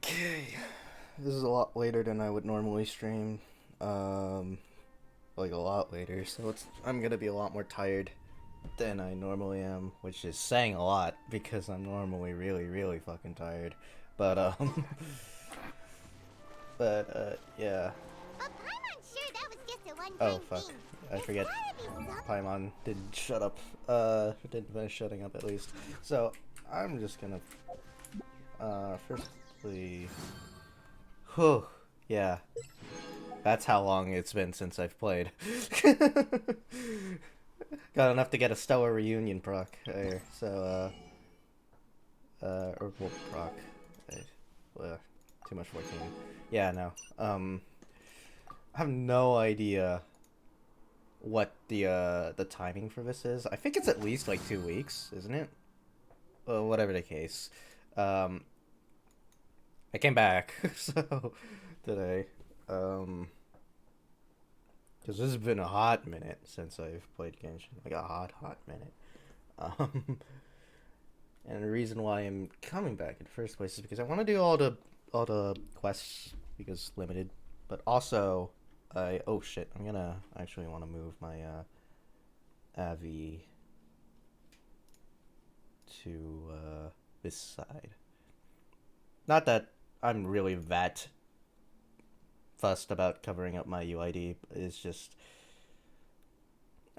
Okay, this is a lot later than I would normally stream. Um, like a lot later, so I'm gonna be a lot more tired than I normally am, which is saying a lot because I'm normally really, really fucking tired. But yeah. But Paimon's sure that was just a Oh one-time fuck, thing. I There's forget. gotta be some... Paimon didn't shut up. Didn't finish shutting up at least. So I'm just gonna firstly. Whew. Yeah. That's how long it's been since I've played. Got enough to get a stellar reunion proc there. So, or well, proc. Too much 14. Yeah, no. I have no idea what the timing for this is. I think it's at least like 2 weeks, isn't it? Well, whatever the case. I came back, so today. Because this has been a hot minute since I've played Genshin. Like a hot minute. Um, and the reason why I'm coming back in the first place is because I want to do all the quests because limited, but also oh shit, I'm gonna actually want to move my Avi to this side. Not that I'm really that fussed about covering up my UID. It's just,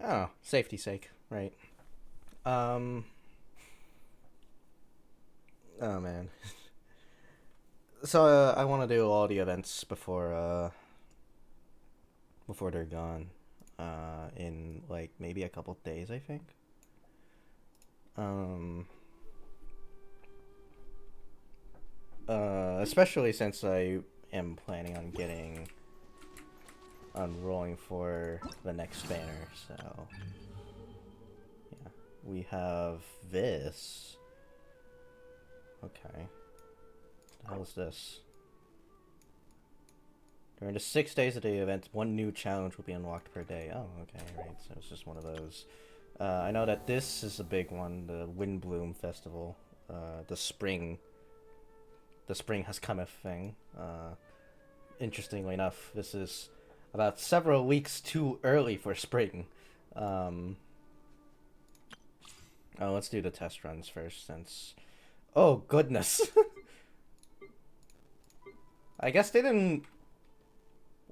oh, safety's sake, right? Oh man. So I want to do all the events before they're gone. In like maybe a couple days, I think. Um. Especially since I am planning on getting on rolling for the next banner, so yeah. We have this. Okay. What the hell is this? During the 6 days of the event, one new challenge will be unlocked per day. Oh, okay, right. So it's just one of those. I know that this is a big one, the Windbloom Festival. The spring has cometh thing. Interestingly enough, this is about several weeks too early for spring. Oh, let's do the test runs first since... Oh, goodness. I guess they didn't...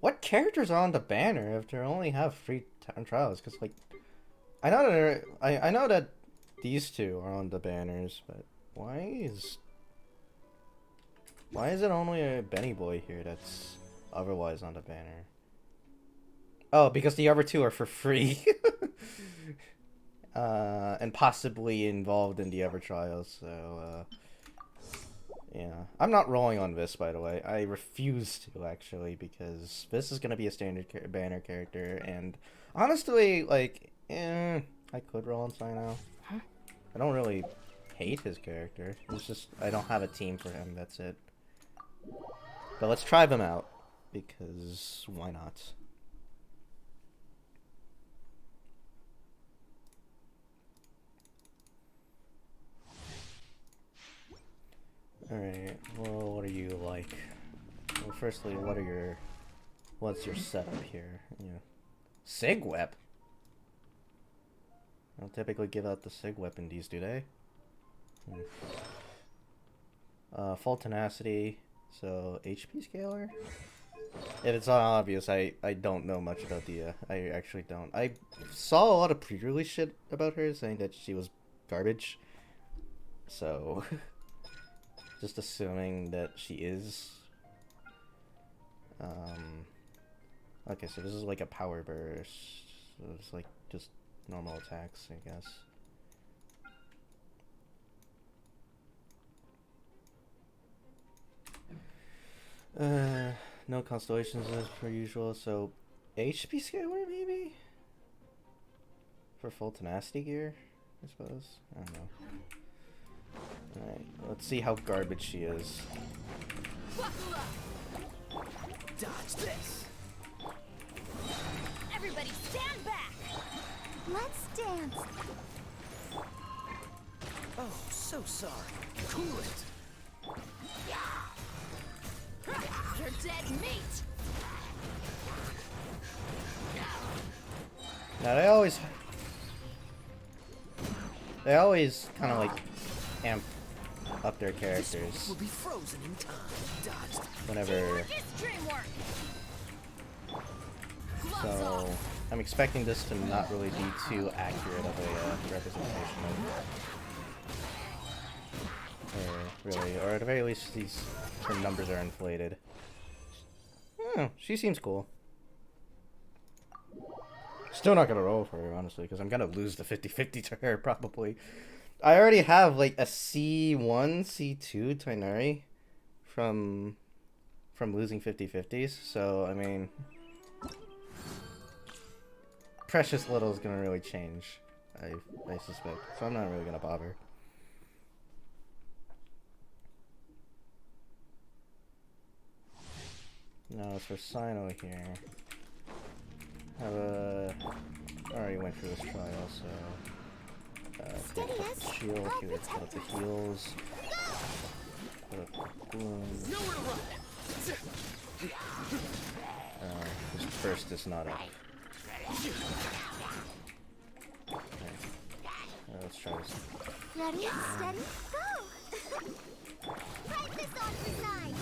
What characters are on the banner if they only have 3 trials? Because, like... I know that these two are on the banners, but why is it only a Benny Boy here that's otherwise on the banner? Oh, because the other two are for free. And possibly involved in the other trials, so, yeah. I'm not rolling on this, by the way. I refuse to, actually, because this is gonna be a standard banner character, and honestly, like, I could roll on Sino. I don't really hate his character. It's just, I don't have a team for him, that's it. But let's try them out, because why not? Alright, well, what are you like? Well, firstly, what's your setup here? Yeah. Sig Whip? I don't typically give out the Sig Weapon these, do they? Full tenacity, so HP scaler? If it's not obvious, I don't know much about the, I actually don't. I saw a lot of pre-release shit about her saying that she was garbage. So, just assuming that she is. Okay, so this is like a power burst. So it's like just normal attacks, I guess. No constellations as per usual, so HP scaler maybe? For full tenacity gear, I suppose? I don't know. Alright, let's see how garbage she is. Dodge this! Everybody stand back! Let's dance. Oh, so sorry. Cool it! Meat. Now they always kind of like amp up their characters Will be frozen in time. Dodge that. whenever. Teamwork is dreamwork. Gloves So off. I'm expecting this to not really be too accurate of a representation or at the very least her numbers are inflated. She seems cool. Still not gonna roll for her, honestly, because I'm gonna lose the 50-50 to her, probably. I already have, like, a C1, C2 Tighnari from losing 50-50s, so, I mean... Precious little is gonna really change, I suspect, so I'm not really gonna bother. Now, for Sino here... already went through this trial, so take up the shield, he would put up the heals, put up the boom. His burst is not up. Okay. Let's try this. Ready, steady, go! Right this on the side!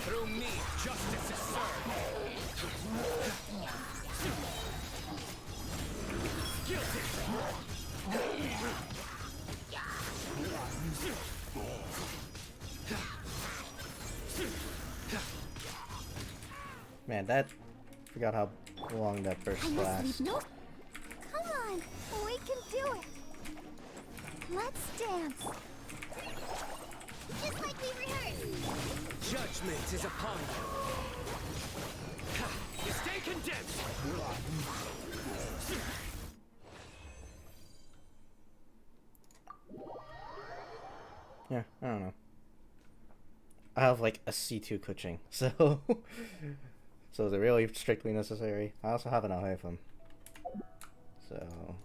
Through me, justice is served. Guilty. Man, forgot how long that burst I must lasts. leave no... Come on, we can do it! Let's dance! Just like we rehearsed! Judgment is upon you. Ha! You stay condemned. Yeah, I don't know. I have like a C2 Kuching, so so is it really strictly necessary? I also have an Alhaitham, so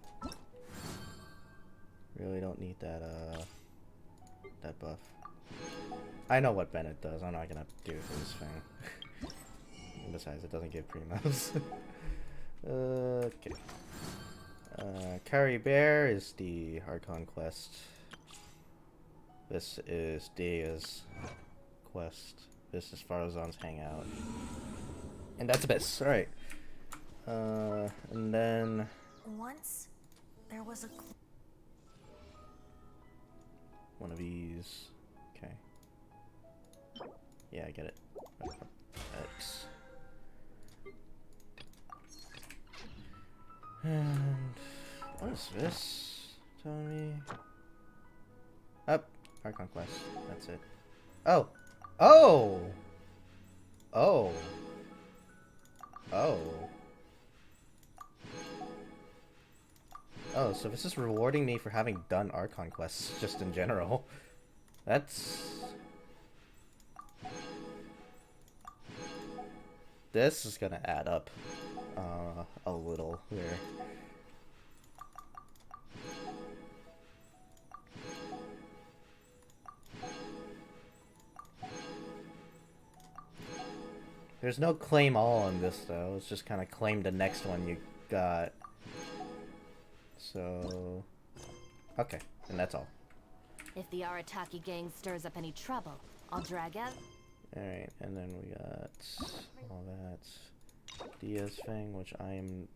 really don't need that buff. I know what Bennett does. I'm not gonna do it for this thing. Besides, it doesn't give primos. Okay. Carry Bear is the Archon quest. This is Dea's quest. This is Farazan's hangout. And that's Abyss. Alright. And then... Once, there was a... one of these. Okay. Yeah, I get it. X. And... what is this? Telling me... Up. Archon quest. That's it. Oh! Oh! Oh! Oh. Oh, so this is rewarding me for having done Archon quests, just in general. That's... this is gonna add up a little here. There's no claim all on this though, it's just kind of claim the next one you got. So... okay, and that's all. If the Arataki gang stirs up any trouble, I'll drag out. Alright, and then we got all that Diaz thing, which I'm...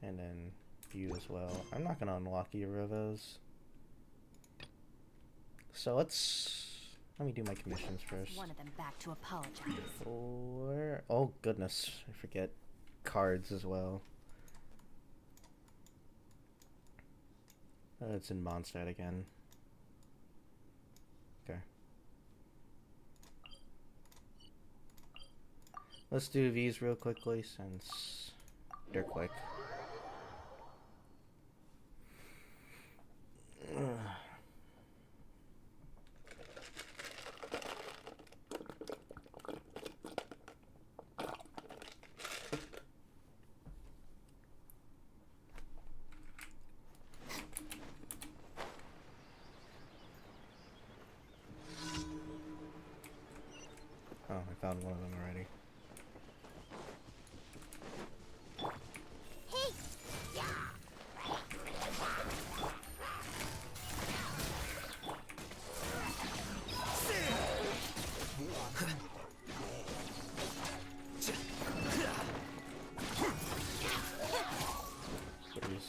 and then you as well. I'm not gonna unlock either of those. So let me do my commissions first. One of them back to apologize. Where? Oh goodness, I forget cards as well. It's in Mondstadt again. Okay. Let's do these real quickly since they're quick. Oh, I found one of them already. Hey! Please.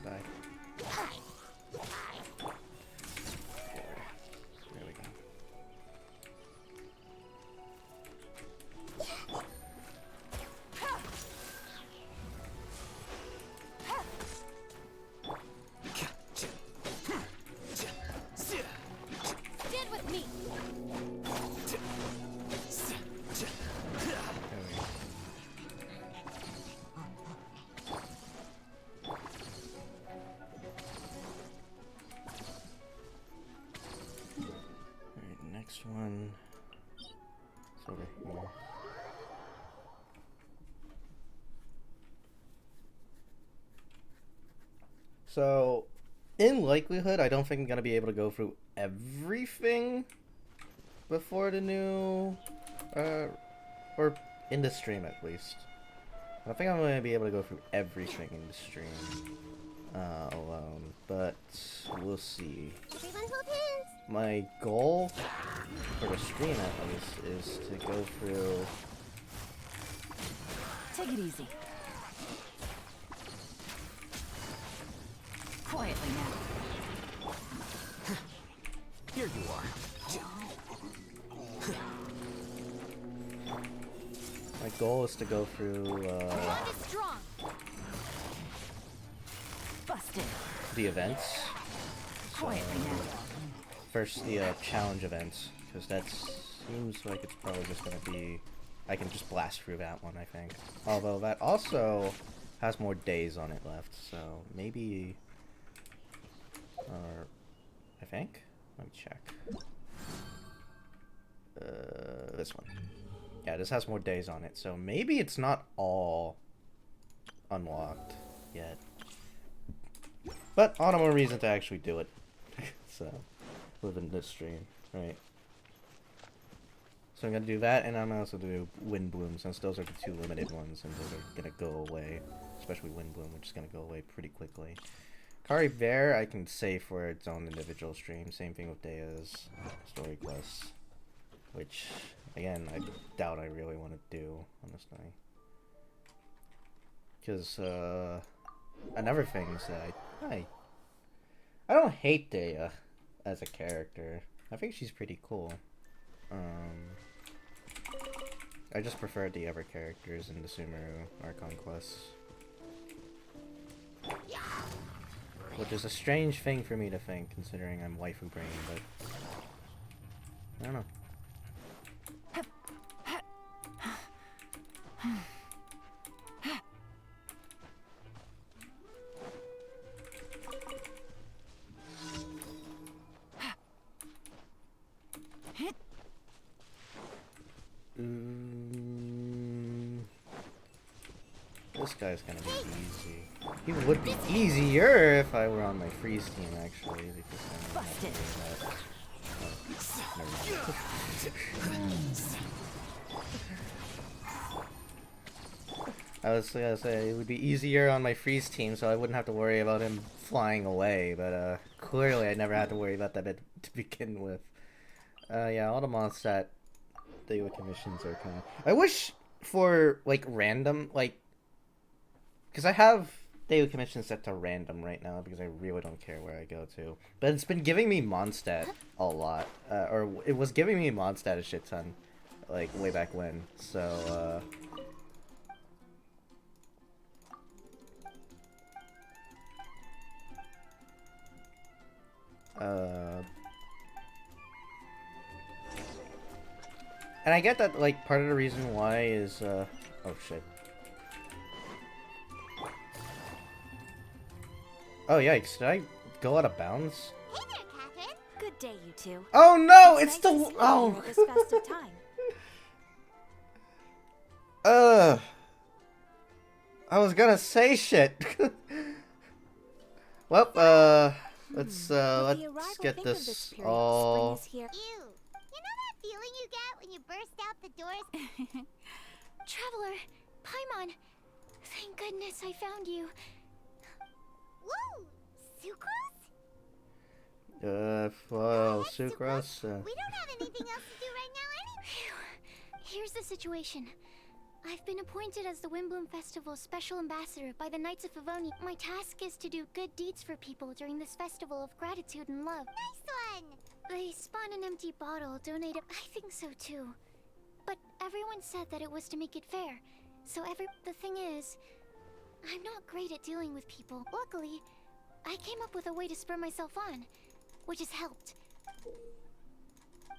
Die. There we go. Stand with me. There we go. Alright, next one. It's over here. So, in likelihood, I don't think I'm gonna be able to go through everything before the new, or in the stream at least. I don't think I'm gonna be able to go through everything in the stream alone, but we'll see. Everyone hold hands! My goal for the stream at least is to go through. Take it easy. Quietly now. Here you are. My goal is to go through Bond is strong. Busted. the events. Quietly now. First, the challenge events, because that seems like it's probably just gonna be. I can just blast through that one, I think. Although that also has more days on it left, so maybe. Or I think. Let me check. This one. Yeah, this has more days on it, so maybe it's not all unlocked yet. But all the more reason to actually do it. So, within this stream, right? So I'm gonna do that, and I'm gonna also do Wind Bloom, since those are the two limited ones, and those are gonna go away. Especially Wind Bloom, which is gonna go away pretty quickly. Kari Bear, I can save for its own individual stream. Same thing with Dea's story quests, which, again, I doubt I really want to do, honestly. Because, another thing is that I don't hate Dea as a character. I think she's pretty cool. I just prefer the other characters in the Sumeru Archon quests. Which is a strange thing for me to think, considering I'm waifu brain, but I don't know. This guy's gonna be easy. He would be easier if I were on my freeze team, actually, because then I don't have to worry about. Oh, never mind. I was gonna say it would be easier on my freeze team, so I wouldn't have to worry about him flying away. But clearly, I never had to worry about that bit to begin with. Yeah, all the Mondstadt daily commissions are kind of. I wish for like random, like, because I have daily commissions set to random right now because I really don't care where I go to. But it's been giving me Mondstadt a lot, or it was giving me Mondstadt a shit ton, like way back when. So. And I get that, like, part of the reason why is, oh shit. Oh yikes, did I go out of bounds? Hey there, Catherine! Good day, you two. Oh no, it's Nice the, to see you oh! here at this festive time. I was gonna say shit. Well, let's With the arrival, get think of the this spirit. all. Spring is here. Ew! You know that feeling you get when you burst out the doors? Traveler, Paimon, thank goodness I found you. Woo! Sucrose? Well, Heck, Sucrose. We don't have anything else to do right now anyway. Phew. Here's the situation. I've been appointed as the Windbloom Festival's special ambassador by the Knights of Favoni. My task is to do good deeds for people during this festival of gratitude and love. Nice one! They spun an empty bottle, donated. I think so too. But everyone said that it was to make it fair. So the thing is, I'm not great at dealing with people. Luckily, I came up with a way to spur myself on, which has helped.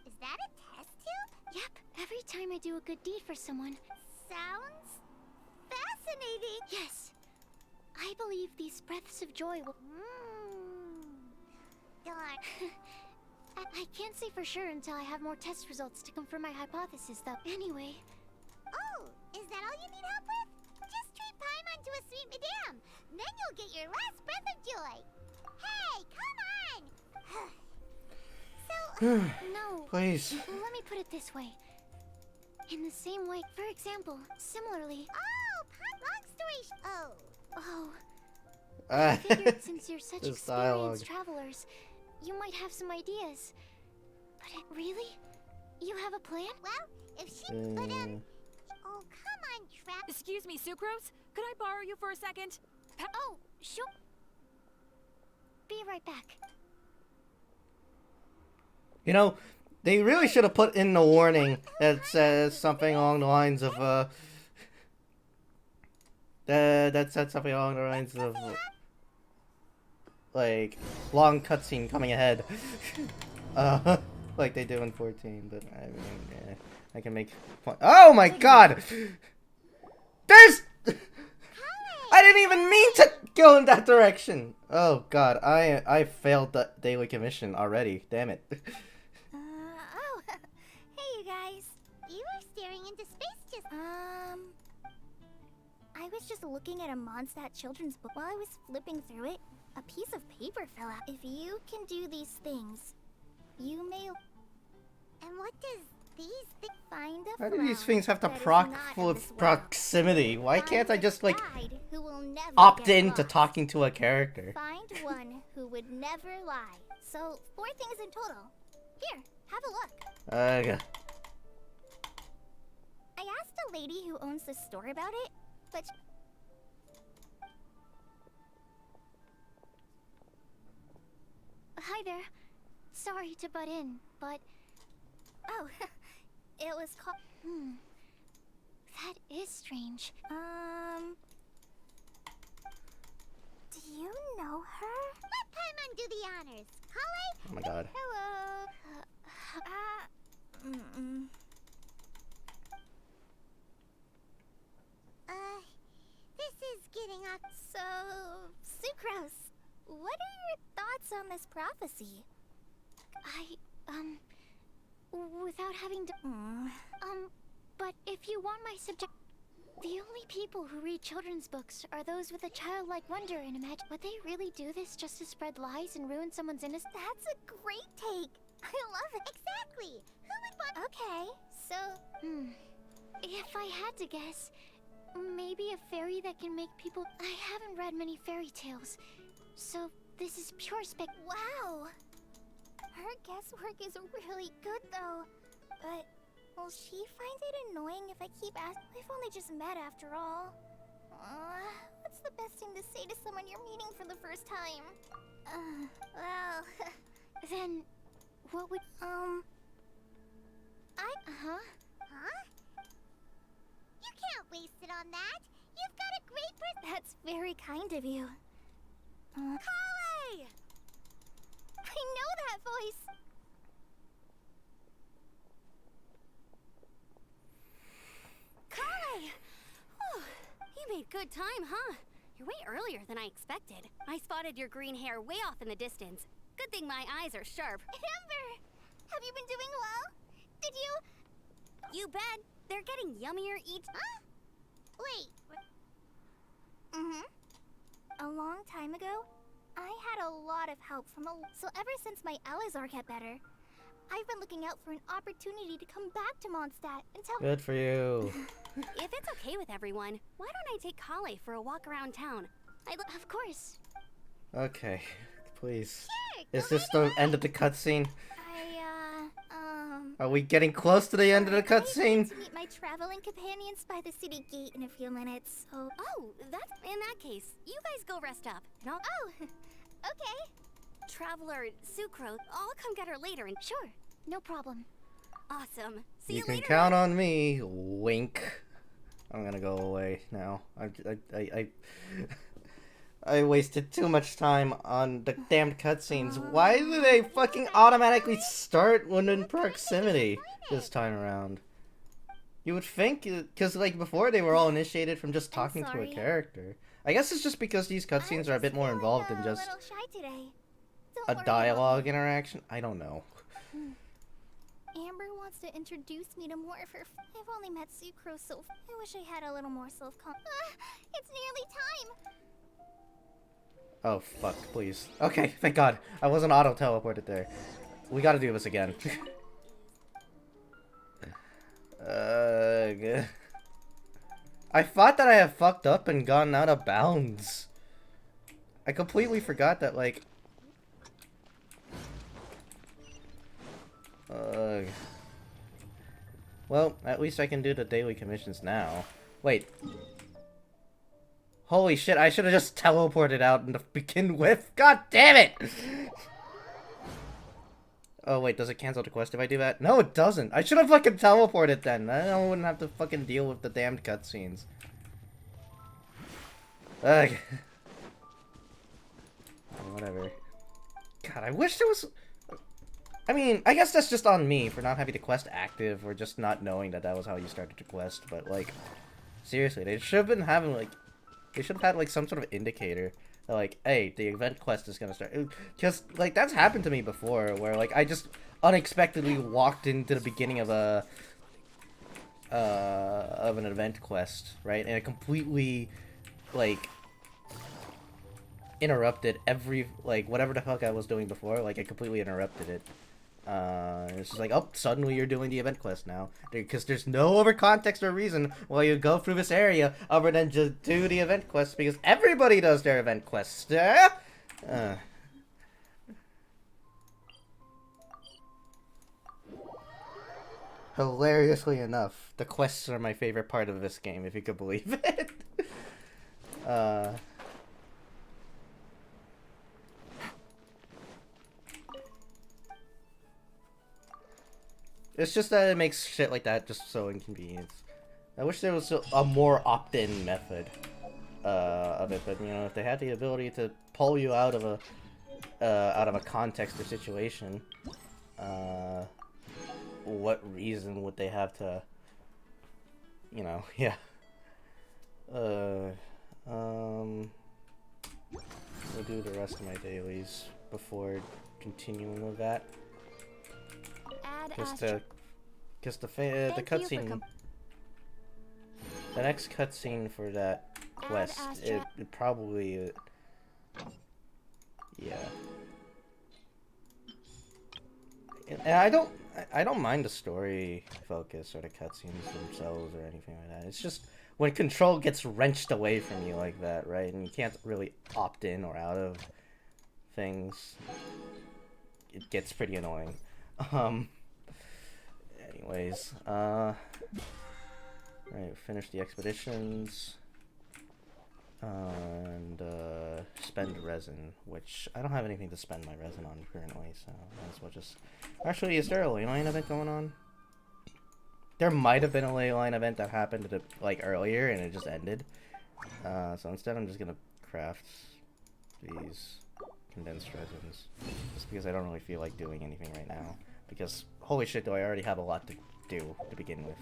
Is that a test tube? Yep, every time I do a good deed for someone. Sounds fascinating. Yes, I believe these breaths of joy will. Darn. I can't say for sure until I have more test results to confirm my hypothesis, though. Anyway. Oh, is that all you need help with? Just treat Paimon to a sweet madame. Then you'll get your last breath of joy. Hey, come on! So, No. Please. Let me put it this way. In the same way, for example, similarly. long story Oh. I figured since you're such This experienced dialogue. travelers, you might have some ideas. But really? You have a plan? well, if she... But, oh, come on, Trap. Excuse me, Sucrose? Could I borrow you for a second? Oh, sure. Be right back. You know, they really should have put in the warning that says something along the lines of, that said something along the lines of, like, long cutscene coming ahead. Like they do in 14, but I mean, yeah, I can make fun. Oh my god! There's... I didn't even mean to go in that direction! Oh god, I failed the daily commission already, damn it. Oh, hey, you guys. You were staring into space just... I was just looking at a Mondstadt children's book. While I was flipping through it, a piece of paper fell out. If you can do these things, you may... And what does these things... find a Why do these flower things have to that is proc not full in of this world. proximity? Why can't I Find just, a like, guide who will never opt get in to lost. talking to a character? Find one who would never lie. So, 4 things in total. Here, have a look. Okay. I asked a lady who owns the store about it, but... Hi there. Sorry to butt in, but... Oh, it was called... That is strange. Do you know her? Let Paimon do the honors. Kale? Oh my god. Hello. This is getting up. So, Sucrose, what are your thoughts on this prophecy? Without having to... but if you want my subject... The only people who read children's books are those with a childlike wonder and imagine... Would they really do this just to spread lies and ruin someone's innocence? That's a great take! I love it! Exactly. Who would want... Okay, so... If I had to guess, maybe a fairy that can make people... I haven't read many fairy tales, so this is pure spec... Wow! Her guesswork is really good, though. But will she find it annoying if I keep asking? We've only just met after all. What's the best thing to say to someone you're meeting for the first time? Well... Then, what would... Huh? You can't waste it on that. You've got a great That's very kind of you. Kale! I know that voice! Kai! Oh, you made good time, huh? You're way earlier than I expected. I spotted your green hair way off in the distance. Good thing my eyes are sharp. Amber! Have you been doing well? Did you... You bet. They're getting yummier each... Huh? Wait. A long time ago, I had a lot of help from so ever since my Alizar got better, I've been looking out for an opportunity to come back to Mondstadt and tell. Good for you. If it's okay with everyone, why don't I take Kale for a walk around town? Of course. Okay, please. Sure, Is go this right the end of the cutscene? I Are we getting close to the end of the I'm going cutscene? to meet my traveling companions by the city gate in a few minutes. So. Oh, that's in that case. You guys go rest up, and I'll. Oh, okay. Traveler Sucrose, I'll come get her later. And Sure, no problem. awesome. See You you can later. count on me. Wink. I'm gonna go away now. I wasted too much time on the damned cutscenes. Why do they fucking automatically start when in proximity this time around? You would think, because like before they were all initiated from just talking to a sorry. character. I guess it's just because these cutscenes are a bit more involved than just A little shy today. Don't a worry about dialogue it. interaction. I don't know. Amber wants to introduce me to more of her. I've only met Sucrose, so I wish I had a little more self-confidence. It's nearly time. Oh fuck, please. Okay, thank God. I wasn't auto-teleported there. We gotta do this again. Good. I thought that I had fucked up and gone out of bounds. I completely forgot that, like... Well, at least I can do the daily commissions now. Wait. Holy shit, I should have just teleported out to begin with. God damn it! Oh wait, does it cancel the quest if I do that? No, it doesn't. I should have fucking teleported then. Then I wouldn't have to fucking deal with the damned cutscenes. Ugh. Whatever. God, I wish there was... I mean, I guess that's just on me for not having the quest active or just not knowing that that was how you started the quest, but like, seriously, they should have been having like, they should have had like some sort of indicator that, like, hey, the event quest is gonna start. Because like that's happened to me before, where like I just unexpectedly walked into the beginning of a of an event quest, right, and it completely like interrupted every like whatever the fuck I was doing before. Like I completely interrupted it. It's just like, oh, suddenly you're doing the event quest now. Because there's no other context or reason why you go through this area other than just do the event quest, because everybody does their event quests. Hilariously enough, the quests are my favorite part of this game, if you could believe it. It's just that it makes shit like that just so inconvenient. I wish there was a more opt-in method of it, but you know, if they had the ability to pull you out of a context or situation, what reason would they have to, you know, yeah. We'll do the rest of my dailies before continuing with that. Because the cutscene, the next cutscene for that quest, it probably, yeah. And I don't mind the story focus or the cutscenes themselves or anything like that. It's just when control gets wrenched away from you like that, right? And you can't really opt in or out of things. It gets pretty annoying. Anyways, right, finish the expeditions, and spend resin, which I don't have anything to spend my resin on currently, so might as well just... Actually, is there a ley line event going on? There might have been a ley line event that happened like earlier and it just ended. So instead I'm just gonna craft these condensed resins, just because I don't really feel like doing anything right now. Because, holy shit, do I already have a lot to do to begin with.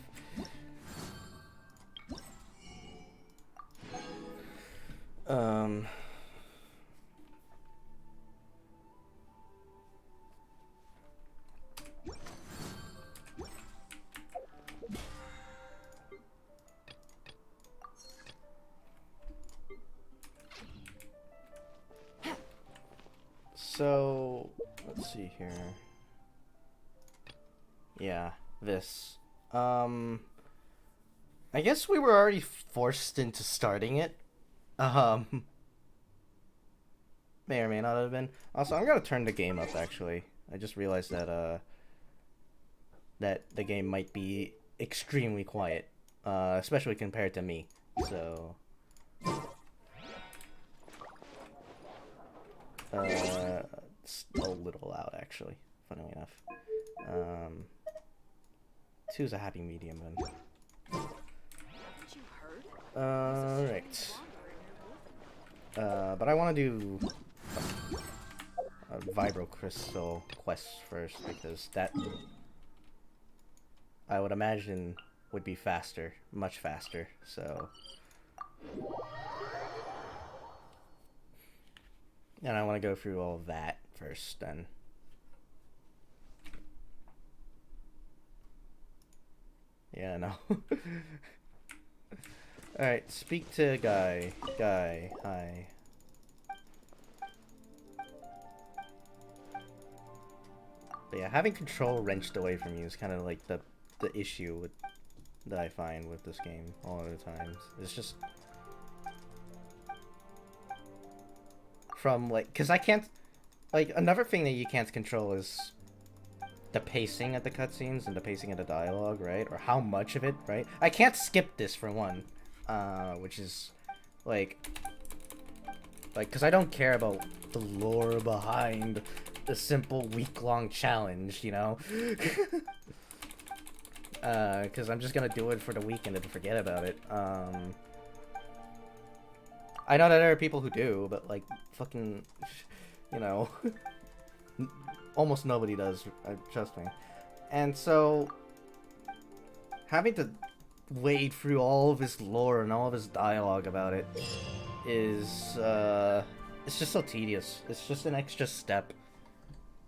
So, let's see here. Yeah, this. I guess we were already forced into starting it. Um, may or may not have been. Also, I'm gonna turn the game up. Actually, I just realized that that the game might be extremely quiet, especially compared to me. So, it's a little loud actually. Funnily enough, two's a happy medium then. Right. But I want to do a Vibro Crystal quest first because that I would imagine would be faster, much faster. So, and I want to go through all of that first. Then, yeah, no. All right, speak to Guy. Guy, hi. But yeah, having control wrenched away from you is kind of like the issue with that I find with this game all of the times. It's just from like, cause I can't like another thing that you can't control is the pacing of the cutscenes and the pacing of the dialogue, right? Or how much of it, right? I can't skip this for one, which is like, cause I don't care about the lore behind the simple week-long challenge, you know? Cause I'm just gonna do it for the weekend and forget about it. I know that there are people who do, but like, fucking, you know, almost nobody does, trust me. And so, having to wade through all of his lore and all of his dialogue about it is, it's just so tedious. It's just an extra step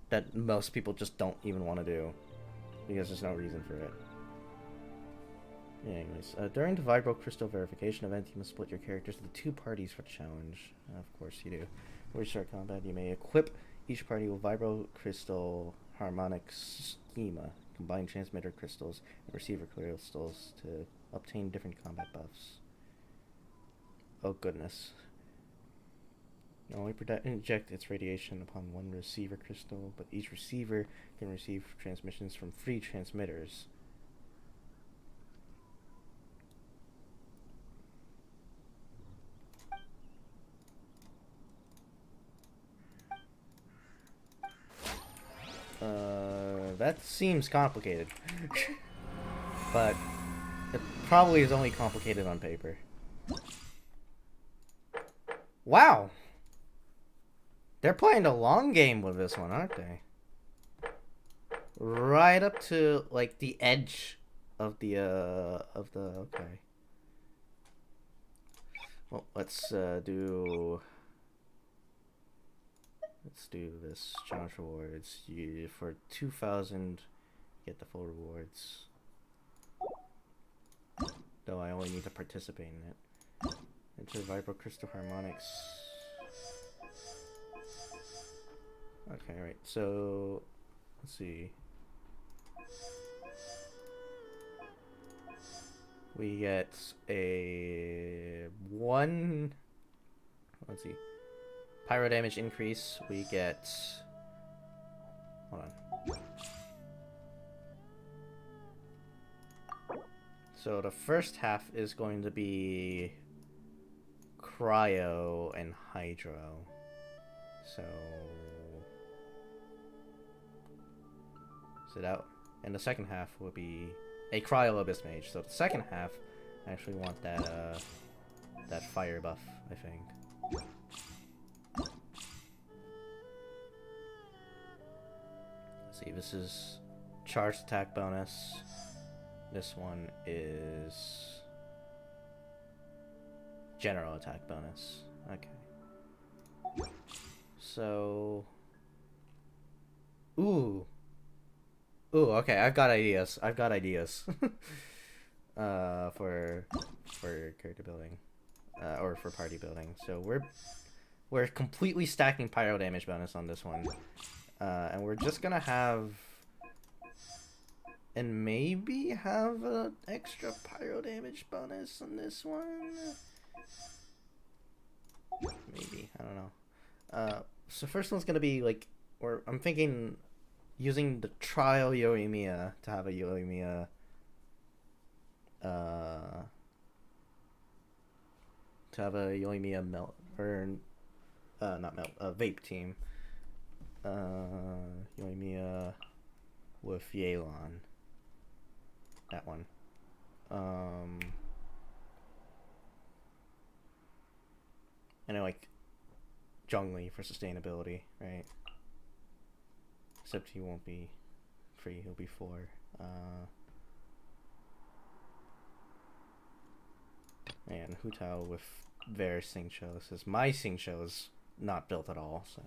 that most people just don't even want to do, because there's no reason for it. Yeah, anyways, during the Vibro Crystal verification event, you must split your characters into 2 parties for the challenge. Of course you do. Before you start combat, you may equip each party with Vibro Crystal Harmonic Schema, combine transmitter crystals and receiver crystals to obtain different combat buffs. Oh goodness. You only inject its radiation upon 1 receiver crystal, but each receiver can receive transmissions from 3 transmitters. That seems complicated. But it probably is only complicated on paper. Wow! They're playing the long game with this one, aren't they? Right up to, like, the edge of the, okay. Well, let's do this. Challenge rewards. You, for 2,000, get the full rewards. Though I only need to participate in it. Enter Vibro Crystal Harmonics. Okay, right. So, let's see. We get a 1. Let's see. Pyro damage increase. We get. Hold on. So the first half is going to be cryo and hydro. So sit out. And the second half will be a cryo abyss mage. So the second half, I actually want that that fire buff, I think. Let's see, this is charged attack bonus. This one is general attack bonus. Okay. So, ooh, okay. I've got ideas. For character building, or for party building. So we're completely stacking pyro damage bonus on this one, and we're just gonna have And maybe have an extra pyro damage bonus on this one. Maybe, I don't know. So first one's gonna be like, or I'm thinking using the trial Yoimiya to have a Yoimiya melt, or not melt, vape team. Yoimiya with Yelan. That one. And I like Zhongli for sustainability, right? Except he won't be 3, he'll be 4. And Hu Tao with their Xingqiu, says my Xingqiu is not built at all, so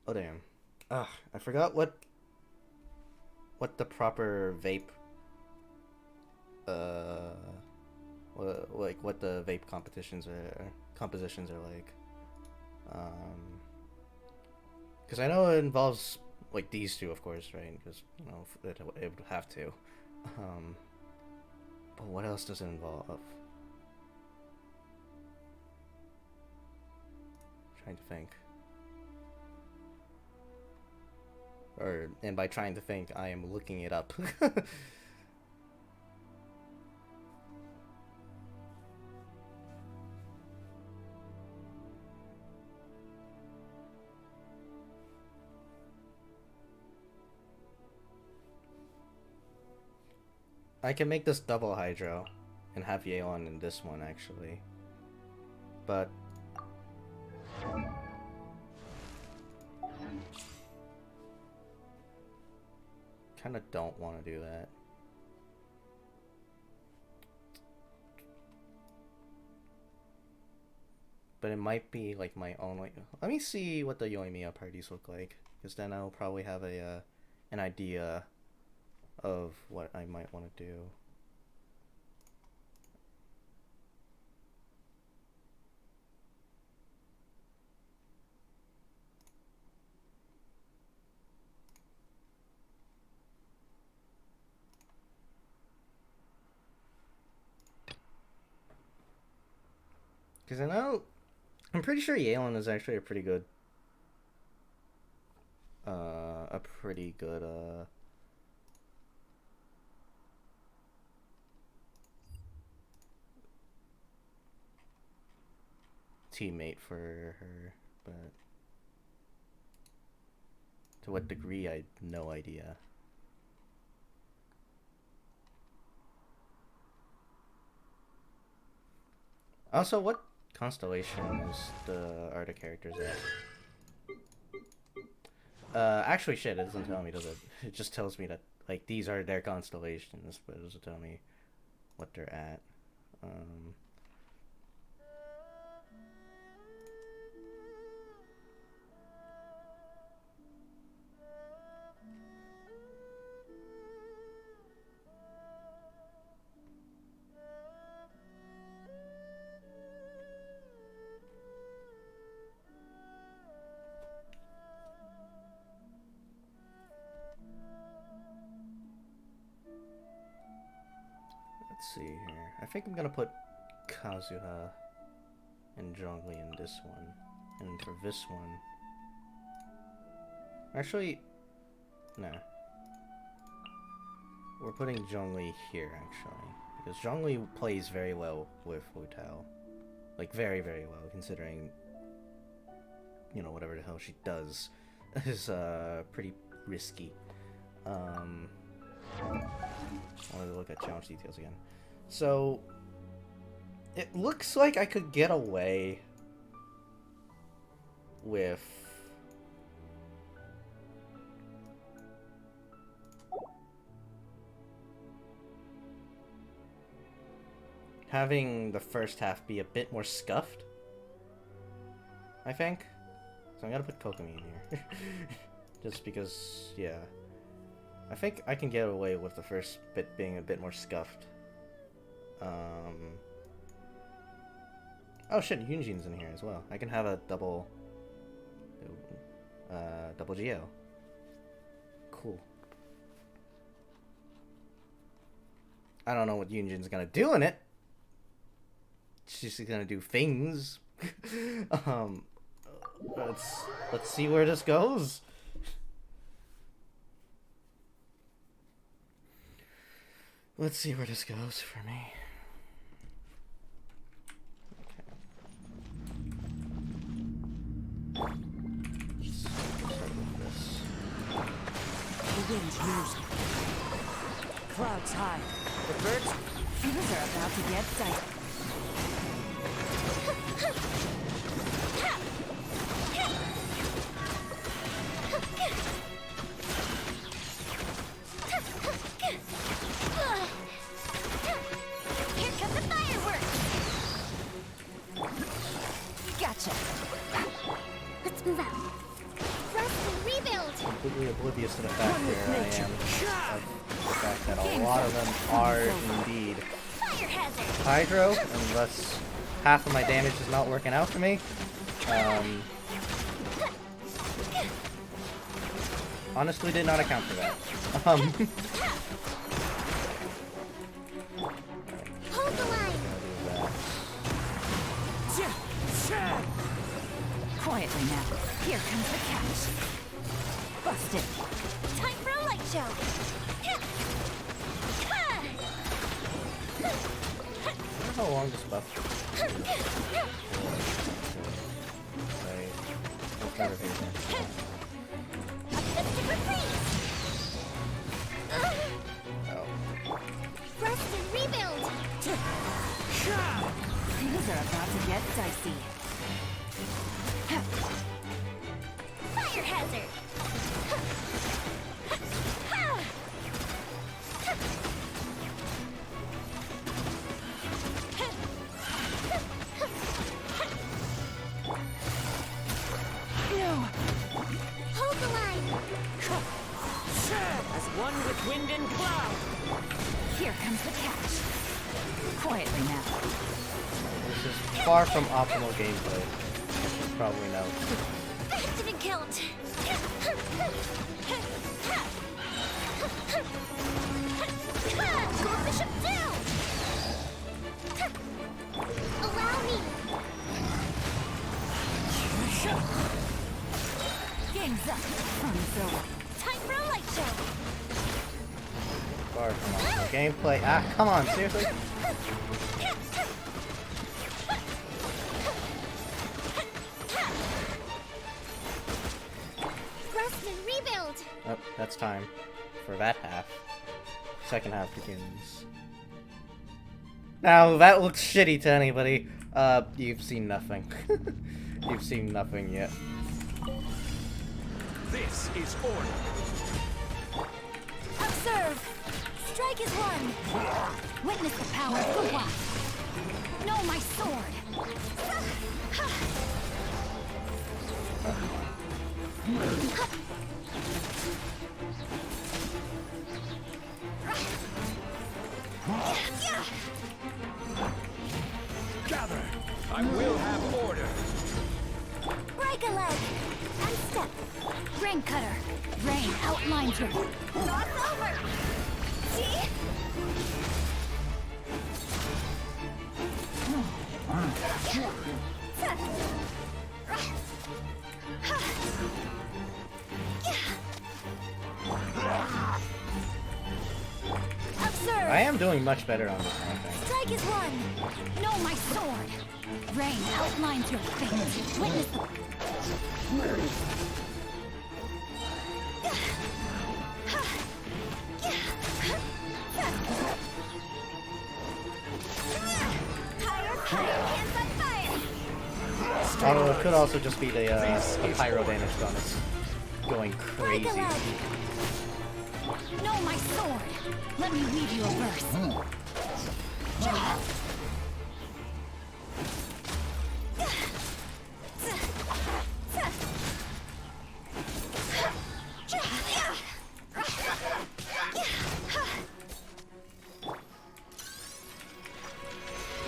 oh damn. I forgot what the proper vape what the vape compositions are like. Because I know it involves like these two, of course, right? Because you know it would have to. But what else does it involve? Trying to think. And by trying to think, I am looking it up. I can make this double hydro and have Yeon in this one actually. But kind of don't want to do that. But it might be like my own like. Let me see what the Yoimiya parties look like, because then I'll probably have an idea of what I might want to do. Because I'm pretty sure Yelan is actually a pretty good teammate for her, but to what degree, I have no idea. Also, what constellation is the Arctic characters at? Actually, shit, it doesn't tell me, does it? It just tells me that, like, these are their constellations, but it doesn't tell me what they're at. Let's see here. I think I'm gonna put Kazuha and Zhongli in this one. And for this one... Actually... Nah. We're putting Zhongli here, actually. Because Zhongli plays very well with Hu Tao. Like, very, very well, considering... You know, whatever the hell she does is, pretty risky. I wanted to look at challenge details again. So, it looks like I could get away with having the first half be a bit more scuffed, I think. So I'm gonna put Kokomi in here. Just because, yeah. I think I can get away with the first bit being a bit more scuffed. Oh shit, Yunjin's in here as well. I can have a double Geo. cool. I don't know what Yunjin's gonna do in it. She's gonna do things. um, let's see where this goes. Let's see where this goes for me. Okay. Let's start with this. The wind's losing. Clouds high. The birds, things are about to get dicey. Here come the fireworks! Gotcha. Let's move out. Rest and rebuild! Completely oblivious to the fact where I am of the fact that a lot of them are indeed Fire hazard! hydro, unless half of my damage is not working out for me. Honestly, did not account for that. Hold the line! Quietly now. Here comes the catch. Busted. Time for a light show! I don't know how long this buff is. Right. Let's not repeat that. Oh. Rest and rebuild! Things are about to get dicey. Fire hazard! Hold the line! As one with wind and cloud. Here comes the catch. Quietly now. This is far from optimal gameplay. You should probably know. Activate count! Goldbishop down! Allow me! Game's up. Fun's over. Time for a light show! Far from optimal gameplay. Ah, come on, seriously? Rest and rebuild! Oh, that's time for that half. Second half begins. Now, that looks shitty to anybody. You've seen nothing. You've seen nothing yet. This is order. Observe! Strike is one! Witness the power of the watch! Know my sword! Gather. I will have order. Break a leg! And step! Rain cutter. Rain outlines your... Cross over! See? Observe! I am doing much better on this one thing. Strike is one! Know my sword! Rain outlines your fate. Witness the... Hands on fire! Although it could also just be the pyro damage bonus going Break a crazy. leg! Know my sword. Let me read you a verse.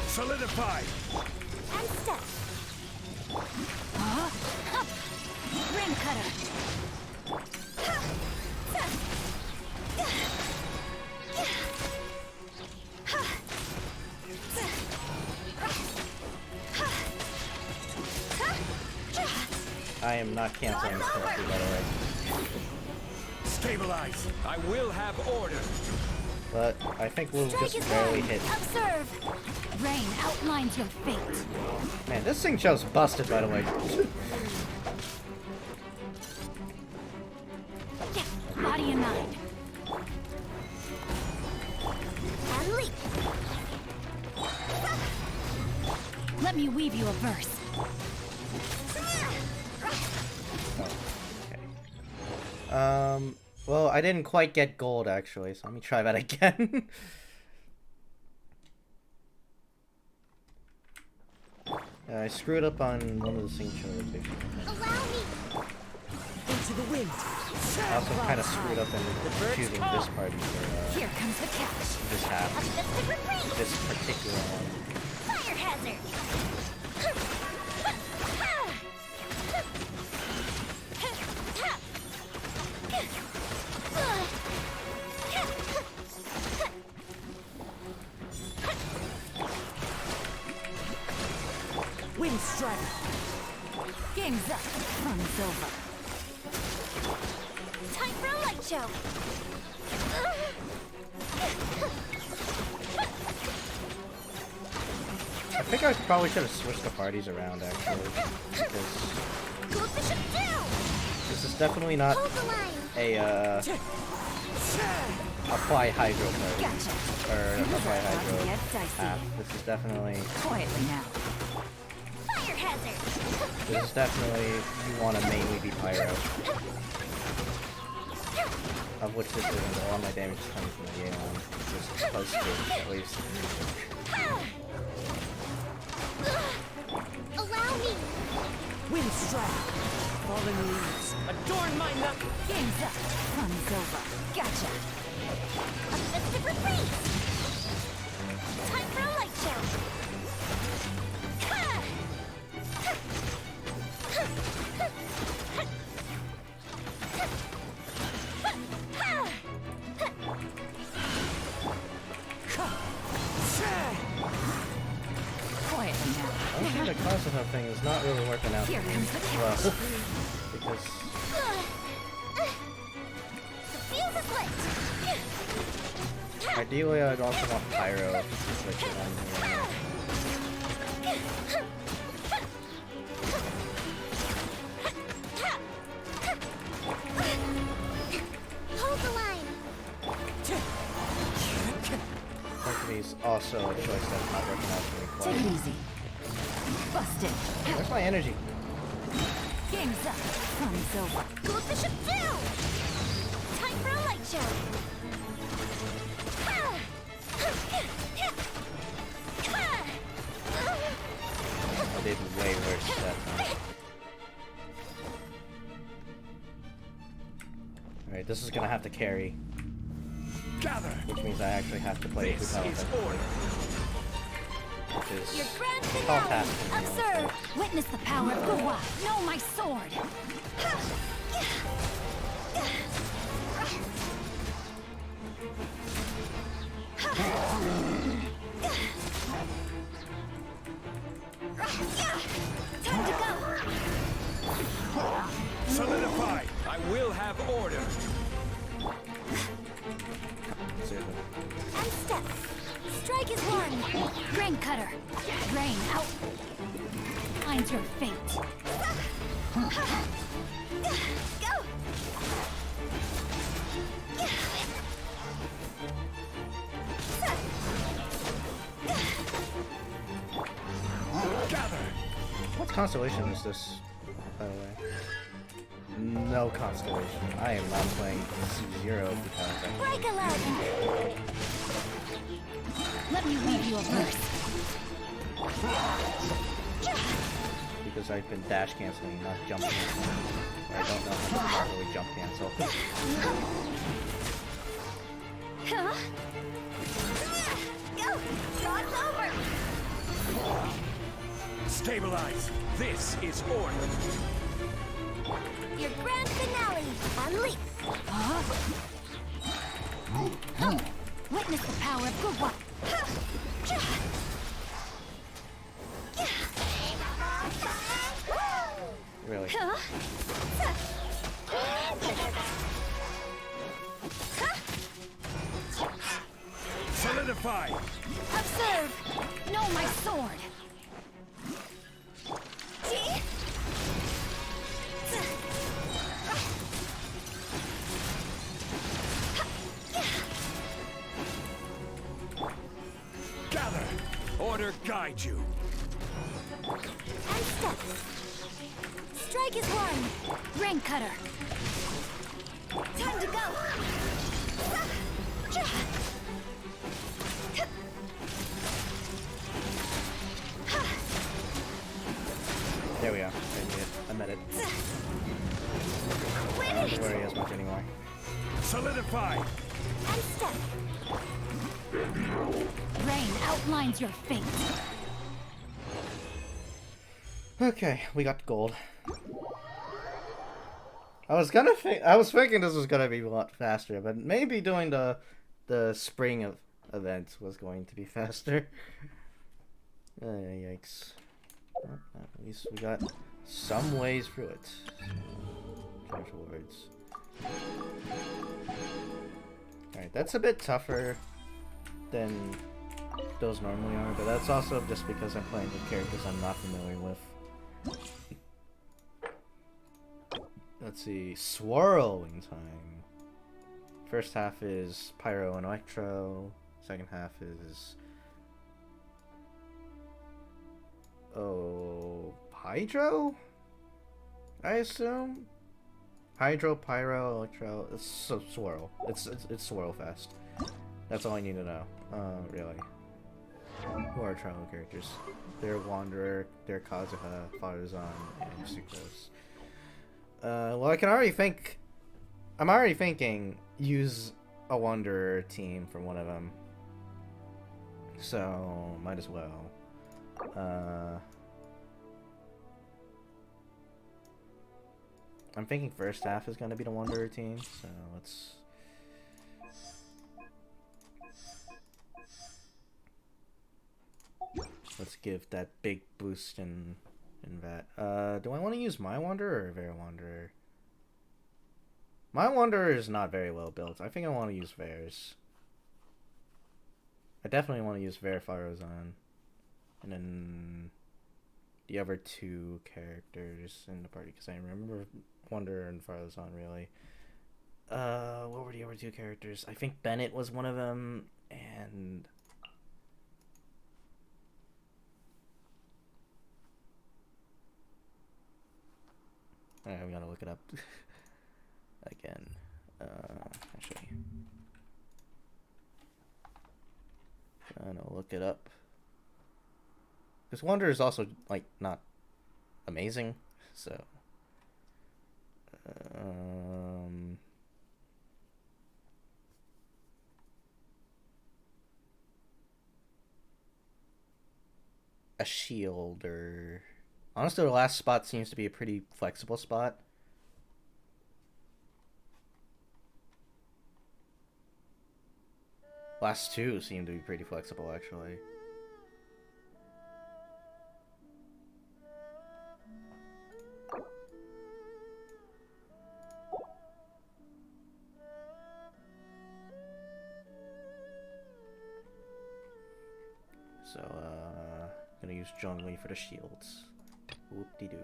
Solidify. And step! Rain cutter. I am not canceling this correctly, by the way. Stabilize. I will have order. But I think we'll Strike just is barely one. hit. Observe. Rain outlines your fate. Man, this thing show's busted, by the way. Body and mind. And leap. Let me weave you a verse. Okay. Well, I didn't quite get gold, actually, so let me try that again. I screwed up on one of the signature rotations. Allow me. Into the wind. I also kind of screwed up in choosing this party for Here comes the catch. this half. Let's retreat. This particular one. Fire hazard. Wind strike. Game's up. Fun's over. Time for a light show. I think I probably should have switched the parties around, actually, because Goldfish up down. this is definitely not Hold the line. a apply hydro party, Gotcha. or apply About to hydro get dicey. app. This is definitely Quietly now. Fire hazard. This is definitely, you want to mainly be pyro. Of which this isn't. All my damage is coming from the Yeon. Just close to it, at least. Allow me. Wind strike. Fallen leaves. Adorn my knuck. Game's up. Fun's over. Gotcha. A festive retreat. Time for a light show. Quietly now. I think the Kosovo thing is not really working out Here comes the well. catch. Because The fuse is lit. ideally I'd also want pyro to switch it on here. Hold the line. Hercules also a choice that's not working out for me Take quite. it easy. Busted. Where's my energy? Game's up. Fun's over. Goldfish up down. Time for a light show. I did way worse that time. Alright, this is gonna have to carry, Gather. which means I actually have to play This Futile is Effect, order. which is Your grand all finale. tasking, you know, Observe. Witness the power of Guwa. Know my sword. Time to go. Solidify. I will have order. seriously. And step. Strike is one. Grain cutter. Rain out. Finds your fate. Go. Gather. What constellation is this, by the way? No constellation. I am not playing C0 because Break a leg. Let me weave you a verse. I've been dash canceling, not jump canceling. Or I don't know how to properly jump cancel. Huh? Go. Draw's over. Stabilize. This is order. Your grand finale. Unleash. Witness the power of Guwa. Really. Huh? Solidified! Observe! No, my sword! Gather! Order guide you! And step. Strike is one. Ring cutter! Time to go. There we go. I met it. I don't have to worry as much anymore. Solidified! And step. Rain outlines your fate. Okay, we got gold. I was thinking this was gonna be a lot faster, but maybe doing the spring of event was going to be faster. Yikes. Well, at least we got some ways through it. Treasure words. Alright, that's a bit tougher than those normally are, but that's also just because I'm playing with characters I'm not familiar with. Let's see, swirling time. First half is Pyro and Electro. Second half is Hydro? I assume? Hydro, Pyro, Electro. It's so swirl. It's swirl fest. That's all I need to know. Really. Who are tribal characters? They're Wanderer, they're Kazuha, Faruzan, and Sucrose. Well, I'm already thinking use a Wanderer team for one of them. So, might as well. I'm thinking first half is going to be the Wanderer team, so let's give that big boost in that. Do I want to use my Wanderer or Ver Wanderer? My Wanderer is not very well built. I think I want to use Ver's. I definitely want to use Ver Farozan. And then the other two characters in the party, because I remember Wanderer and Farozan really. What were the other two characters? I think Bennett was one of them, and I'm gonna look it up again. Actually, gonna look it up. Because Wanderer is also like not amazing, so. A shield or honestly, the last spot seems to be a pretty flexible spot. Last two seem to be pretty flexible, actually. So, gonna use Zhongli for the shields. Whoop-de-doo.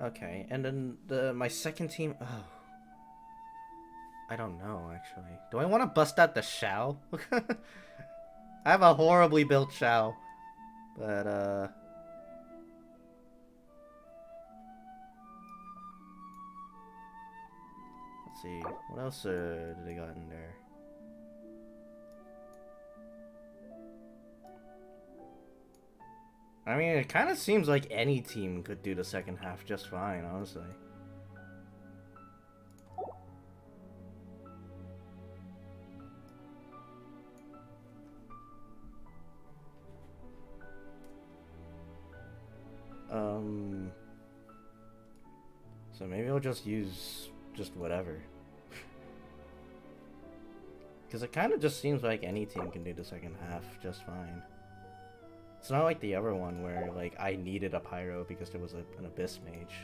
Okay, and then my second team. Oh, I don't know actually. Do I want to bust out the Shao? I have a horribly built Shao, but let's see. What else did they got in there? I mean, it kind of seems like any team could do the second half just fine, honestly. So maybe I'll just use just whatever. Because it kind of just seems like any team can do the second half just fine. It's not like the other one where, like, I needed a Pyro because there was an Abyss Mage.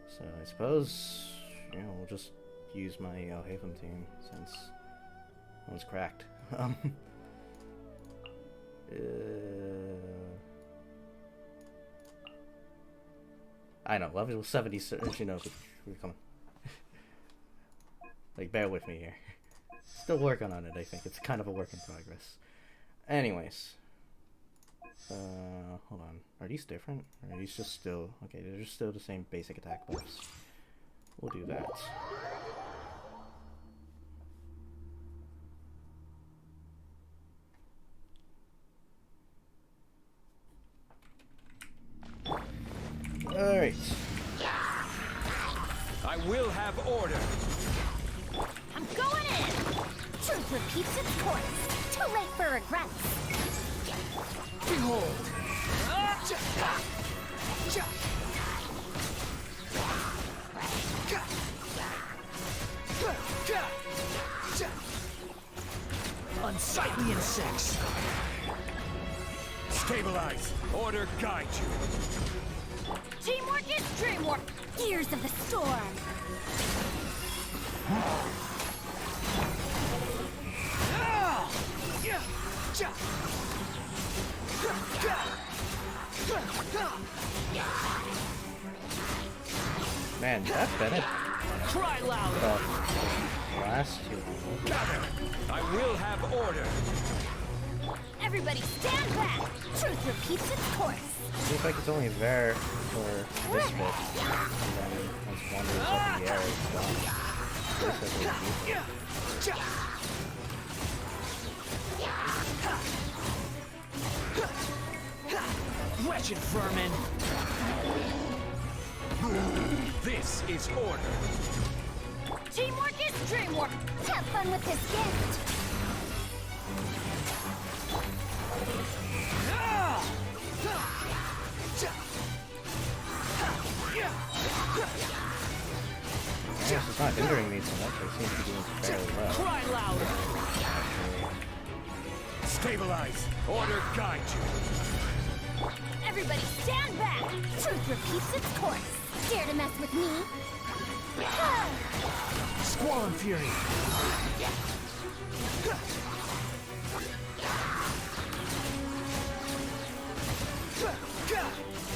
So I suppose, you know, we'll just use my Haven team since it was cracked. Um, I know, level 70, you know, we're coming. Like, bear with me here. Still working on it, I think. It's kind of a work in progress. Anyways. Hold on. Are these different? Or are these just still... Okay, they're just still the same basic attack buffs. We'll do that. Alright. I will have order. I'm going in! Truth repeats its course. Too late for regrets. Behold. Unsightly insects. Stabilize. Order guide you. Teamwork is dreamwork. Gears of the storm. Man, that Bennett. Cry louder. The last two. Gather. I will have order. Everybody stand back. Truth repeats its course. Seems like it's only there for this bit. And then once one moves up in the air, it's gone. Looks like it's useless. Wretched vermin. This is order. Teamwork is dreamwork. Have fun with this gift. I guess it's not hindering me so much. I seem to be doing fairly well. Cry louder. Stabilize. Order guide you. Everybody stand back. Truth repeats its course. Dare to mess with me? Squall and fury.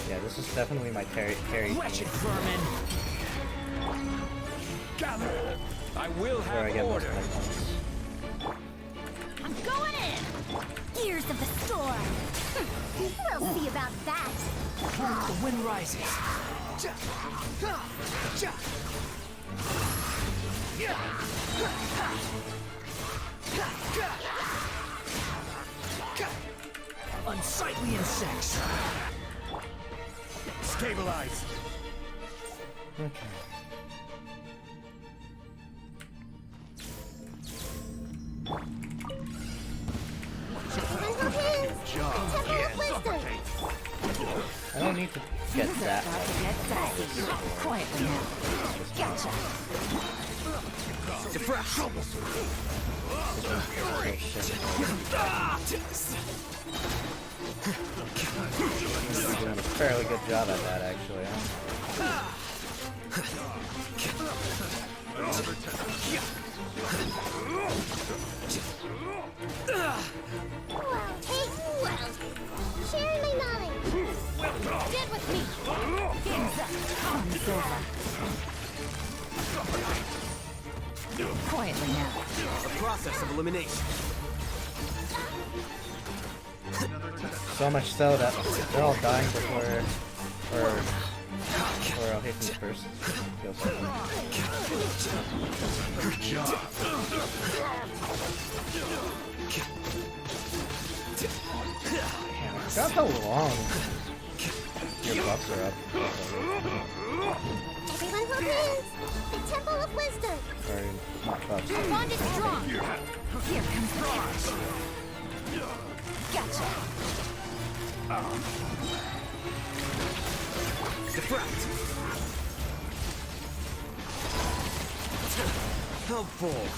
Yeah, this is definitely my carry Wretched team, vermin. Gather. I will where I have get most order. of my points. I'm going in. Gears of the storm. We'll see about that. The wind rises. Unsightly insects. Stabilize. Okay. I don't need to get that About to much. get sassy. Quietly now. Gotcha. You're doing a fairly good job at that, actually, huh? Well, take well. Share my knowledge. Get with me. Game's up. Fun's over. Quietly now. A process of elimination. So much so that they're all dying before I'll hit them first. Feels so Good job. God, how long your buffs are up. Everyone hold hands. The Temple of Wisdom. Or not buffs. Our bond is strong. Here comes the edge. Gotcha. Deflect. How bold.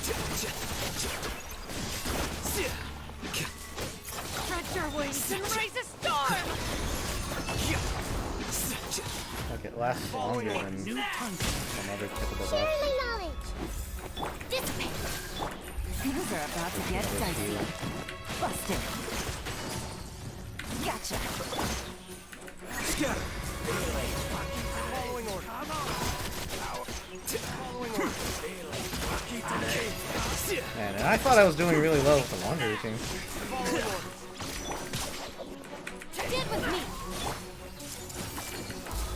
Stretch your wings and raise a storm. Like it lasts longer than some other typical Share buffs. my knowledge. Dissipate. Feels Feelings are about to get dicey. Busted. Gotcha. Scatter. Following order. Following order. Man, and I thought I was doing really well with the laundry routine. Following order. Get with me.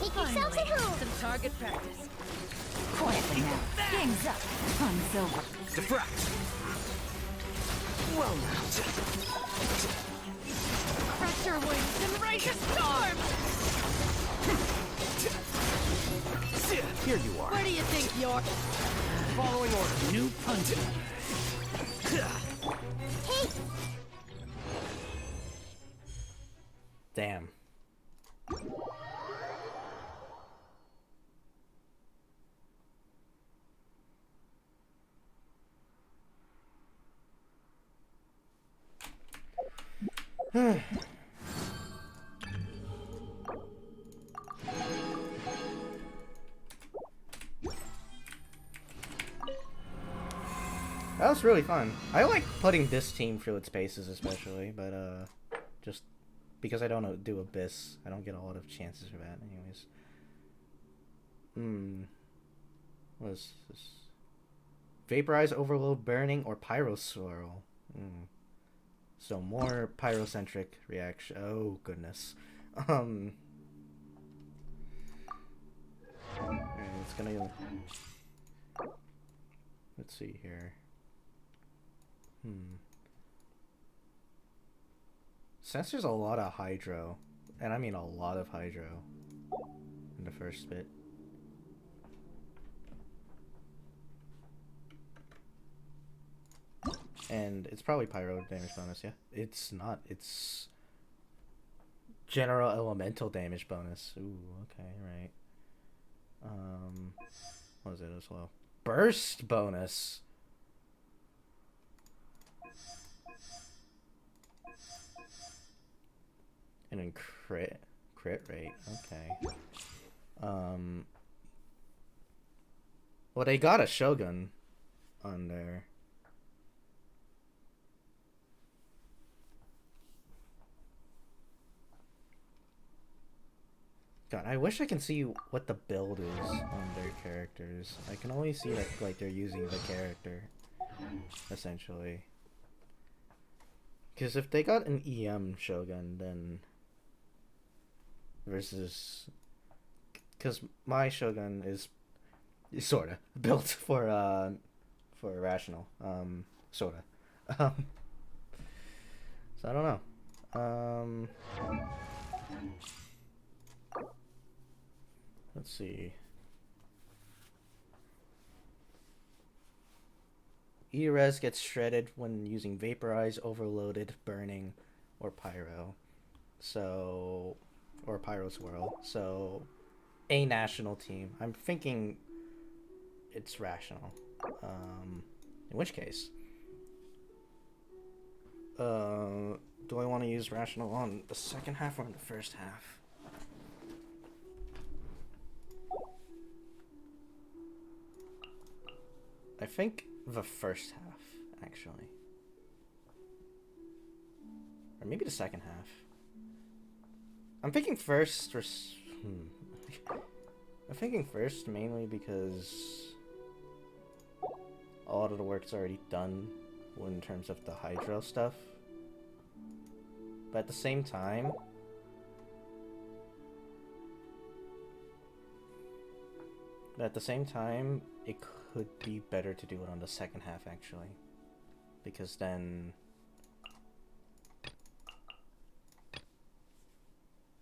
Take yourselves a home. Some target practice. Quietly now. Game's up. Fun's over. Diffract. Well now. Crack your wings and raise a storm! Here you are. Where do you think you're... Following order. New punch. Damn. That was really fun. I like putting this team through its paces especially, but just because I don't do Abyss, I don't get a lot of chances for that anyways. What is this? Vaporize, Overload, Burning, or Pyro Swirl. So more pyrocentric reaction. Oh goodness. Alright, it's gonna... Let's see here. Since there's a lot of Hydro, and I mean a lot of Hydro in the first bit. And it's probably Pyro damage bonus, yeah? It's not, it's General Elemental damage bonus. Ooh, okay, right. What is it as well? Burst bonus! And then crit rate, okay. Well, they got a Shogun on there. God, I wish I can see what the build is on their characters. I can only see that like they're using the character, essentially. Because if they got an EM Shogun, then versus, because my Shogun is sorta built for Rational, sorta. So I don't know. Let's see. E-Res gets shredded when using Vaporize, Overloaded, Burning, or Pyro. So, or Pyro Swirl. So, a national team. I'm thinking it's Rational. In which case, do I want to use Rational on the second half or on the first half? I think the first half, actually. Or maybe the second half. I'm thinking first, or... I'm thinking first mainly because a lot of the work's already done in terms of the Hydro stuff. But at the same time... it could be better to do it on the second half, actually. Because then...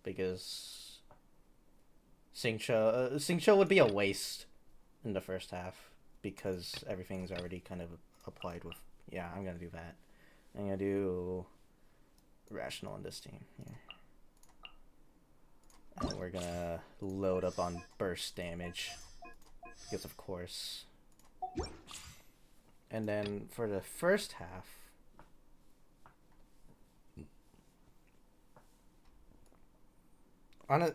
Because... Xingqiu would be a waste in the first half. Because everything's already kind of applied with... Yeah, I'm gonna do that. I'm gonna do... Rational on this team here. And we're gonna load up on burst damage. Because of course. And then for the first half, I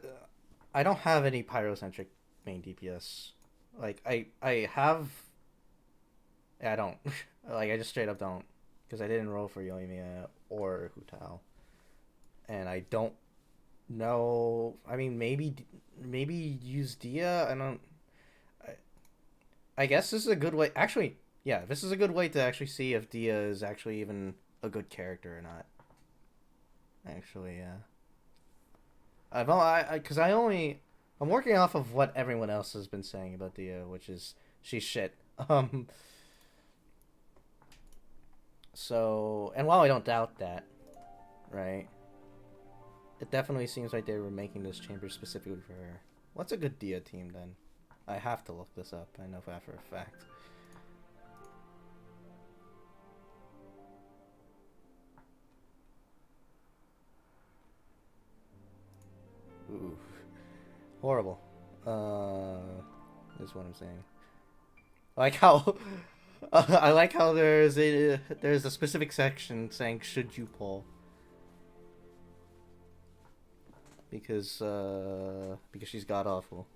don't have any pyrocentric main DPS. Like I have. I don't. Like I just straight up don't. because I didn't roll for Yoimiya or Hutao, and I don't know. I mean, maybe use Dia. I guess this is a good way. Actually, yeah, this is a good way to actually see if Dia is actually even a good character or not. Actually, yeah. I'm working off of what everyone else has been saying about Dia, which is she's shit. So, and while I don't doubt that, right? It definitely seems like they were making this chamber specifically for her. What's a good Dia team then? I have to look this up. I know that for a fact. Ooh. Horrible. Is what I'm saying. I like how I like how there's a specific section saying should you pull, because she's god awful,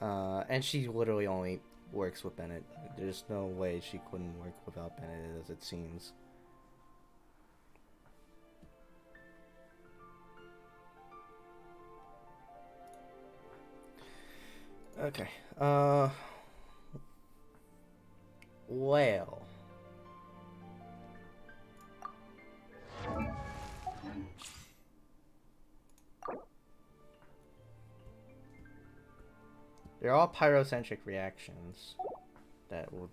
and she literally only works with Bennett. There's no way she couldn't work without Bennett, as it seems. Okay. Well. They're all pyrocentric reactions that will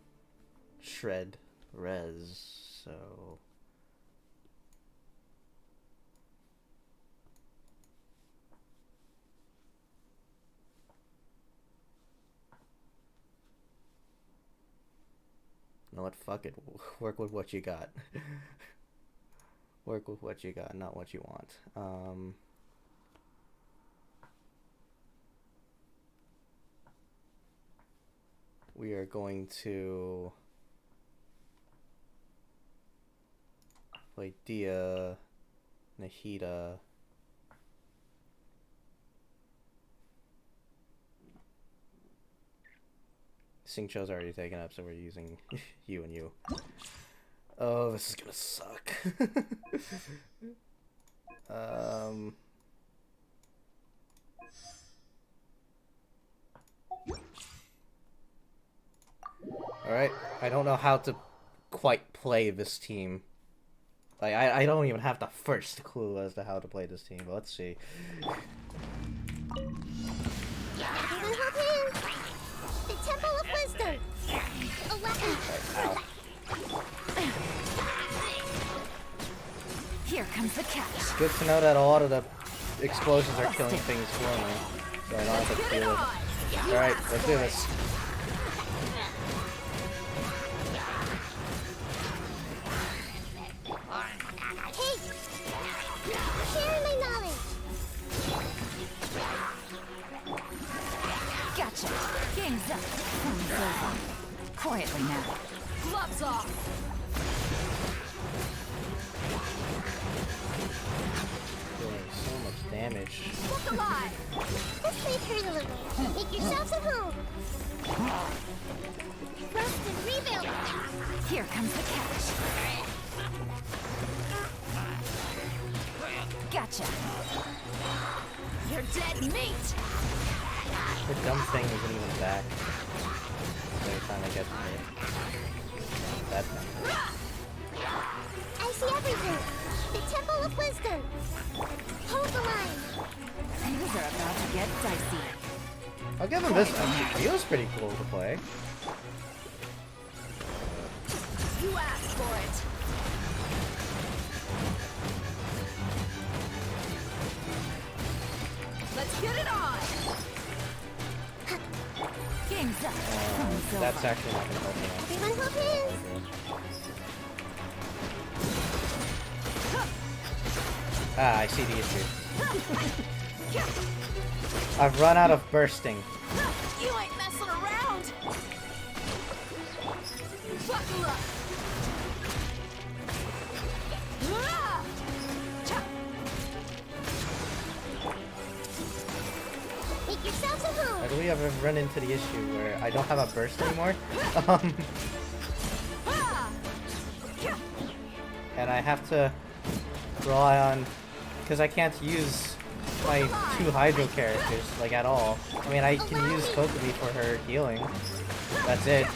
shred res, so... You know what? Fuck it. Work with what you got. Work with what you got, not what you want. We are going to play Dia, Nahida. Singcho's already taken up, so we're using you and you. Oh, this is gonna suck. Alright, I don't know how to quite play this team. Like, I don't even have the first clue as to how to play this team, but let's see. Everyone hold hands. The Temple of Wisdom. A weapon. Ow. Here comes the catch. It's good to know that a lot of the explosions are killing things for me, so I don't have to deal with it. Alright, let's do this. Hey! Share my knowledge. Gotcha. Game's up. Time's over. Quietly now. Gloves off. Doing so much damage. Look alive. Let's leave her a little. Make yourselves at home. Rest and rebuild. Here comes the catch. Gotcha. You're dead meat. The dumb thing isn't even back. Every time I get to it. That thing. I see everything. The Temple of Wisdom. Hold the line. Things are about to get dicey. I'll give him this one. It feels pretty cool to play. You asked for it. Let's get it on. Game's up. Time's That's over. actually not gonna help me out. Everyone hold hands. Ah, I see the issue. I've run out of bursting. You ain't messing around. Buckle up. Ah! Cha! Make yourselves at home. I believe I've run into the issue where I don't have a burst anymore. Ah! Cha! and I have to rely on, because I can't use my 2 Hydro characters, like, at all. I mean, I can use Kokomi for her healing. That's it.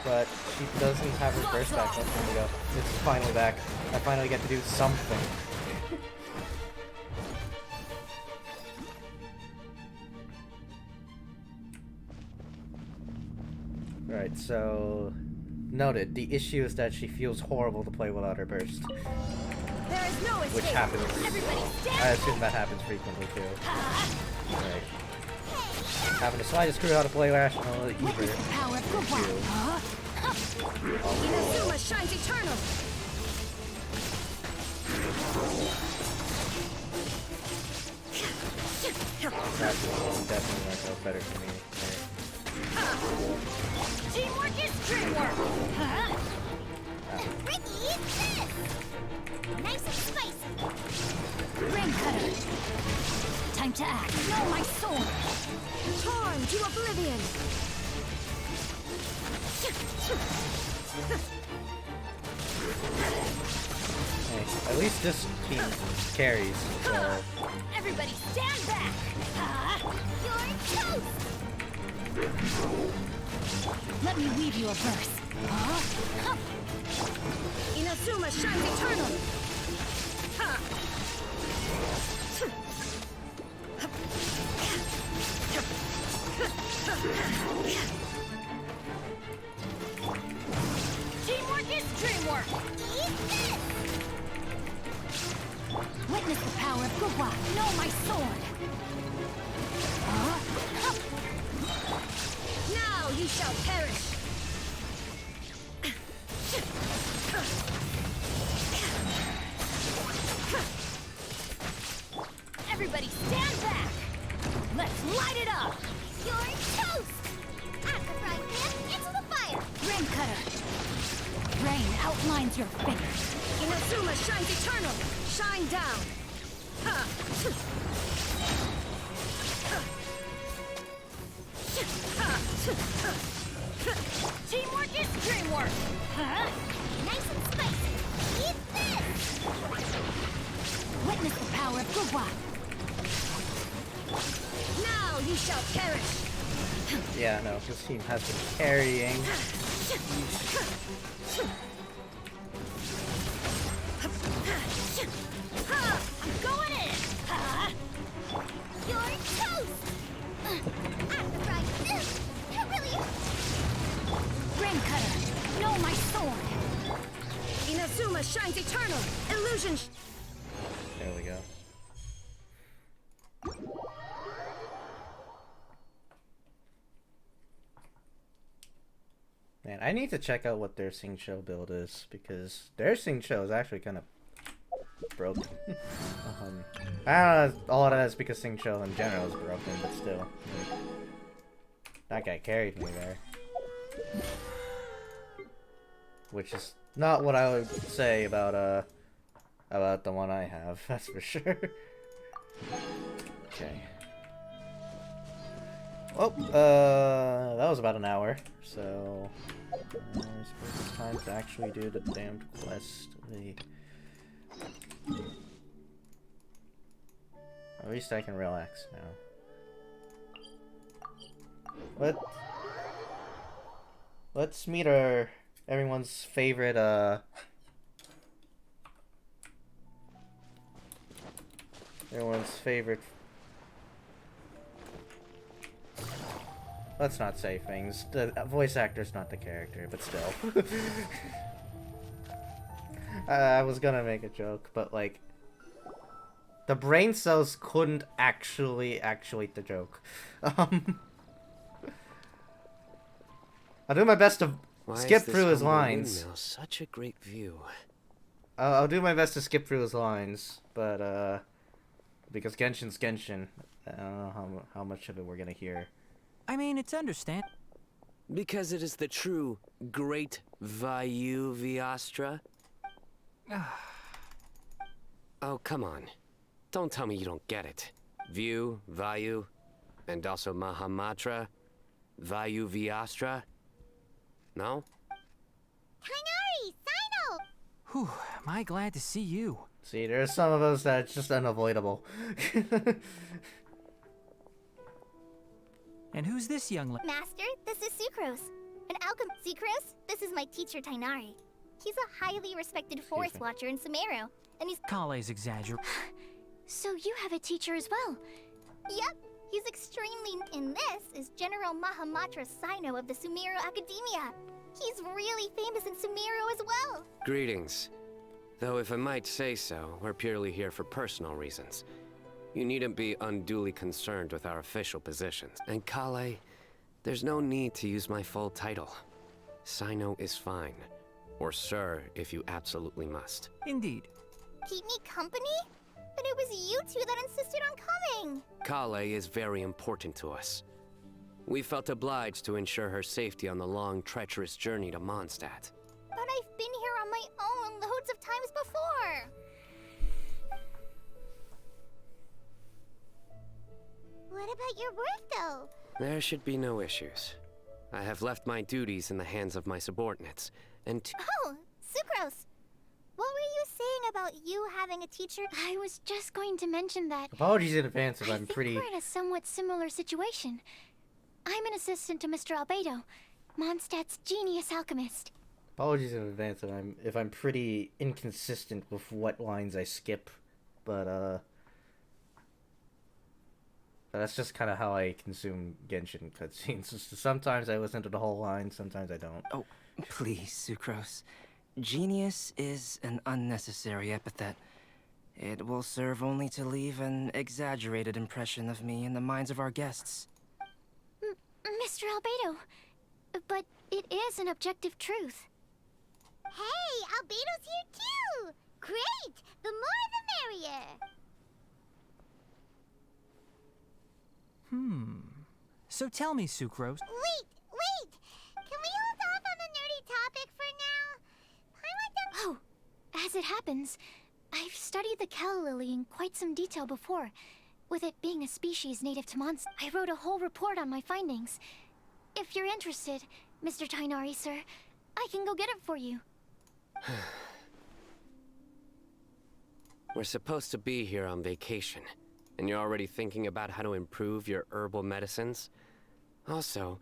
But she doesn't have her burst back. There we go. It's finally back. I finally get to do something. Right, so... Noted. The issue is that she feels horrible to play without her burst. There is no escape. Which happens. Everybody stand I assume that happens frequently too. Right. Having the slightest clue how to play rational either. Witness the power of the wild. Inazuma shines eternal. That's definitely works out better for me. Teamwork is dreamwork. Ricky, eat this! Nice and spicy. Ring cutter. Time to act. No, my sword. Torn to oblivion. Hey, at least this team carries, so... Everybody stand back. You're toast! Let me weave you a verse. Inazuma shines eternal. Teamwork is dreamwork. Eat this! Witness the power of Gugwa. Know my sword. Now you shall perish. Everybody stand back. Let's light it up. You're toast! Aquafry Pip, into the fire! Ring cutter. Rain outlines your fingers. Inazuma shines eternal. Shine down. Teamwork is dreamwork. Nice and spicy! Eat this! Witness the power of Gugwa. Now you shall perish. Yeah, no, this team has been carrying. I'm going in. You're toast! Aquafry Pip, it really... Ring cutter. Know my sword. Inazuma shines eternal. Illusion. There we go. Man, I need to check out what their Sing Show build is, because their Sing Show is actually kind of broken. I don't know, all of that is because Sing Show in general is broken, but still. That guy carried me there. Which is not what I would say about the one I have, that's for sure. Okay. Well, that was about an hour, so I suppose it's time to actually do the damned quest. At least I can relax now. Let's meet everyone's favorite Let's not say things. The voice actor's not the character, but still. I was gonna make a joke, but like, the brain cells couldn't actually actuate the joke. I'll do my best to skip through his lines. Such a great view. I'll do my best to skip through his lines, but because Genshin's Genshin, I don't know how much of it we're gonna hear. I mean, it's understand. Because it is the true great Vayu Viastra. Oh, come on. Don't tell me you don't get it. View, Vayu, and also Mahamatra, Vayu Viastra. No? Kainari, Sino! Whew, am I glad to see you. See, there's some of us that it's just unavoidable. And who's this young lady? Master, this is Sucrose. An alchemist. Sucrose, this is my teacher, Tainari. He's a highly respected forest me. watcher in Sumeru, and he's... Kale's exaggerate. So you have a teacher as well? Yep, he's extremely... And this is General Mahamatra Sino of the Sumeru Academia. He's really famous in Sumeru as well. Greetings. Though if I might say so, we're purely here for personal reasons. You needn't be unduly concerned with our official positions. And Kale, there's no need to use my full title. Sino is fine. Or sir, if you absolutely must. Indeed. Keep me company? But it was you two that insisted on coming. Kale is very important to us. We felt obliged to ensure her safety on the long, treacherous journey to Mondstadt. But I've been here on my own loads of times before. What about your work, though? There should be no issues. I have left my duties in the hands of my subordinates, and Oh, Sucrose. What were you saying about you having a teacher? I was just going to mention that. Apologies in advance if I I'm think pretty... we're in a somewhat similar situation. I'm an assistant to Mr. Albedo, Mondstadt's genius alchemist. Apologies in advance if I'm pretty inconsistent with what lines I skip, but that's just kind of how I consume Genshin cutscenes. Sometimes I listen to the whole line, sometimes I don't. Oh, please, Sucrose. Genius is an unnecessary epithet. It will serve only to leave an exaggerated impression of me in the minds of our guests. Mr. Albedo, but it is an objective truth. Hey, Albedo's here too! Great! The more the merrier! So tell me, Sucrose. Wait! Can we hold off on the nerdy topic for now? Oh, as it happens, I've studied the calla lily in quite some detail before, with it being a species native to Mondstadt. I wrote a whole report on my findings. If you're interested, Mr. Tainari, sir, I can go get it for you. we're supposed to be here on vacation, and you're already thinking about how to improve your herbal medicines? Also,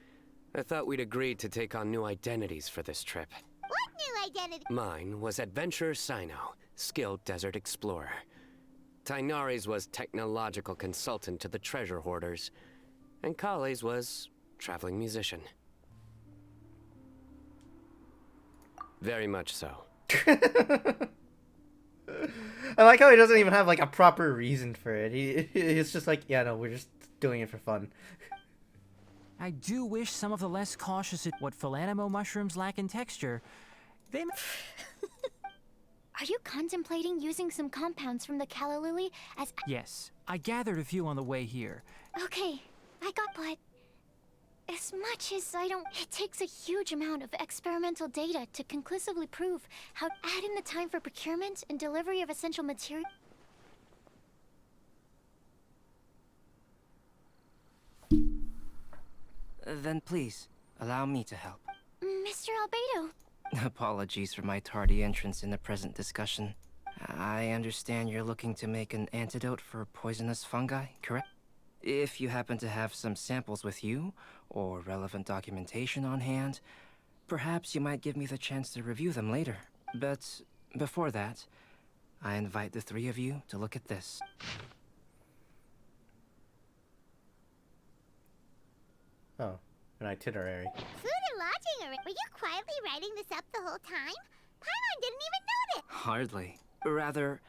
I thought we'd agreed to take on new identities for this trip. What new identity? Mine was Adventurer Sino, skilled desert explorer. Tainari's was technological consultant to the treasure hoarders, and Kale's was traveling musician. Very much so. I like how he doesn't even have like a proper reason for it. He's just like, yeah, no, we're just doing it for fun. I do wish some of the less cautious what Philanimo mushrooms lack in texture. They Are you contemplating using some compounds from the calla lily as... Yes, I gathered a few on the way here. Okay, I got, but... As much as I don't... It takes a huge amount of experimental data to conclusively prove how add in the time for procurement and delivery of essential material... Then please, allow me to help. Mr. Albedo, Apologies for my tardy entrance in the present discussion. I understand you're looking to make an antidote for poisonous fungi, correct? If you happen to have some samples with you, or relevant documentation on hand, perhaps you might give me the chance to review them later. But before that, I invite the three of you to look at this. Oh, an itinerary. Food and lodging. Were you quietly writing this up the whole time? Paimon didn't even notice. Hardly. Rather,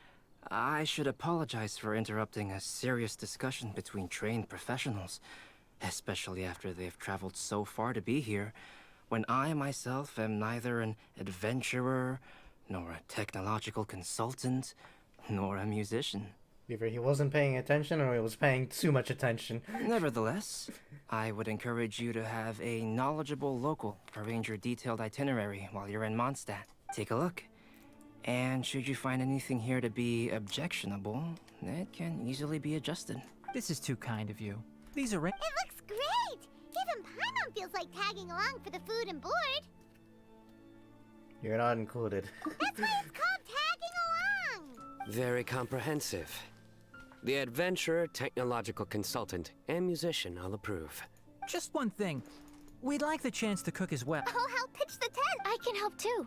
I should apologize for interrupting a serious discussion between trained professionals, especially after they've traveled so far to be here, when I myself am neither an adventurer, nor a technological consultant, nor a musician. Either he wasn't paying attention or he was paying too much attention. Nevertheless, I would encourage you to have a knowledgeable local arrange your detailed itinerary while you're in Mondstadt. Take a look. And should you find anything here to be objectionable, it can easily be adjusted. This is too kind of you. These are... It looks great! Even Paimon feels like tagging along for the food and board. You're not included. That's why it's called tagging along. Very comprehensive. The adventurer, technological consultant, and musician all approve. Just one thing. We'd like the chance to cook as well. I'll help pitch the tent. I can help too.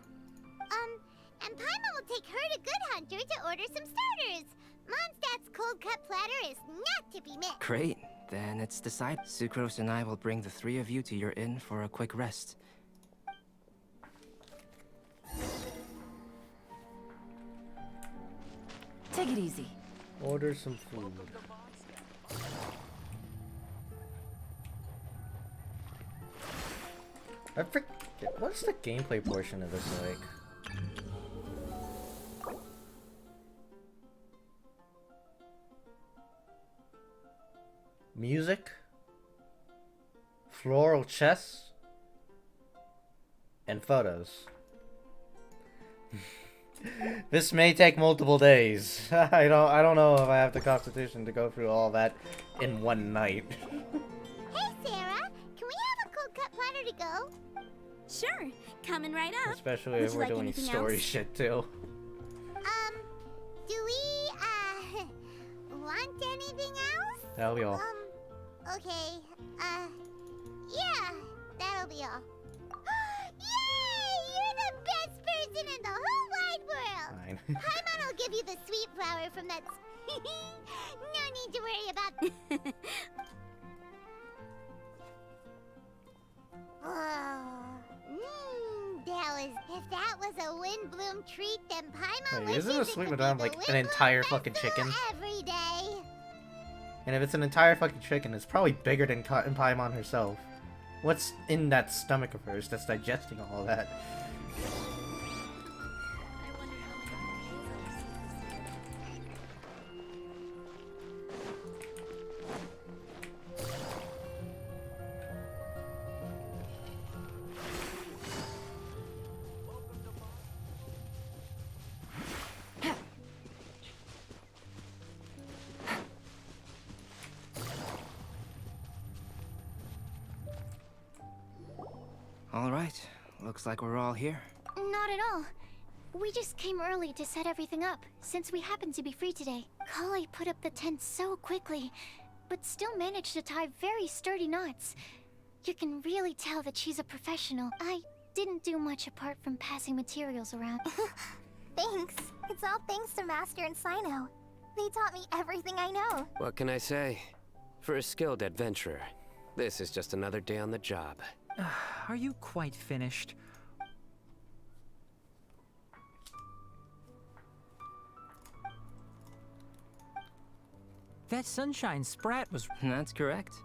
And Paimon will take her to Good Hunter to order some starters. Mondstadt's cold cut platter is not to be missed. Great. Then it's decided. Sucrose and I will bring the three of you to your inn for a quick rest. Take it easy. Order some food. I forget, what's the gameplay portion of this like? Music? Floral chess? And photos. This may take multiple days. I don't know if I have the constitution to go through all that in one night. Hey, Sarah, can we have a cold cut platter to go? Sure, coming right up. Especially Would if you we're like doing anything story else? shit too. Do we, want anything else? That'll be all. Okay, yeah, that'll be all. Yay! You're the best person in the whole wide world! Fine. Paimon will give you the sweet flower from that... No need to worry about... If that was a Windbloom treat, then Paimon Wait, wishes isn't a it sweet could madame be like the an Windbloom entire fucking Festival chicken? every day. And if it's an entire fucking chicken, it's probably bigger than Paimon herself. What's in that stomach of hers that's digesting all that? All right. Looks like we're all here. Not at all. We just came early to set everything up, since we happen to be free today. Kale put up the tent so quickly, but still managed to tie very sturdy knots. You can really tell that she's a professional. I didn't do much apart from passing materials around. Thanks. It's all thanks to Master and Sino. They taught me everything I know. What can I say? For a skilled adventurer, this is just another day on the job. Are you quite finished? That sunshine sprat was... That's correct.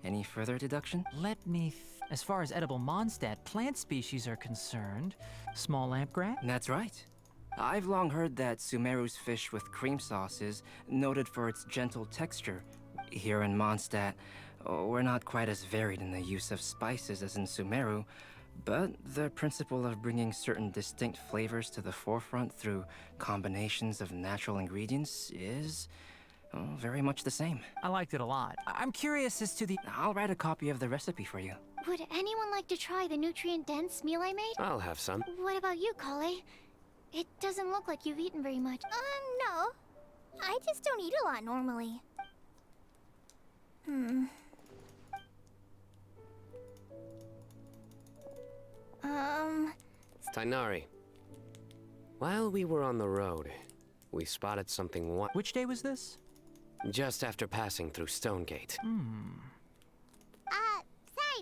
Any further deduction? Let me... As far as edible Mondstadt plant species are concerned, small lampgrass? That's right. I've long heard that Sumeru's fish with cream sauce is noted for its gentle texture. Here in Mondstadt, we're not quite as varied in the use of spices as in Sumeru, but the principle of bringing certain distinct flavors to the forefront through combinations of natural ingredients is very much the same. I liked it a lot. I'm curious as to the... I'll write a copy of the recipe for you. Would anyone like to try the nutrient-dense meal I made? I'll have some. What about you, Kale? It doesn't look like you've eaten very much. No. I just don't eat a lot normally. Tainari. While we were on the road, we spotted something Which day was this? just after passing through Stonegate. Sino,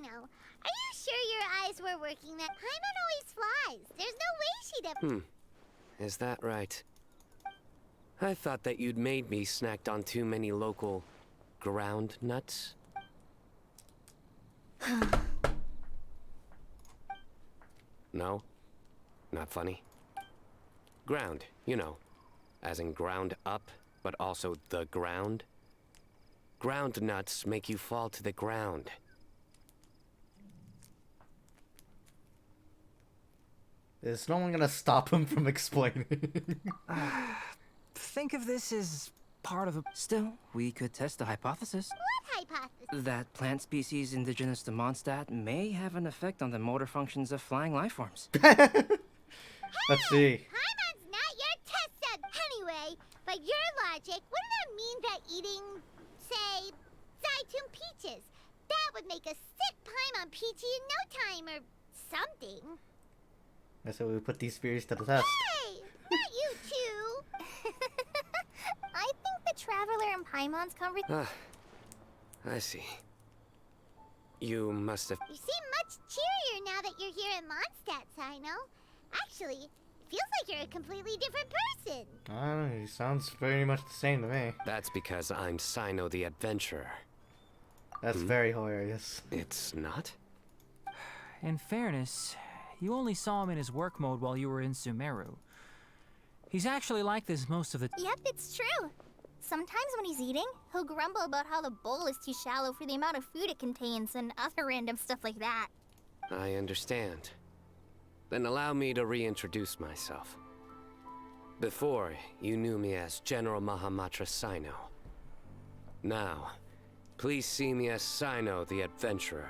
are you sure your eyes were working? That Paimon always flies. There's no way she'd have... Is that right? I thought that you'd made me snacked on too many local ground nuts. No? Not funny? Ground, you know. As in ground up, but also the ground. Ground nuts make you fall to the ground. Is no one gonna stop him from explaining? Think of this as part of the... Still, we could test the hypothesis. What hypothesis? That plant species indigenous to Mondstadt may have an effect on the motor functions of flying life forms. Let's see. Paimon's not your test sub anyway. By your logic, wouldn't that mean that eating, say, Zaitun peaches, that would make a sick Paimon peachy in no time or something? I said we would put these theories to the test. Hey, not you two. I think the Traveler and Paimon's conversation. I see. You must have... You seem much cheerier now that you're here in Mondstadt, Sino. Actually, it feels like you're a completely different person. I don't know, he sounds very much the same to me. That's because I'm Sino the Adventurer. That's very hilarious. It's not? In fairness, you only saw him in his work mode while you were in Sumeru. He's actually like this most of the Yep, it's true. Sometimes when he's eating, he'll grumble about how the bowl is too shallow for the amount of food it contains and other random stuff like that. I understand. Then allow me to reintroduce myself. Before, you knew me as General Mahamatra Sino. Now, please see me as Sino the Adventurer.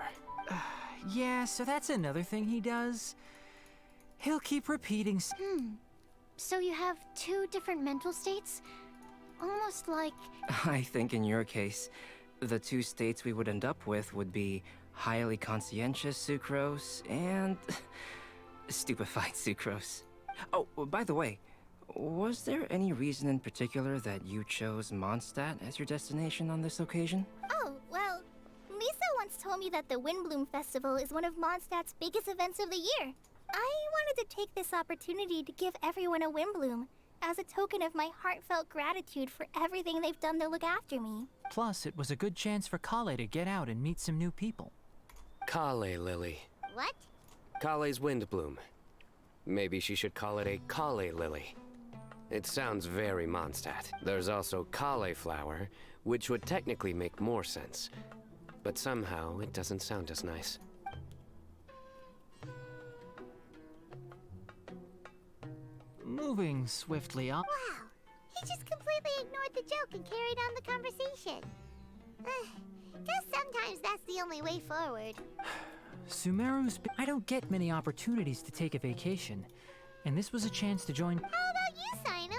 Yeah, so that's another thing he does. He'll keep repeating So you have two different mental states? Almost like... I think in your case, the two states we would end up with would be highly conscientious sucrose and stupefied sucrose. Oh, by the way, was there any reason in particular that you chose Mondstadt as your destination on this occasion? Oh, well, Lisa once told me that the Windbloom Festival is one of Mondstadt's biggest events of the year. I wanted to take this opportunity to give everyone a Windbloom, as a token of my heartfelt gratitude for everything they've done to look after me. Plus, it was a good chance for Kale to get out and meet some new people. Kale Lily. What? Kale's Windbloom. Maybe she should call it a Kale Lily. It sounds very Mondstadt. There's also Cauliflower, which would technically make more sense. But somehow, it doesn't sound as nice. Moving swiftly up. Wow, he just completely ignored the joke and carried on the conversation. Guess sometimes that's the only way forward. I don't get many opportunities to take a vacation, and this was a chance to join. How about you, Sino?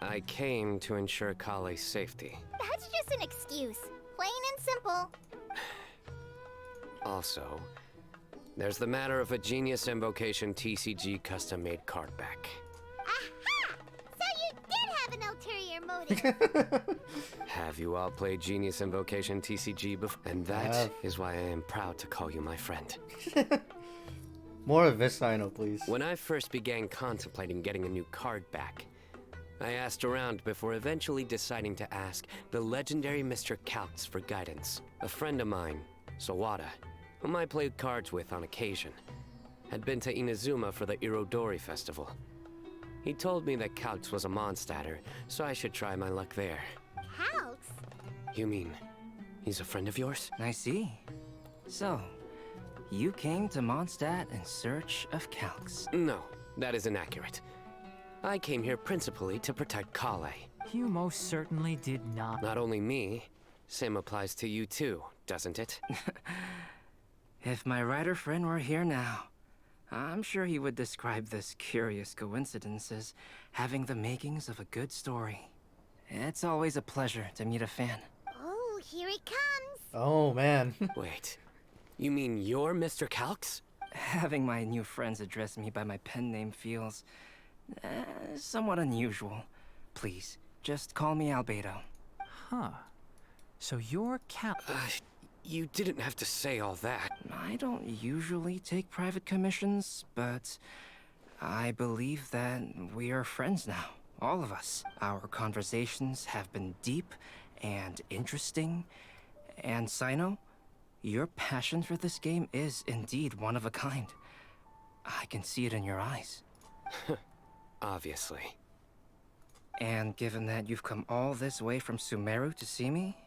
I came to ensure Kale's safety. That's just an excuse. Plain and simple. Also, there's the matter of a Genius Invocation TCG custom-made card back. Aha! So you did have an ulterior motive. Have you all played Genius Invocation TCG before? And that is why I am proud to call you my friend. More of this Sino, please. When I first began contemplating getting a new card back, I asked around before eventually deciding to ask the legendary Mr. Calx for guidance. A friend of mine, Sawada, whom I played cards with on occasion, had been to Inazuma for the Irodori festival. He told me that Calx was a Mondstadter, so I should try my luck there. Calx? You mean, he's a friend of yours? I see. So, you came to Mondstadt in search of Calx. No, that is inaccurate. I came here principally to protect Kale. You most certainly did not. Not only me, same applies to you too, doesn't it? If my writer friend were here now, I'm sure he would describe this curious coincidence as having the makings of a good story. It's always a pleasure to meet a fan. Oh, here it comes. Oh, man. Wait, you mean you're Mr. Calx? Having my new friends address me by my pen name feels somewhat unusual. Please, just call me Albedo. Huh. So you're You didn't have to say all that. I don't usually take private commissions, but I believe that we are friends now. All of us. Our conversations have been deep and interesting. And Sino, your passion for this game is indeed one of a kind. I can see it in your eyes. Obviously. And given that you've come all this way from Sumeru to see me,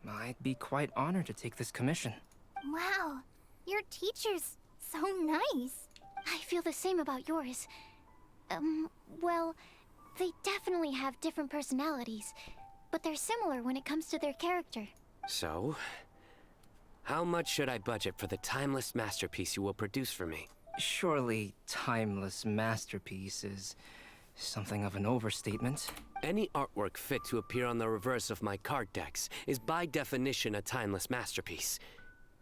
I'd be quite honored to take this commission. Wow, your teacher's so nice. I feel the same about yours. Well, they definitely have different personalities, but they're similar when it comes to their character. So, how much should I budget for the timeless masterpiece you will produce for me? Surely, timeless masterpiece is something of an overstatement. Any artwork fit to appear on the reverse of my card decks is by definition a timeless masterpiece,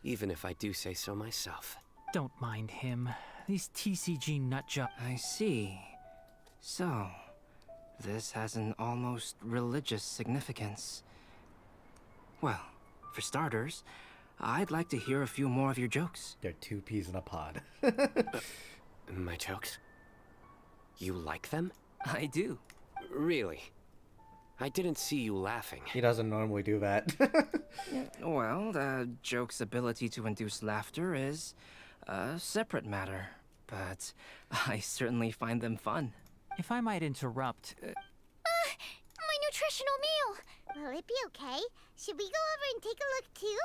even if I do say so myself. Don't mind him. These TCG nutjob. I see. So, this has an almost religious significance. Well, for starters, I'd like to hear a few more of your jokes. They're two peas in a pod. My jokes? You like them? I do. Really? I didn't see you laughing. He doesn't normally do that. Well, the joke's ability to induce laughter is a separate matter, but I certainly find them fun. If I might interrupt, My nutritional meal! Will it be okay? Should we go over and take a look too?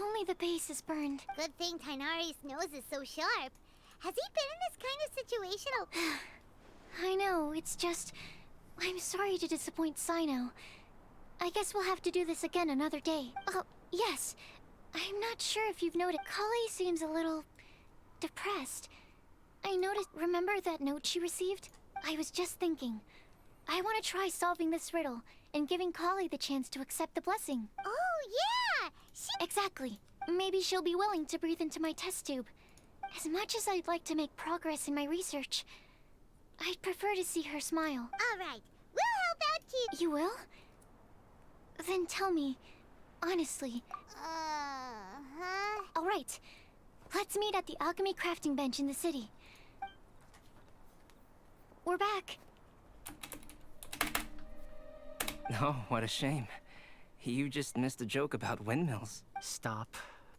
Only the base is burned. Good thing Tainari's nose is so sharp. Has he been in this kind of situation? I know, it's just... I'm sorry to disappoint Sino. I guess we'll have to do this again another day. Oh, yes. I'm not sure if you've noticed. Kali seems a little... depressed. I noticed... Remember that note she received? I was just thinking. I want to try solving this riddle and giving Kali the chance to accept the blessing. Oh, yeah! Exactly. Maybe she'll be willing to breathe into my test tube. As much as I'd like to make progress in my research, I'd prefer to see her smile. All right, we'll help out too. You will? Then tell me, honestly. All right. Let's meet at the alchemy crafting bench in the city. We're back. Oh, what a shame. You just missed a joke about windmills. stop,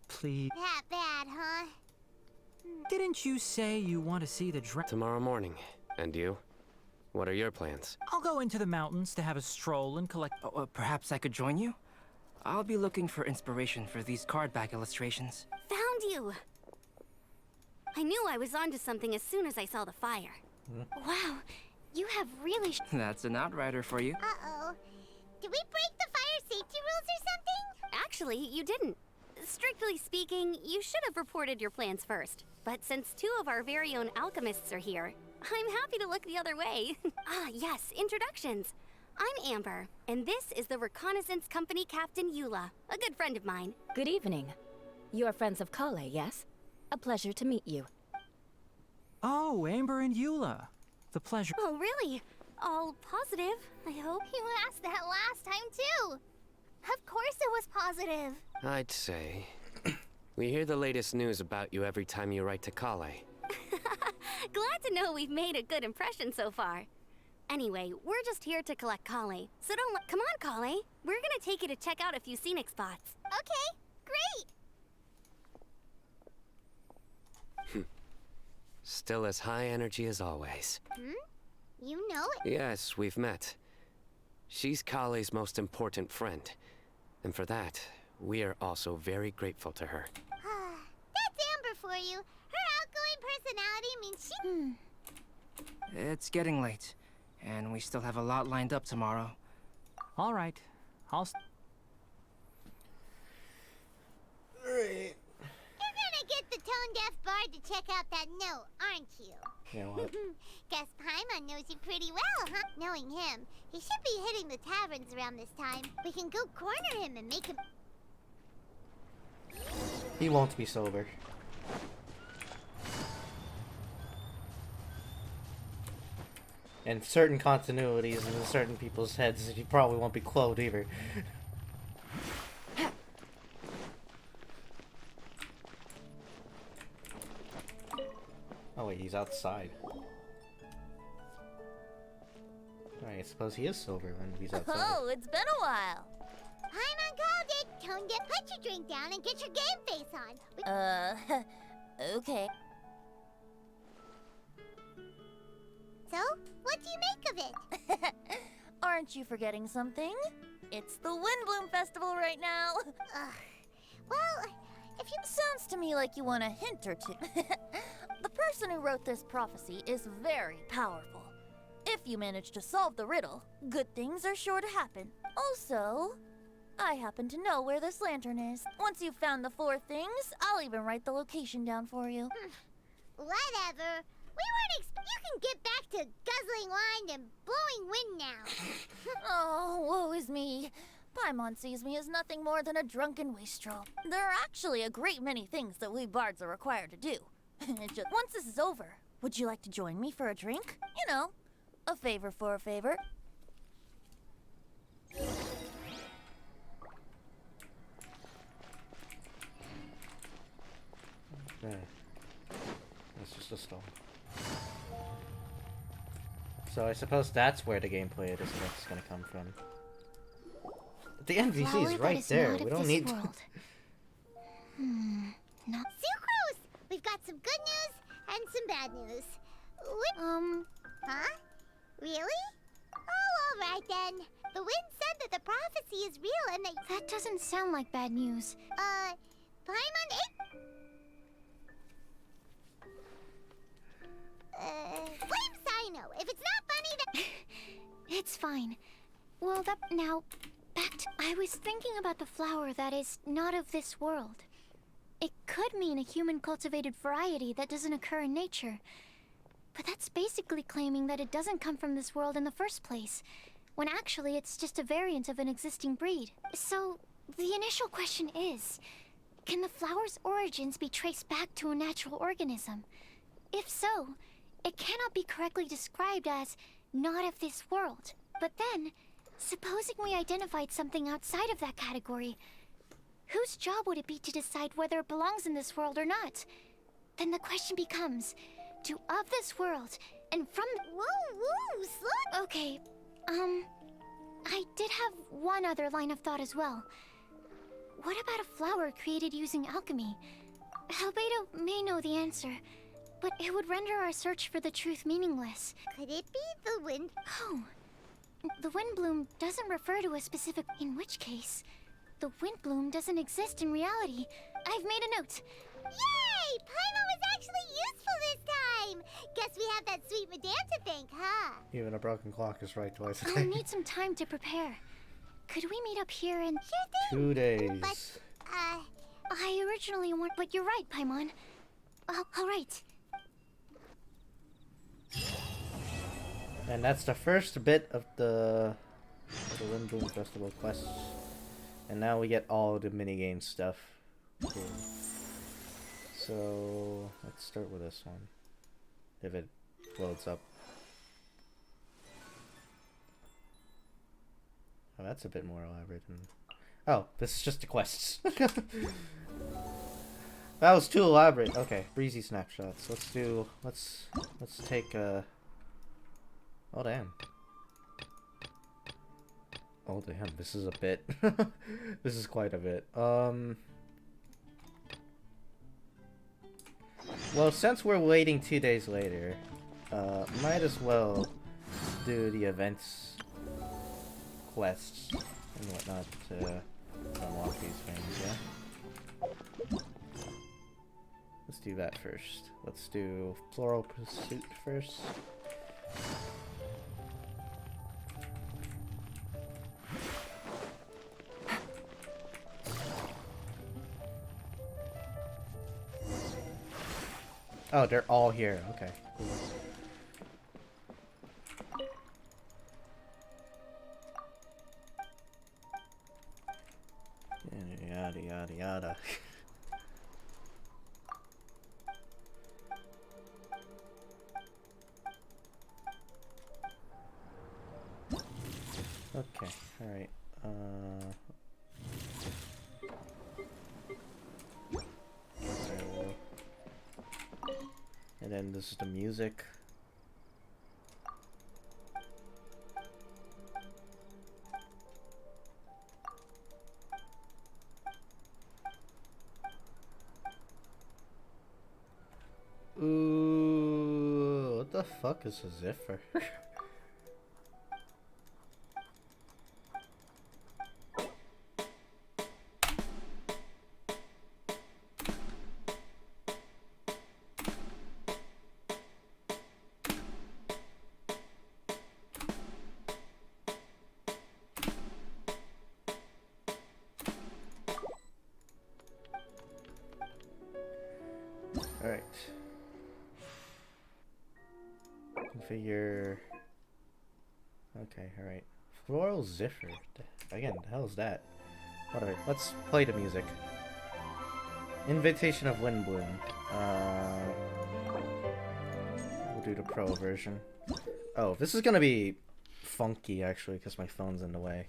please. That bad, huh? Didn't you say you want to see the Tomorrow morning. And you? What are your plans? I'll go into the mountains to have a stroll and collect. Oh, perhaps I could join you? I'll be looking for inspiration for these card back illustrations. Found you! I knew I was onto something as soon as I saw the fire. Wow, you have really That's an outrider for you. Uh-oh. Did we break the fire safety rules or something? Actually, you didn't. Strictly speaking, you should have reported your plans first. But since two of our very own alchemists are here, I'm happy to look the other way. Ah, yes, introductions. I'm Amber, and this is the Reconnaissance Company Captain Eula, a good friend of mine. Good evening. You are friends of Kale, yes? A pleasure to meet you. Oh, Amber and Eula. The pleasure. Oh, really? All positive, I hope. You asked that last time too. Of course it was positive. I'd say. We hear the latest news about you every time you write to Kale. Glad to know we've made a good impression so far. Anyway, we're just here to collect Kale, so don't come on, Kale. We're gonna take you to check out a few scenic spots. Okay, great. Still as high energy as always. You know it. Yes, we've met. She's Kale's most important friend. And for that, we are also very grateful to her. That's Amber for you. Her outgoing personality means she... It's getting late, and we still have a lot lined up tomorrow. All right, I'll. Alright. You're gonna get the tone-deaf bard to check out that note, aren't you? You know what? Guess Paimon knows you pretty well, huh? Knowing him, he should be hitting the taverns around this time. We can go corner him and make him... He won't be sober. And certain continuities in certain people's heads, he probably won't be clothed either. Oh wait, he's outside. I suppose he is sober when he's outside. Oh, it's been a while. Paimon called it. Tone-deaf, put your drink down and get your game face on. Okay. So, what do you make of it? Aren't you forgetting something? It's the Windbloom Festival right now. Well, if you... Sounds to me like you want a hint or two. The person who wrote this prophecy is very powerful. If you manage to solve the riddle, good things are sure to happen. Also, I happen to know where this lantern is. Once you've found the 4 things, I'll even write the location down for you. Whatever. We weren't you can get back to guzzling wine and blowing wind now. Oh, woe is me. Paimon sees me as nothing more than a drunken wastrel. There are actually a great many things that we bards are required to do. Once this is over, would you like to join me for a drink? You know, a favor for a favor. Okay. It's just a stall. So I suppose that's where the gameplay is gonna come from. The NPC is right there. We don't need. No. Sucrose! We've got some good news and some bad news. Huh? Really? Oh, all right then. The wind said that the prophecy is real and That doesn't sound like bad news. Paimon blame Sino. If it's not funny, then It's fine. Well, now, back to... I was thinking about the flower that is not of this world. It could mean a human-cultivated variety that doesn't occur in nature. But that's basically claiming that it doesn't come from this world in the first place, when actually it's just a variant of an existing breed. So, the initial question is, can the flower's origins be traced back to a natural organism? If so, it cannot be correctly described as not of this world. But then, supposing we identified something outside of that category, whose job would it be to decide whether it belongs in this world or not? Then the question becomes, do of this world, and from... Whoa, slow... Okay, I did have one other line of thought as well. What about a flower created using alchemy? Albedo may know the answer, but it would render our search for the truth meaningless. Could it be the wind? Oh, the wind bloom doesn't refer to a specific... In which case, the wind bloom doesn't exist in reality. I've made a note. Yay! Paimon was actually useful this time! Guess we have that sweet madame to thank, huh? Even a broken clock is right twice a I'll day. need some time to prepare. Could we meet up here in... Sure thing. 2 days. But, I originally want... But you're right, Paimon. All right. And that's the first bit of the Wind Bloom Festival quests. And now we get all the minigame stuff. Cool. So let's start with this one. If it loads up. Oh, that's a bit more elaborate than... Oh, this is just the quests. That was too elaborate. Okay, breezy snapshots. Let's take a... Oh damn. Oh damn, this is a bit. This is quite a bit. Well, since we're waiting 2 days later, might as well do the events, quests, and whatnot to unlock these things, yeah? Let's do that first. Let's do Floral Pursuit first. Oh, they're all here. Okay, cool. Yada yada yada. Okay, alright. And then this is the music. Ooh, what the fuck is a ziffer? Configure. Okay, alright. Floral Ziffer. Again, the hell is that? Whatever. Let's play the music. Invitation of Windbloom. We'll do the pro version. Oh, this is gonna be funky actually, because my phone's in the way.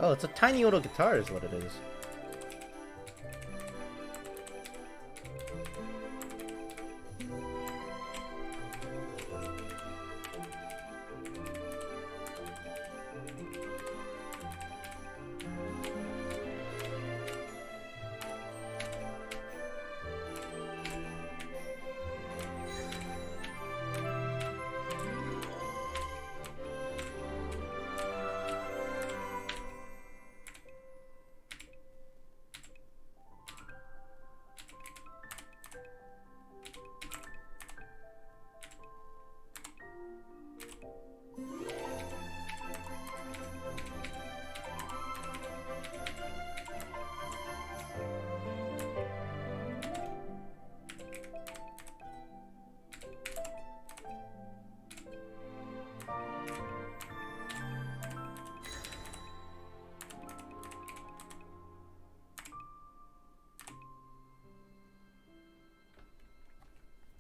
Oh, it's a tiny little guitar is what it is.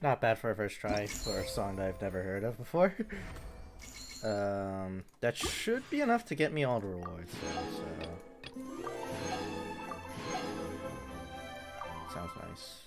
Not bad for a first try for a song that I've never heard of before. That should be enough to get me all the rewards, so. Sounds nice.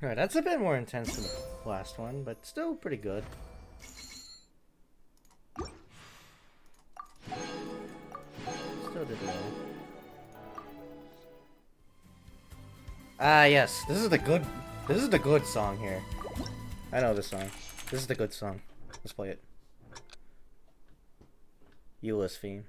Alright, that's a bit more intense than the last one, but still pretty good. Still did well. Ah, yes, this is the good song here. I know this song. This is the good song. Let's play it. Eula's theme.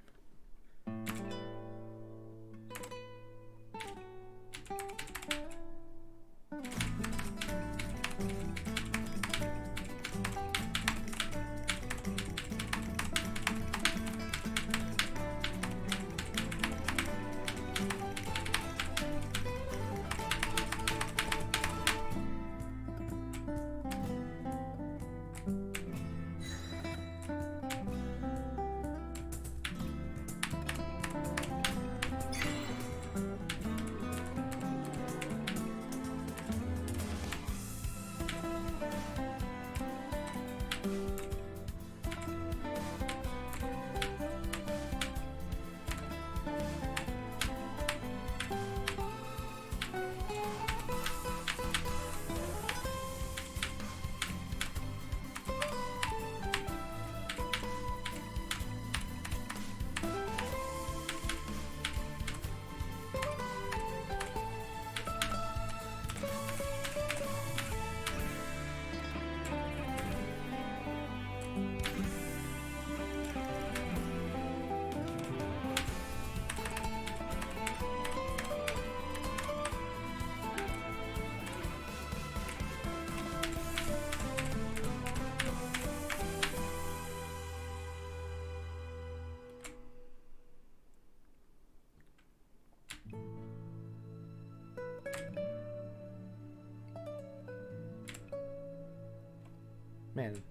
Man.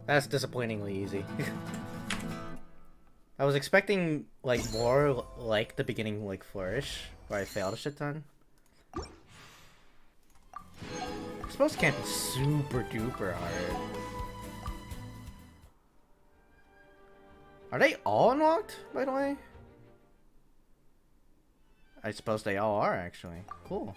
That's disappointingly easy. I was expecting, like, more like the beginning, like, Flourish, where I failed a shit ton. I suppose it can't be super duper hard. Are they all unlocked, by the way? I suppose they all are, actually. Cool.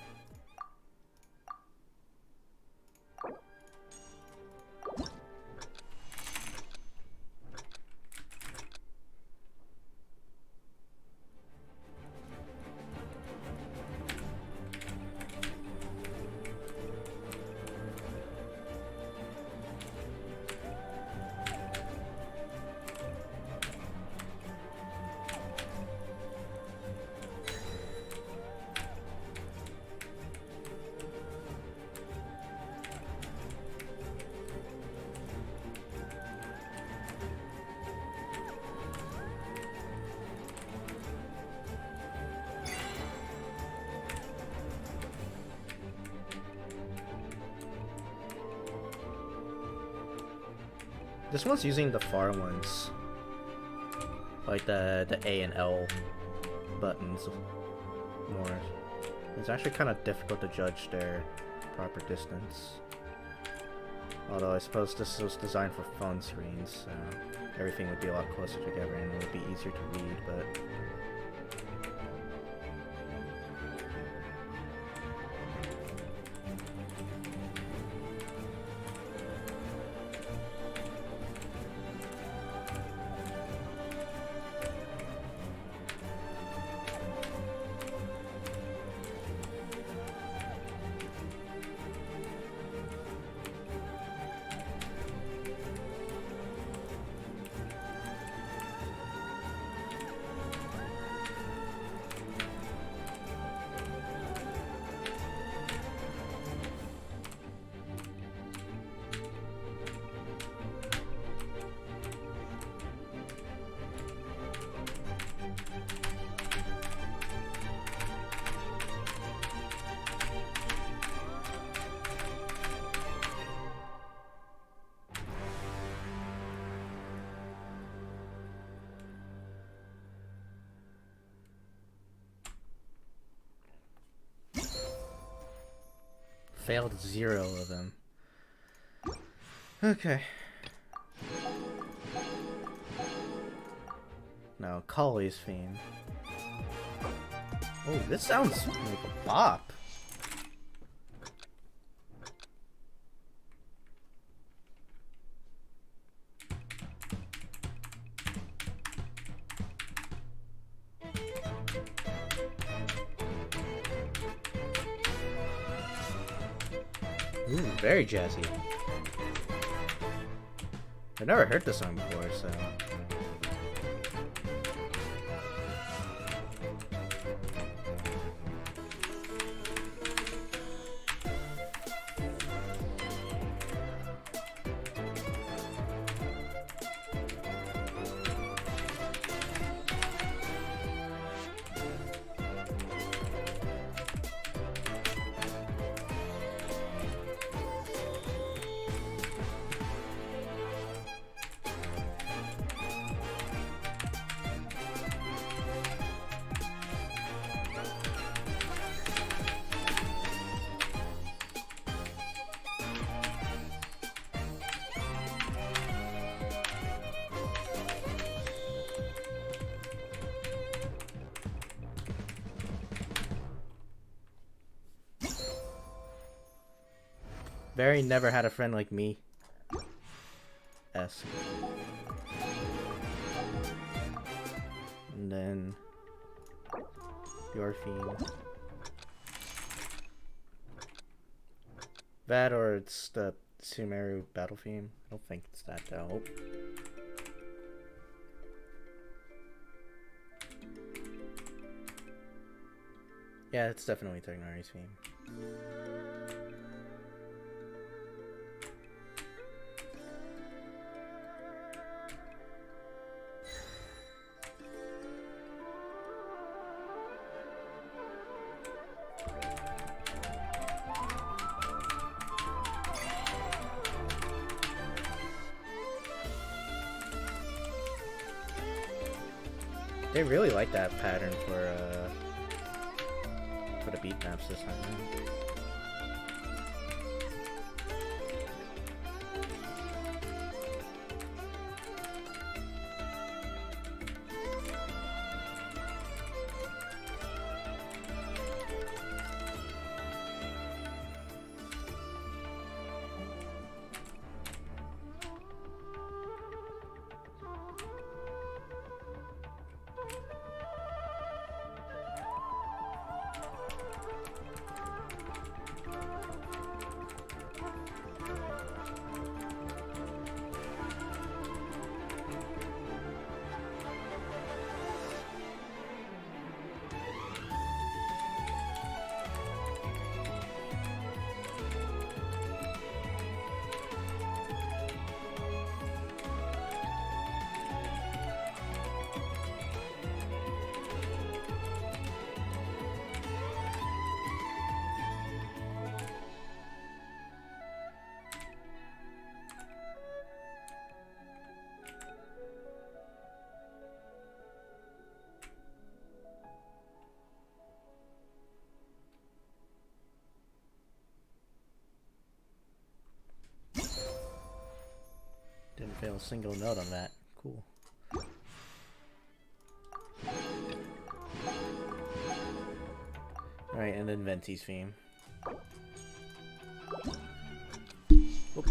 This one's using the far ones, like the A and L buttons more. It's actually kind of difficult to judge their proper distance. Although I suppose this was designed for phone screens, so everything would be a lot closer together and it would be easier to read, but... Failed 0 of them. Okay. Now, Collie's theme. Oh, this sounds like a bop. Ooh, very jazzy. I've never heard this song before, so... Very never had a friend like me. Esque. And then your theme. That or it's the Sumeru battle theme. I don't think it's that though. Yeah, it's definitely Tagnari's theme. They really like that pattern for the beat maps this time. Didn't fail a single note on that. Cool. Alright, and then Venti's theme. Oop.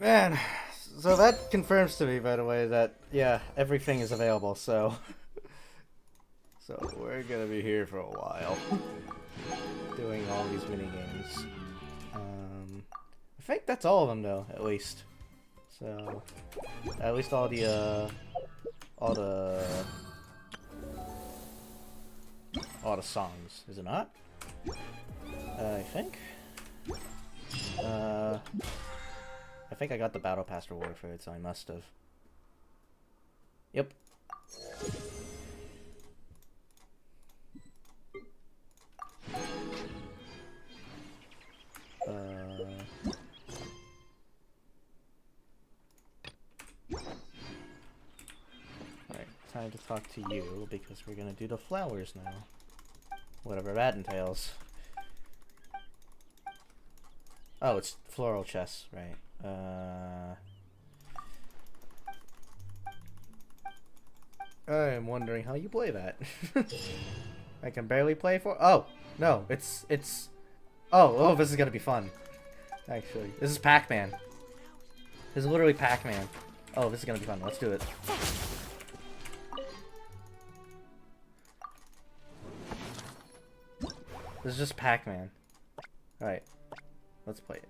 Man, so that confirms to me, by the way, that, yeah, everything is available, so... So we're gonna be here for a while. Doing all these minigames. I think that's all of them, though, at least. So... At least all the songs, is it not? I think? I think I got the Battle Pass reward for it, so I must have. Yep. Alright, time to talk to you, because we're gonna do the flowers now. Whatever that entails. Oh, it's floral chess, right. I am wondering how you play that. I can barely play for. Oh no, it's. Oh, this is gonna be fun. Actually, this is Pac-Man. This is literally Pac-Man. Oh, this is gonna be fun. Let's do it. This is just Pac-Man. All right, let's play it.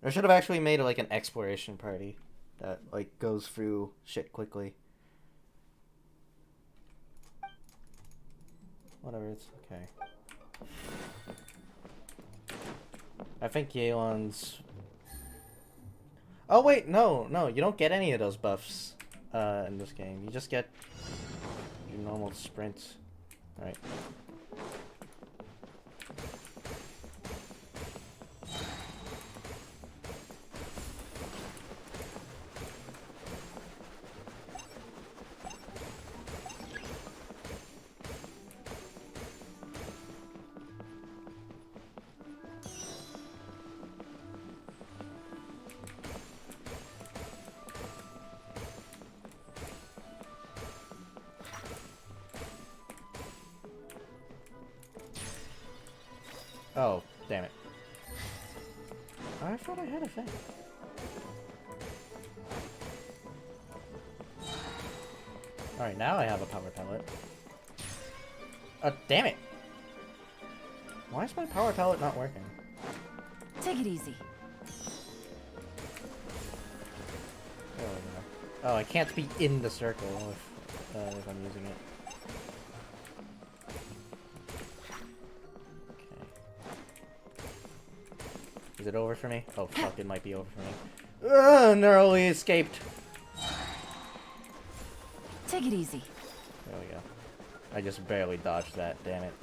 I should have actually made like an exploration party that like goes through shit quickly. Whatever, it's okay. I think Yeon's... Oh wait, no, you don't get any of those buffs in this game. You just get your normal sprints. Right. Oh, damn it. I thought I had a thing. Alright, now I have a power pellet. Damn it! Why is my power pellet not working? Take it easy. There we go. Oh, I can't be in the circle if I'm using it. Is it over for me? Oh fuck, it might be over for me. Narrowly escaped. Take it easy. There we go. I just barely dodged that, damn it.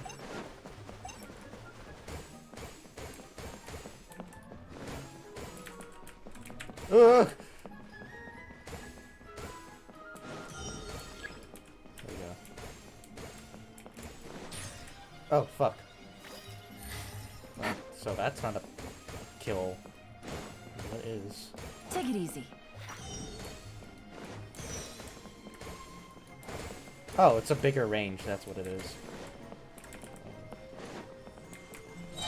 Ugh! There we go. Oh, fuck. Well, so that's not a kill. What is? Take it easy. Oh, it's a bigger range, that's what it is. There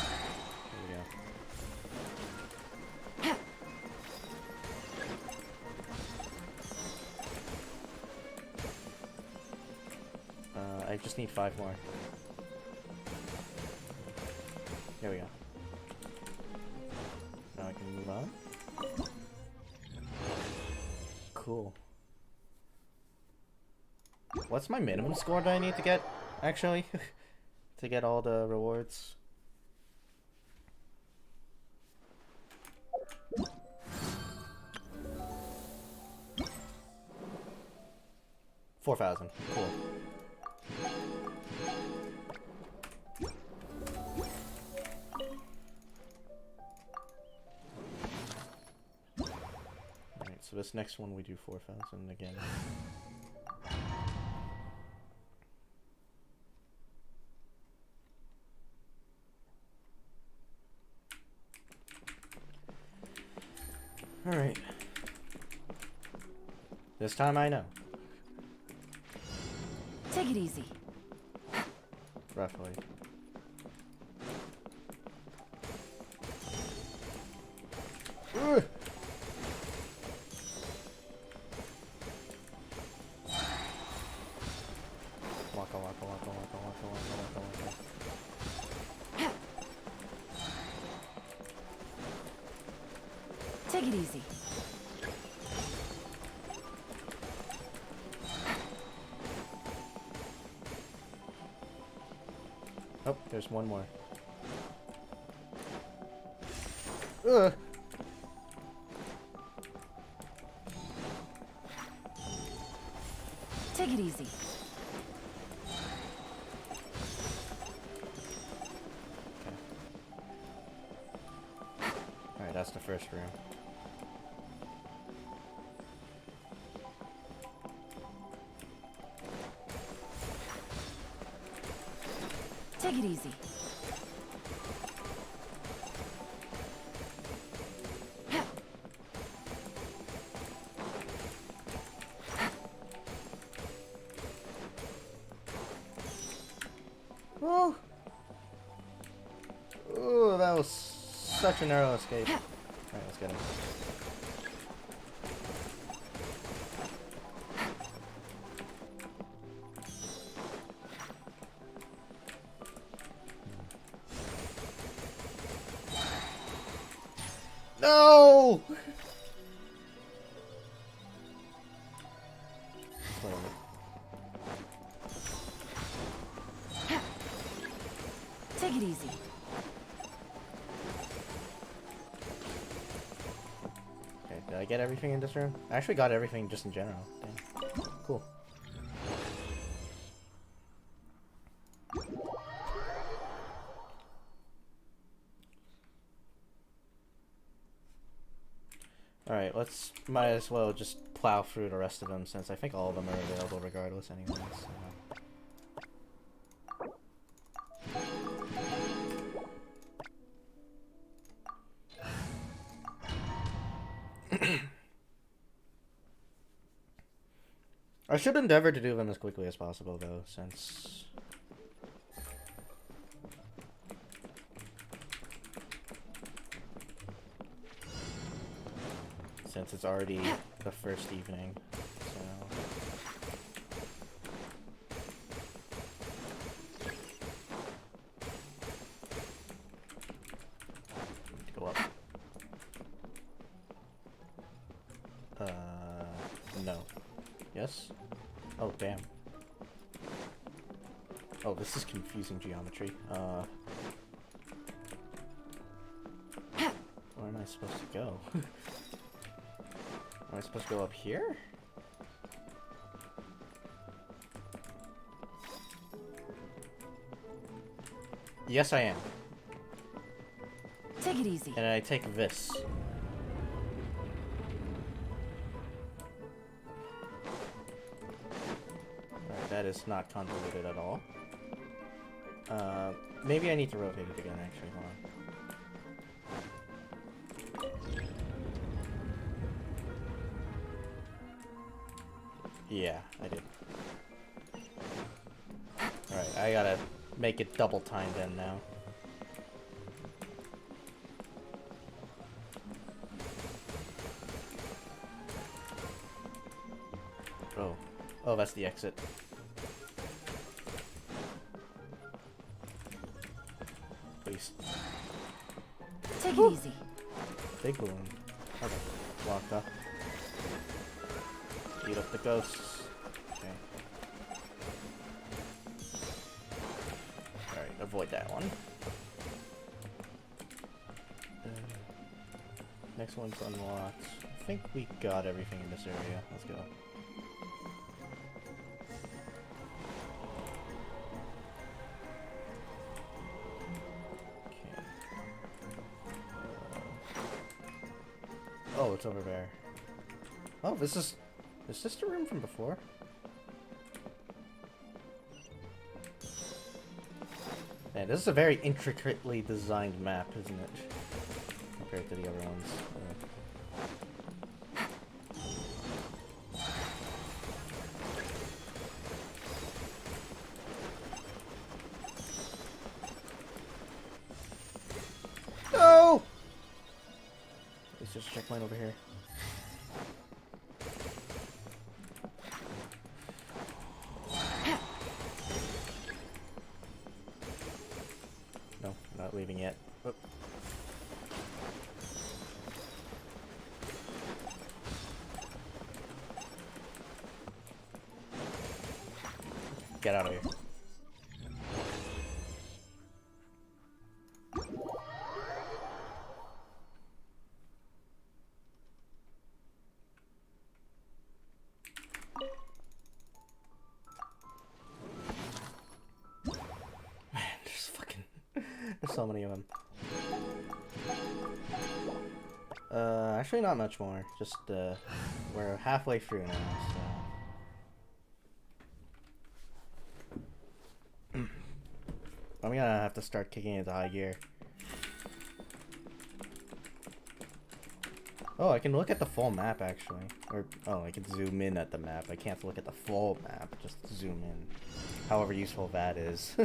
we go. I just need 5 more. There we go. Now I can move on. Cool. What's my minimum score that I need to get, actually? To get all the rewards? $4,000. Cool. Alright, so this next one we do 4,000 again. Alright. This time I know. Take it easy. Roughly. Ugh. Waka waka waka waka waka waka waka. Take it easy. Oh, there's one more. Ugh. Take it easy. Alright, that's the first room. Take it easy. Oh! Ooh, that was such a narrow escape. Alright, let's get him. No! Take it easy. Okay, did I get everything in this room? I actually got everything just in general. Dang. Cool. Alright, might as well just plow through the rest of them since I think all of them are available regardless anyway. So. I should endeavor to do them as quickly as possible though, since it's already the first evening, so... Go up. No. Yes? Oh, damn. Oh, this is confusing geometry. Where am I supposed to go? Am I supposed to go up here? Yes, I am. Take it easy. And I take this. Alright, that is not convoluted at all. Maybe I need to rotate it again, actually. Hold on. Yeah, I did. Alright, I gotta make it double timed in now. Oh. Oh, that's the exit. Please. Take it easy. Big balloon. Okay. Locked up. Eat up the ghosts. Okay. Alright, avoid that one. Next one's unlocked. I think we got everything in this area. Let's go. Okay. Oh, it's over there. Oh, this is... Is this the room from before? Man, this is a very intricately designed map, isn't it? Compared to the other ones. No! Let's just check mine over here. No, not leaving yet. Oh. Get out of here. Man, there's fucking... there's so many of them. Actually not much more. Just, we're halfway through now, so... I'm gonna have to start kicking into high gear. Oh, I can look at the full map, actually. Or, oh, I can zoom in at the map. I can't look at the full map, just zoom in. However useful that is.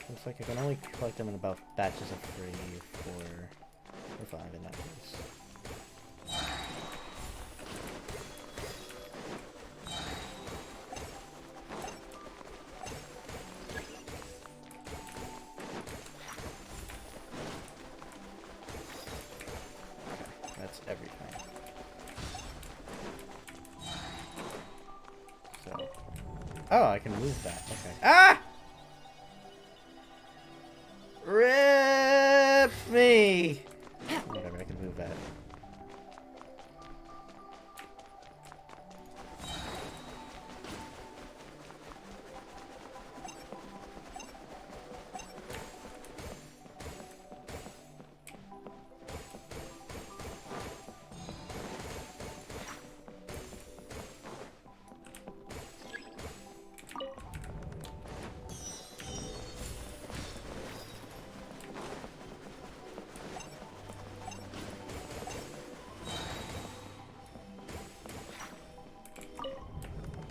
Looks like I can only collect them in about batches of 3 or 4 or 5 in that case. Oh, I can move that. Okay. Ah! Rip me! Whatever, I can move that.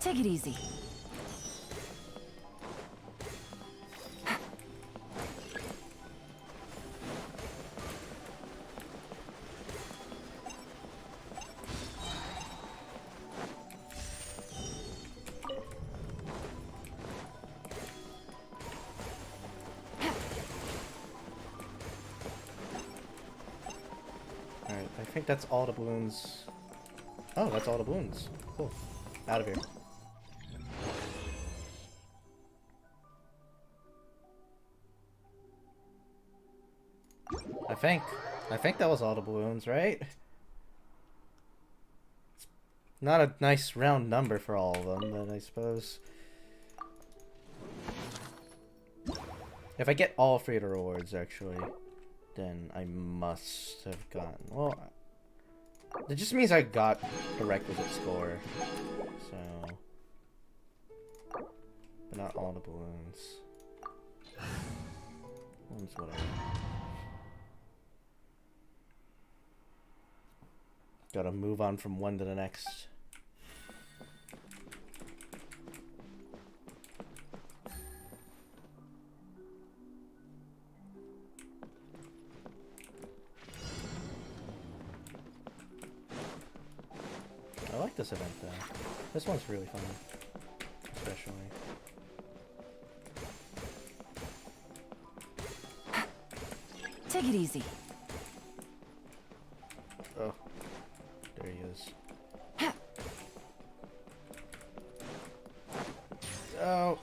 Take it easy. Alright, I think that's all the balloons. Oh, that's all the balloons. Cool. Out of here. I think that was all the balloons, right? It's not a nice round number for all of them, but I suppose... If I get all 3 of the rewards, actually, then I must have gotten... Well, it just means I got the requisite score, so... But not all the balloons. Balloons, whatever. Gotta move on from one to the next. I like this event though. This one's really fun. Especially. Take it easy. Oh. There he is. Oh.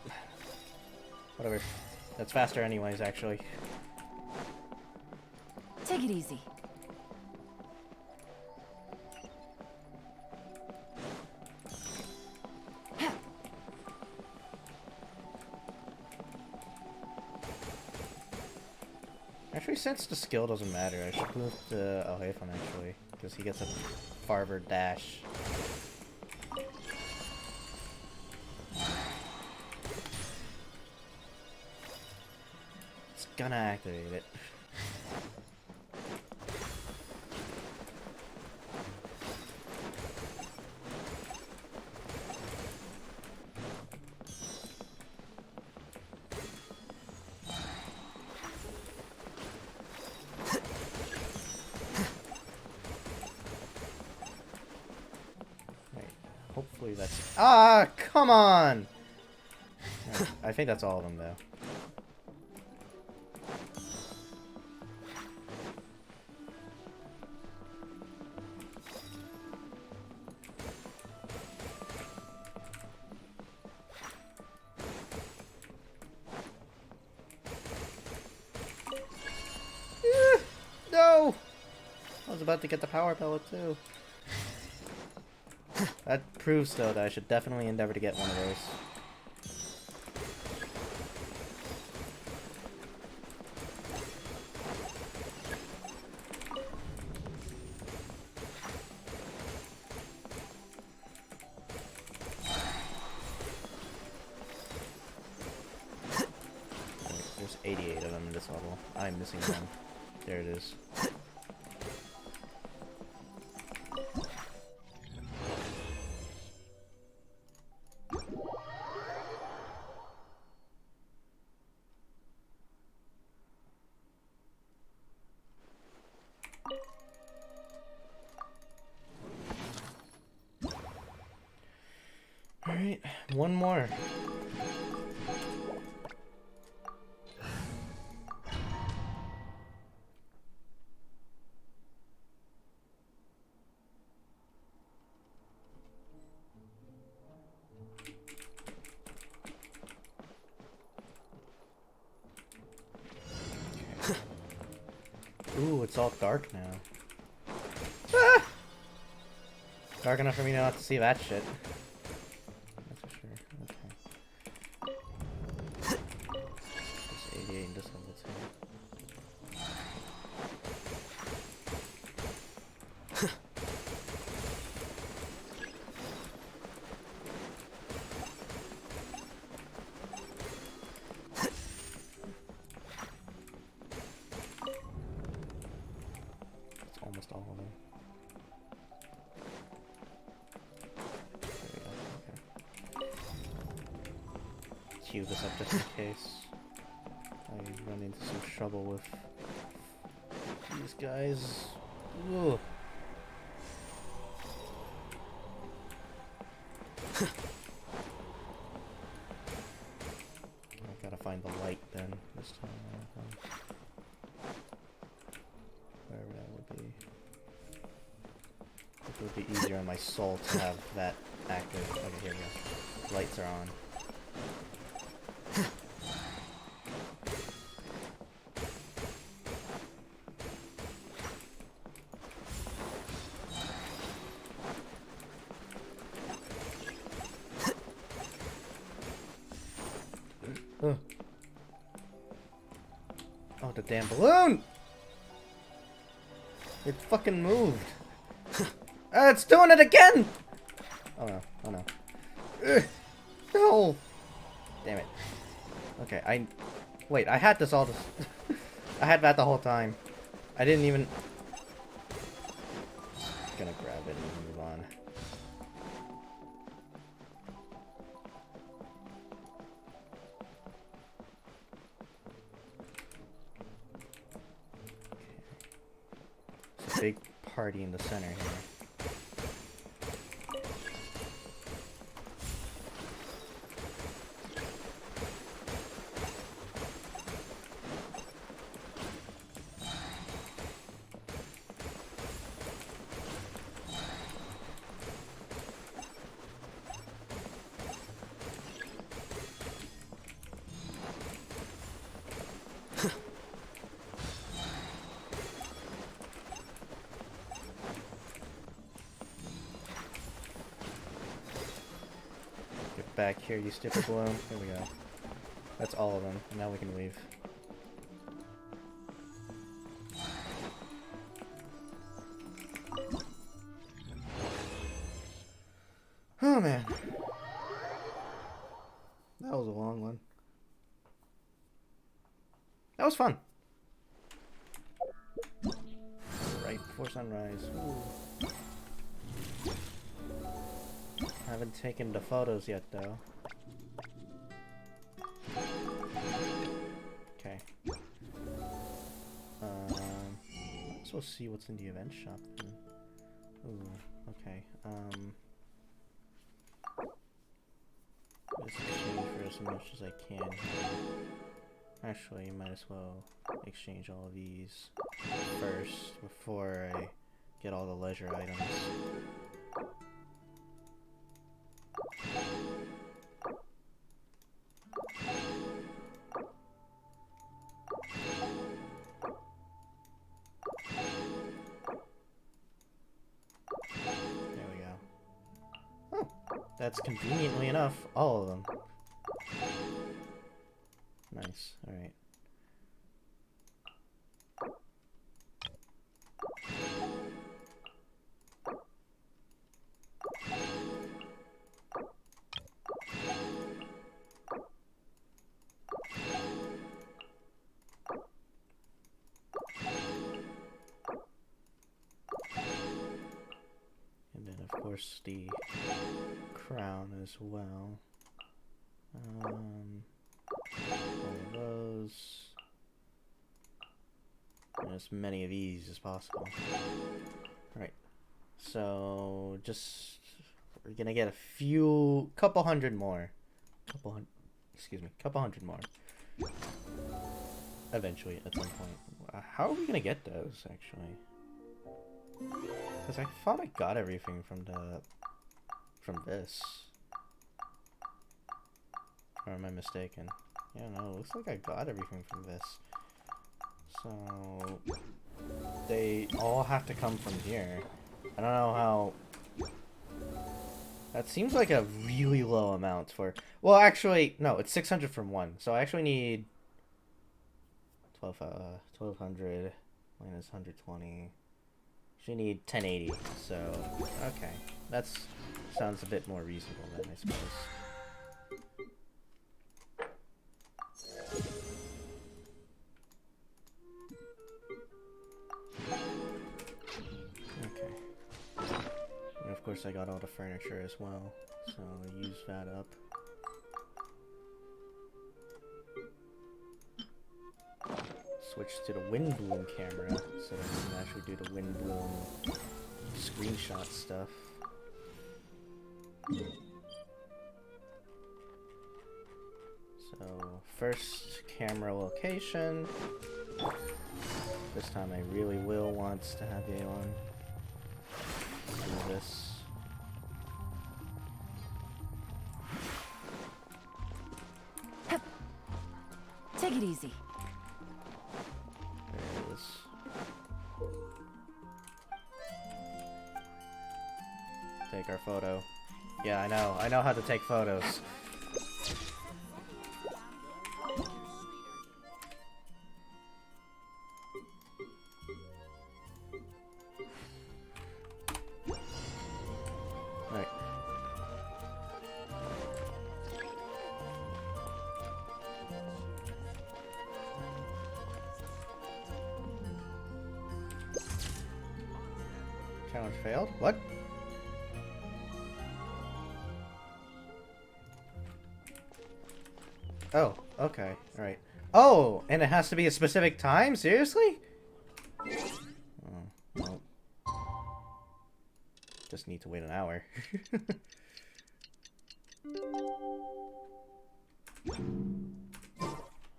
Whatever. That's faster anyways, actually. Take it easy. Actually, since the skill doesn't matter, I should move to Alhaithon actually, because he gets a farther dash. It's gonna activate it. Hopefully that's... Ah, come on! Right, I think that's all of them, though. No! I was about to get the power pellet, too. That proves, though, that I should definitely endeavor to get one of those. Wait, there's 88 of them in this level. I'm missing one. There it is. Alright, one more. Ooh, it's all dark now. Ah! Dark enough for me not to see that shit. That's for sure. Okay. Just 88 in this level too. Almost all of them. There we go. Okay. Queue this up just in case I run into some trouble with these guys. Ugh. I gotta find the light then this time. Wherever that would be. It would be easier on my soul to have that active. Okay, here we go. Lights are on. Oh, the damn balloon! It fucking moved. It's doing it again! Oh no, oh no. Ugh. No! Damn it. Okay, wait, I had this all this... I had that the whole time. I didn't even... Gonna grab it and move on. It's a big party in the center here. Back here, you stupid balloon. Here we go. That's all of them. And now we can leave. Oh man. That was a long one. That was fun. Right before sunrise. Ooh. I haven't taken the photos yet, though. Okay. Let's go see what's in the event shop then. Ooh, okay. Let's exchange for as much as I can here. Actually, might as well exchange all of these first before I get all the leisure items. There we go. Oh, that's conveniently enough all of them. Nice, alright. And then of course the crown as well. All of those. And as many of these as possible. Alright. So just we're gonna get a couple hundred more. Couple hundred more. Eventually, at some point. How are we gonna get those, actually? Because I thought I got everything from this. Or am I mistaken? Yeah, no, it looks like I got everything from this. So they all have to come from here. I don't know how... That seems like a really low amount for... Well, actually, no, it's 600 from one. So I actually need 1200 minus 120. Actually need 1080. So, okay. That's sounds a bit more reasonable then, I suppose. Okay. And of course I got all the furniture as well, so I'll use that up. Switch to the wind bloom camera so that we can actually do the wind bloom screenshot stuff. So first camera location. This time I really will want to have Yeon do this. Take it easy. There it is. Take our photo. Yeah, I know how to take photos. Right. Challenge failed? What? Oh, okay. Alright. Oh, and it has to be a specific time? Seriously? Oh, well. Just need to wait an hour. Today's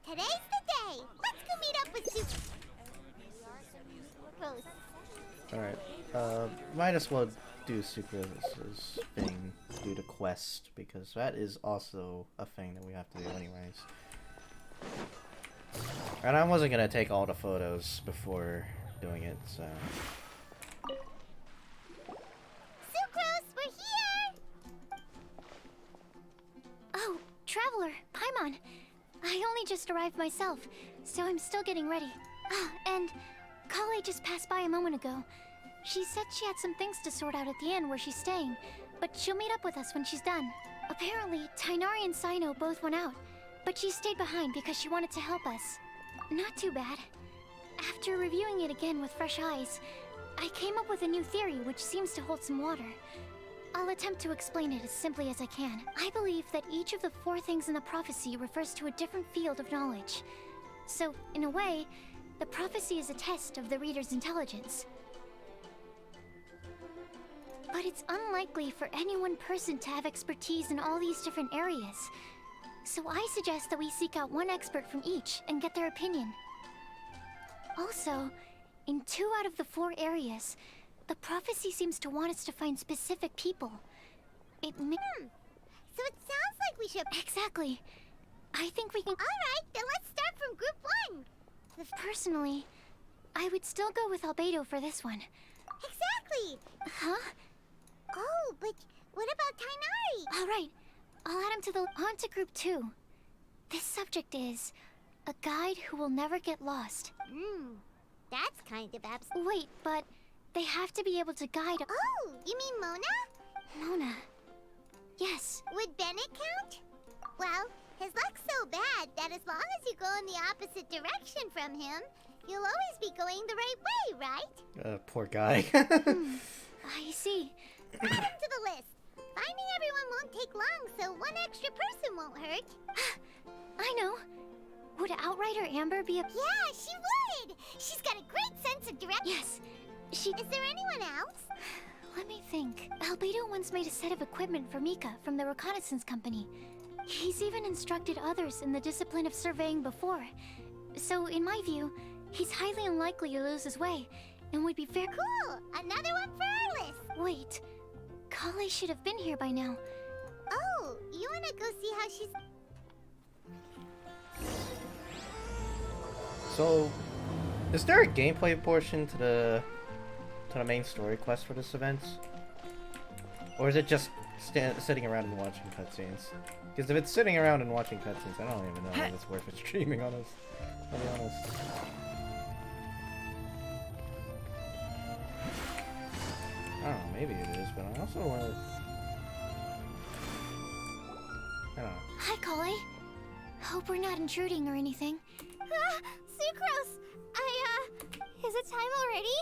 the day. Let's go meet up with Super. Alright. Might as well do Sucra's thing, do the quest, because that is also a thing that we have to do anyways. And I wasn't gonna take all the photos before doing it, so... Sucrose, we're here! Oh, Traveler, Paimon. I only just arrived myself, so I'm still getting ready. Ah, and Kale just passed by a moment ago. She said she had some things to sort out at the inn where she's staying, but she'll meet up with us when she's done. Apparently, Tainari and Sino both went out, but she stayed behind because she wanted to help us. Not too bad. After reviewing it again with fresh eyes, I came up with a new theory which seems to hold some water. I'll attempt to explain it as simply as I can. I believe that each of the 4 things in the prophecy refers to a different field of knowledge. So, in a way, the prophecy is a test of the reader's intelligence. But it's unlikely for any one person to have expertise in all these different areas. So I suggest that we seek out one expert from each and get their opinion. Also, in 2 out of the 4 areas, the prophecy seems to want us to find specific people. It may... So it sounds like we should... Exactly. I think we can... Alright, then let's start from group 1. Personally, I would still go with Albedo for this one. Exactly! Huh? Oh, but what about Tainari? Alright, I'll add him to the... On to group 2. This subject is... a guide who will never get lost. That's kind of Wait, but they have to be able to guide... Oh, you mean Mona? Mona. Yes. Would Bennett count? Well, his luck's so bad that as long as you go in the opposite direction from him, you'll always be going the right way, right? Poor guy. I see. Add him to the list. Finding everyone won't take long, so one extra person won't hurt. I know. Would Outrider Amber be a... Yeah, she would! She's got a great sense of direction. Yes, she... Is there anyone else? Let me think. Albedo once made a set of equipment for Mika from the reconnaissance company. He's even instructed others in the discipline of surveying before. So, in my view, he's highly unlikely to lose his way, and would be very... Cool! Another one for our list! Wait. Kale should have been here by now. Oh, you wanna go see how she's... So, Is there a gameplay portion to the main story quest for this event? Or is it just sitting around and watching cutscenes? Because if it's sitting around and watching cutscenes, I don't even know if it's worth it streaming on us. I'll be honest. I don't know, maybe it is, but I also want to... I don't know. Hi, Collie. Hope we're not intruding or anything. Ah, Sucrose! Is it time already?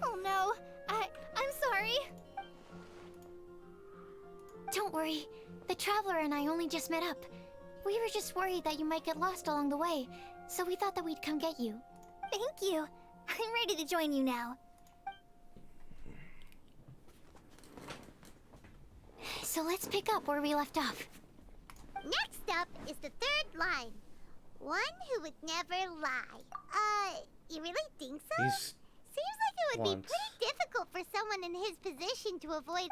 Oh no, I'm sorry. Don't worry. The Traveler and I only just met up. We were just worried that you might get lost along the way, so we thought that we'd come get you. Thank you. I'm ready to join you now. So let's pick up where we left off. Next up is the third line. One who would never lie. You really think so? He's Seems like it would once. be pretty difficult for someone in his position to avoid...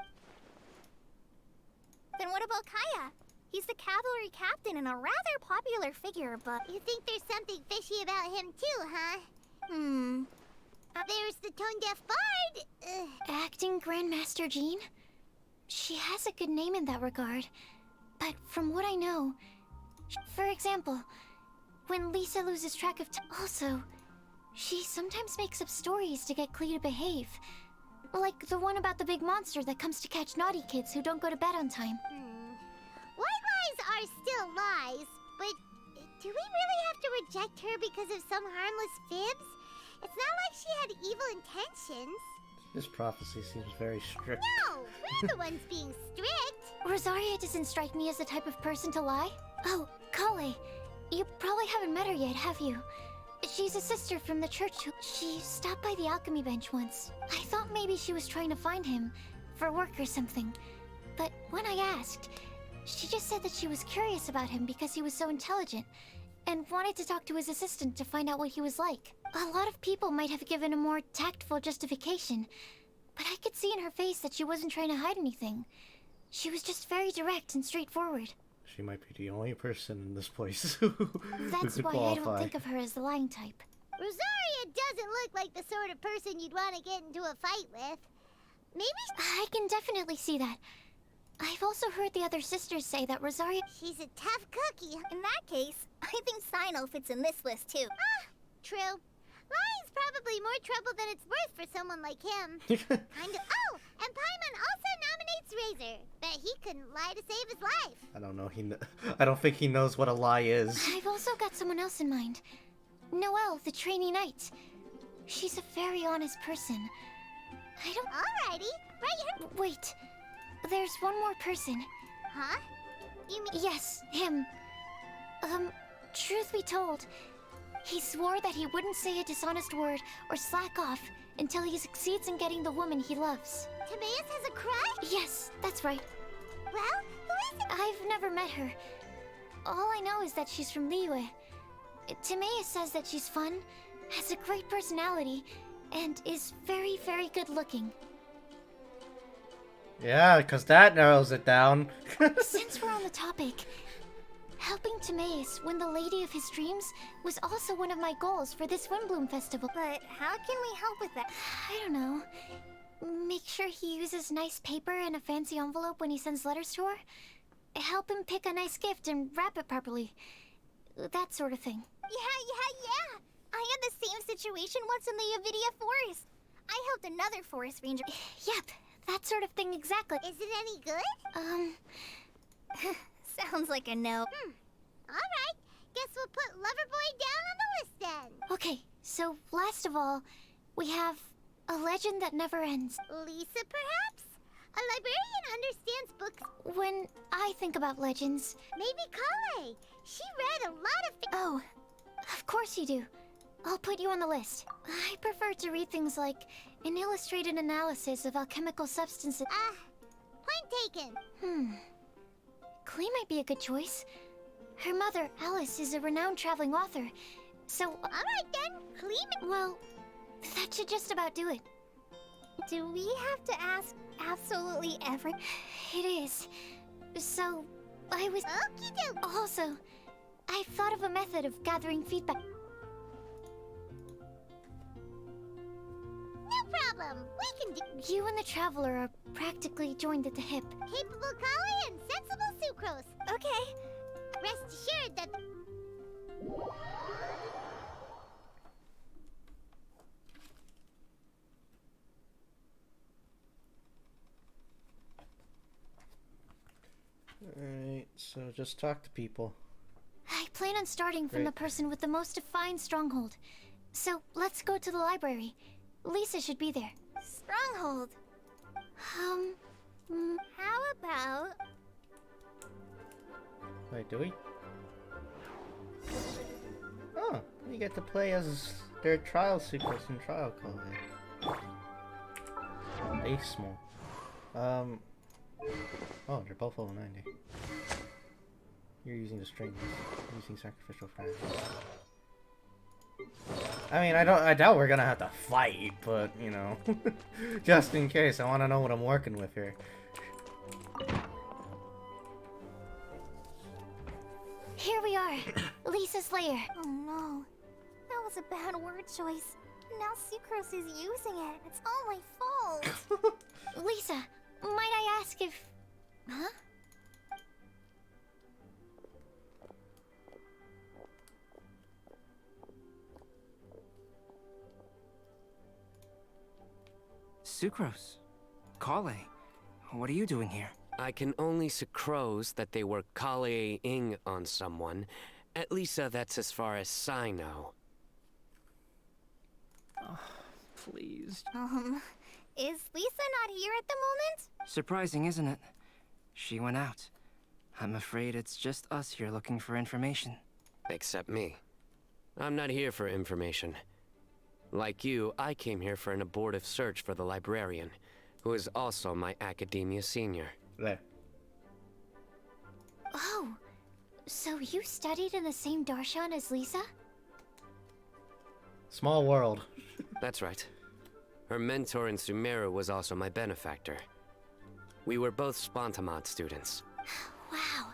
Then what about Kaya? He's the cavalry captain and a rather popular figure, but... You think there's something fishy about him too, huh? There's the tone-deaf bard. Acting Grandmaster Jean? She has a good name in that regard. But from what I know... For example, when Lisa loses track of time... Also, she sometimes makes up stories to get Klee to behave. Like the one about the big monster that comes to catch naughty kids who don't go to bed on time. White lies are still lies, but do we really have to reject her because of some harmless fibs? It's not like she had evil intentions. This prophecy seems very strict. No, we're the ones being strict. Rosaria doesn't strike me as the type of person to lie. Oh, Kale, you probably haven't met her yet, have you? She's a sister from the church she stopped by the alchemy bench once. I thought maybe she was trying to find him, for work or something. But when I asked, she just said that she was curious about him because he was so intelligent, and wanted to talk to his assistant to find out what he was like. A lot of people might have given a more tactful justification, but I could see in her face that she wasn't trying to hide anything. She was just very direct and straightforward. She might be the only person in this place who That's could why qualify. I don't think of her as the lying type. Rosaria doesn't look like the sort of person you'd want to get into a fight with. Maybe I can definitely see that. I've also heard the other sisters say that Rosaria... she's a tough cookie. in that case, I think Sino fits in this list too. True. Lying's probably more trouble than it's worth for someone like him. Kind of. Oh, and Paimon also nominates Razor. Bet he couldn't lie to save his life. I don't know. I don't think he knows what a lie is. I've also got someone else in mind. Noelle, the trainee knight. She's a very honest person. I don't... Alrighty, right here. Wait. There's one more person. Huh? You mean... Yes, him. Truth be told, he swore that he wouldn't say a dishonest word or slack off until he succeeds in getting the woman he loves. Timaeus has a crush? Yes, that's right. Well, who is it? I've never met her. All I know is that she's from Liyue. Timaeus says that she's fun, has a great personality, and is very, very good looking. Yeah, because that narrows it down. Since we're on the topic, helping Timaeus win the lady of his dreams was also one of my goals for this Windbloom Festival. But how can we help with that? I don't know. Make sure he uses nice paper and a fancy envelope when he sends letters to her. Help him pick a nice gift and wrap it properly. That sort of thing. Yeah. I had the same situation once in the Avidia Forest. I helped another forest ranger. Yep, that sort of thing exactly. Is it any good? Sounds like a no. Alright. Guess we'll put Loverboy down on the list then. Okay, so last of all, we have a legend that never ends. Lisa, perhaps? A librarian understands books. When I think about legends... Maybe Kale. She read a lot of Oh, of course you do. I'll put you on the list. I prefer to read things like an illustrated analysis of alchemical substances. Point taken. Klee might be a good choice. Her mother, Alice, is a renowned traveling author. So, Alright then, Clean. well, that should just about do it. Do we have to ask absolutely every... It is. So, I was... Okie doke. Also, I've thought of a method of gathering feedback. problem. We can do. You and the Traveler are practically joined at the hip. Capable Kali and sensible Sucrose. Okay. Rest assured that. Alright, so just talk to people. I plan on starting from Great. the person with the most defined stronghold. So let's go to the library. Lisa should be there. Stronghold. How about. Wait, do we? Oh, we get to play as their trial sequence and trial color. They small. Oh, they're both level 90. You're using the strings. Using sacrificial friends. I mean, I doubt we're gonna have to fight, but you know, just in case, I want to know what I'm working with here. Here we are, Lisa's lair. Oh no. That was a bad word choice. Now Sucrose is using it. It's all my fault. Lisa, might I ask if... Huh? Sucrose. Kale. What are you doing here? I can only sucrose that they were Kale-ing on someone. At least that's as far as I know. Please. Is Lisa not here at the moment? Surprising, isn't it? She went out. I'm afraid it's just us here looking for information. Except me. I'm not here for information. Like you, I came here for an abortive search for the librarian, who is also my academia senior. There. Oh, so you studied in the same darshan as Lisa? Small world. That's right. Her mentor in Sumeru was also my benefactor. We were both Spontamod students. Wow,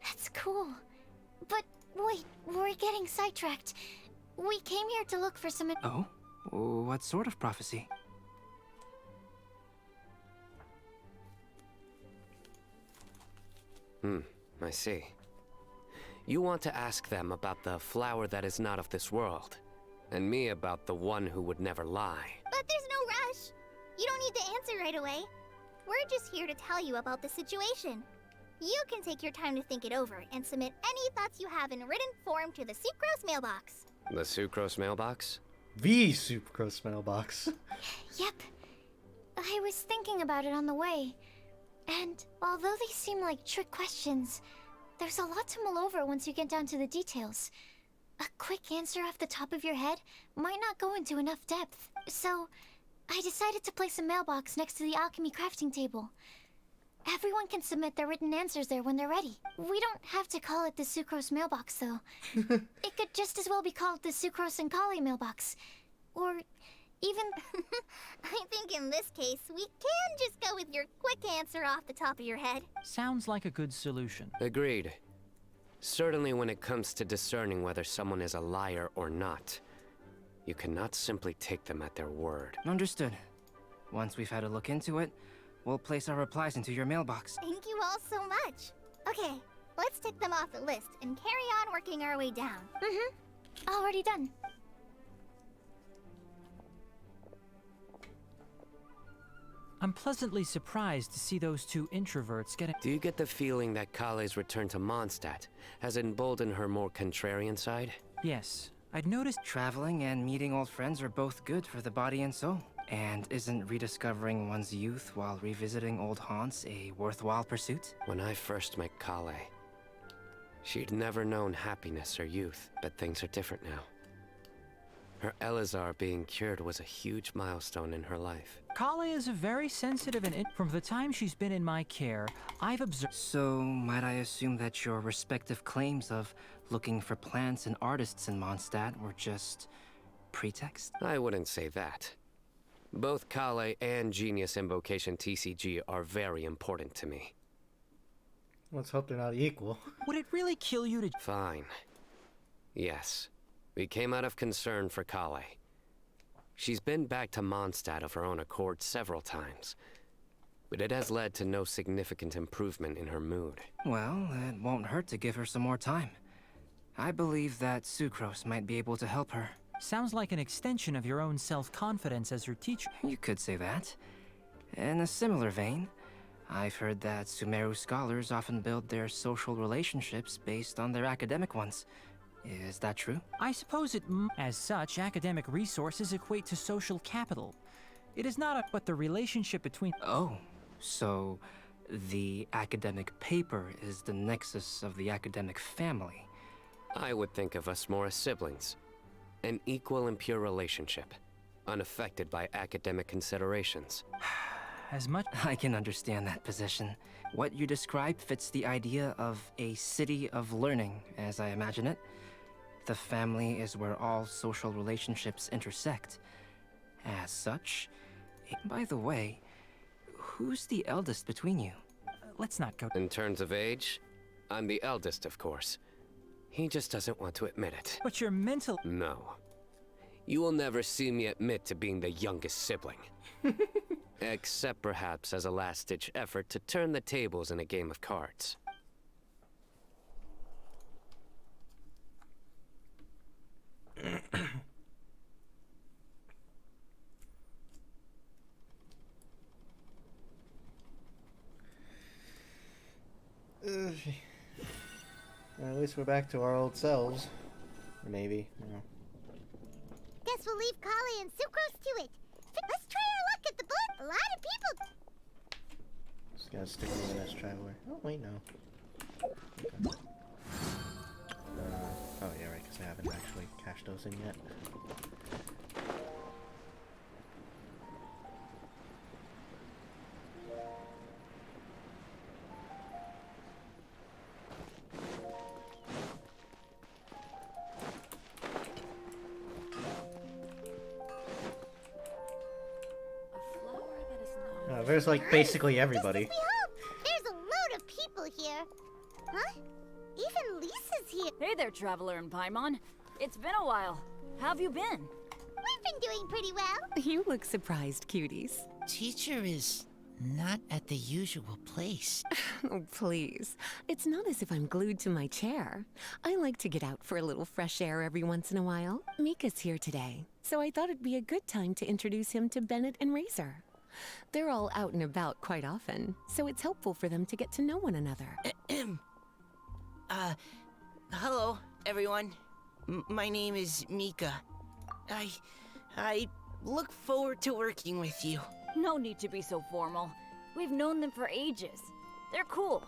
that's cool. But wait, we're getting sidetracked. We came here to look for some... Oh? What sort of prophecy? I see. You want to ask them about the flower that is not of this world, and me about the one who would never lie. But there's no rush. You don't need to answer right away. We're just here to tell you about the situation. You can take your time to think it over and submit any thoughts you have in written form to the Sucrose mailbox. The Sucrose mailbox? The Sucrose mailbox. Yep. I was thinking about it on the way. And although they seem like trick questions, there's a lot to mull over once you get down to the details. A quick answer off the top of your head might not go into enough depth. So, I decided to place a mailbox next to the alchemy crafting table. Everyone can submit their written answers there when they're ready. We don't have to call it the Sucrose mailbox, though. It could just as well be called the Sucrose and Kale mailbox. Or even... I think in this case, we can just go with your quick answer off the top of your head. Sounds like a good solution. Agreed. Certainly when it comes to discerning whether someone is a liar or not, you cannot simply take them at their word. Understood. Once we've had a look into it, we'll place our replies into your mailbox. Thank you all so much. Okay, let's tick them off the list and carry on working our way down. already done. I'm pleasantly surprised to see those two introverts getting... Do you get the feeling that Kale's return to Mondstadt has emboldened her more contrarian side? Yes, I'd noticed... Traveling and meeting old friends are both good for the body and soul. And isn't rediscovering one's youth while revisiting old haunts a worthwhile pursuit? When I first met Kale, she'd never known happiness or youth, but things are different now. Her Elazar being cured was a huge milestone in her life. Kale is a very sensitive and... From the time she's been in my care, I've observed... So, might I assume that your respective claims of looking for plants and artists in Mondstadt were just... pretext? I wouldn't say that. Both Kale and Genius Invocation TCG are very important to me. Let's hope they're not equal. Would it really kill you to... Fine. Yes. We came out of concern for Kale. She's been back to Mondstadt of her own accord several times, but it has led to no significant improvement in her mood. Well, it won't hurt to give her some more time. I believe that Sucrose might be able to help her. Sounds like an extension of your own self-confidence as her teacher. You could say that. In a similar vein, I've heard that Sumeru scholars often build their social relationships based on their academic ones. Is that true? I suppose as such, academic resources equate to social capital. It is not but the relationship between... Oh, so the academic paper is the nexus of the academic family. I would think of us more as siblings. An equal and pure relationship, unaffected by academic considerations. As much... I can understand that position. What you describe fits the idea of a city of learning, as I imagine it. The family is where all social relationships intersect. As such... By the way, who's the eldest between you? Let's not go... In terms of age, I'm the eldest, of course. He just doesn't want to admit it. But your mental... No. You will never see me admit to being the youngest sibling. Except perhaps as a last-ditch effort to turn the tables in a game of cards. Well, at least we're back to our old selves. Or maybe. Yeah. Guess we'll leave Kali and Sucrose to it. Let's try our luck at the book. A lot of people. Just gotta stick with the next traveler. Oh, wait, no. Okay. Oh, yeah, right, because I haven't actually cashed those in yet. There's like basically everybody. Just as we hoped. There's a load of people here. Huh? Even Lisa's here. Hey there, Traveler and Paimon. It's been a while. How have you been? We've been doing pretty well. You look surprised, cuties. Teacher is not at the usual place. Oh, please. It's not as if I'm glued to my chair. I like to get out for a little fresh air every once in a while. Mika's here today, so I thought it'd be a good time to introduce him to Bennett and Razor. They're all out and about quite often, so it's helpful for them to get to know one another. Hello, everyone. My name is Mika. I look forward to working with you. No need to be so formal. We've known them for ages. They're cool.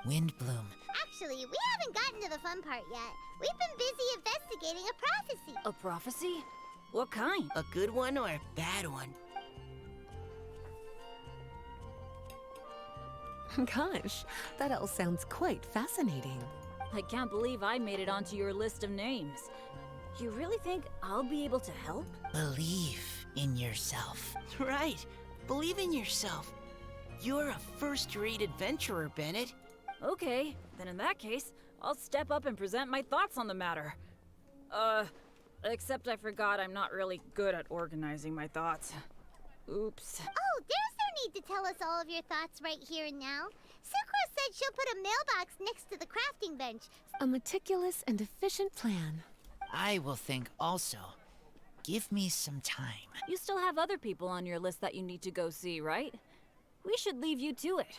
Windbloom. Actually, we haven't gotten to the fun part yet. We've been busy investigating a prophecy. A prophecy? What kind? A good one or a bad one? Gosh, that all sounds quite fascinating. I can't believe I made it onto your list of names. You really think I'll be able to help? Believe in yourself. Right. Believe in yourself. You're a first-rate adventurer, Bennett. Okay, then in that case, I'll step up and present my thoughts on the matter. Except I forgot I'm not really good at organizing my thoughts. Oops. Oh, there's no need to tell us all of your thoughts right here and now. Sucrose said she'll put a mailbox next to the crafting bench. A meticulous and efficient plan. I will think also. Give me some time. You still have other people on your list that you need to go see, right? We should leave you to it.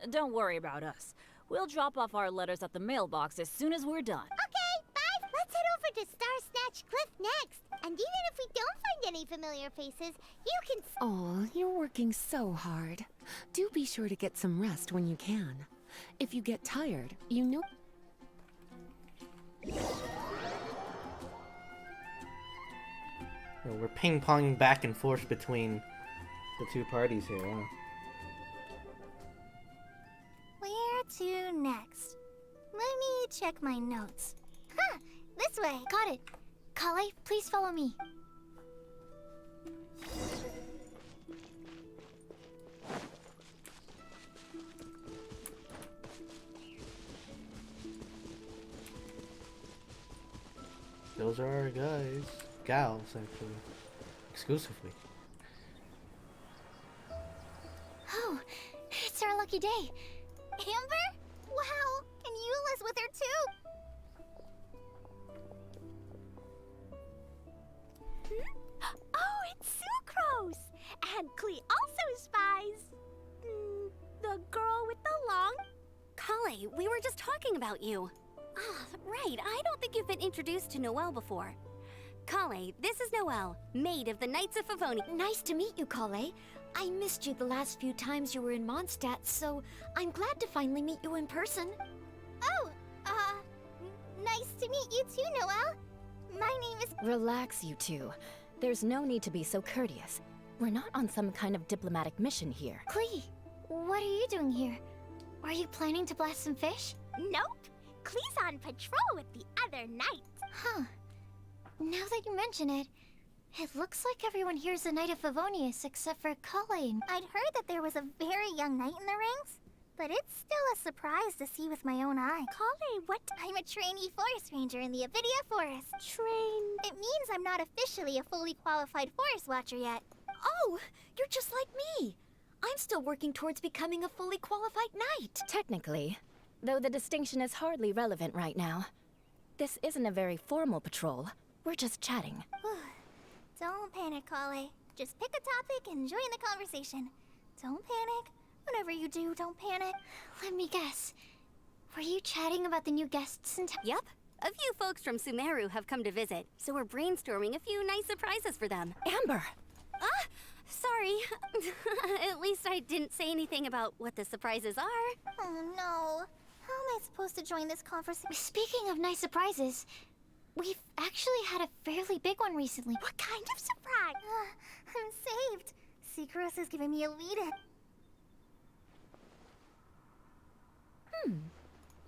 Don't worry about us. We'll drop off our letters at the mailbox as soon as we're done. Okay, bye. Let's head over to Star Snatch Cliff next. And even if we don't find any familiar faces, you can... Oh, you're working so hard. Do be sure to get some rest when you can. If you get tired, you know... Well, we're ping-ponging back and forth between the two parties here, huh? Where to next? Let me check my notes. Huh, this way. Got it. Kale, please follow me. Those are our guys. Gals, actually. exclusively. Oh, it's our lucky day. Amber? Wow, and Eula's with her too. Oh, it's Sucrose! And Klee also spies. The girl with the long... Kale, we were just talking about you. Ah, right, I don't think you've been introduced to Noelle before. Kale, this is Noelle, maid of the Knights of Favoni. Nice to meet you, Kale. I missed you the last few times you were in Mondstadt, so I'm glad to finally meet you in person. Oh, nice to meet you too, Noelle. My name is... Relax, you two. There's no need to be so courteous. We're not on some kind of diplomatic mission here. Klee, what are you doing here? Are you planning to blast some fish? Nope. Klee's on patrol with the other knights. Huh. Now that you mention it, it looks like everyone here is a Knight of Favonius except for Kale. I'd heard that there was a very young knight in the ranks, but it's still a surprise to see with my own eye. Kale, what? I'm a trainee forest ranger in the Avidia Forest. It means I'm not officially a fully qualified forest watcher yet. Oh, you're just like me. I'm still working towards becoming a fully qualified knight. Technically, though the distinction is hardly relevant right now. This isn't a very formal patrol. We're just chatting. Don't panic, Kale. Just pick a topic and join the conversation. Don't panic. Whatever you do, don't panic. Let me guess. Were you chatting about the new guests in town? Yep. A few folks from Sumeru have come to visit, so we're brainstorming a few nice surprises for them. Amber! Ah, sorry. At least I didn't say anything about what the surprises are. Oh no. How am I supposed to join this conversation? Speaking of nice surprises, we've actually had a fairly big one recently. What kind of surprise? I'm saved. Secros is giving me a lead-in.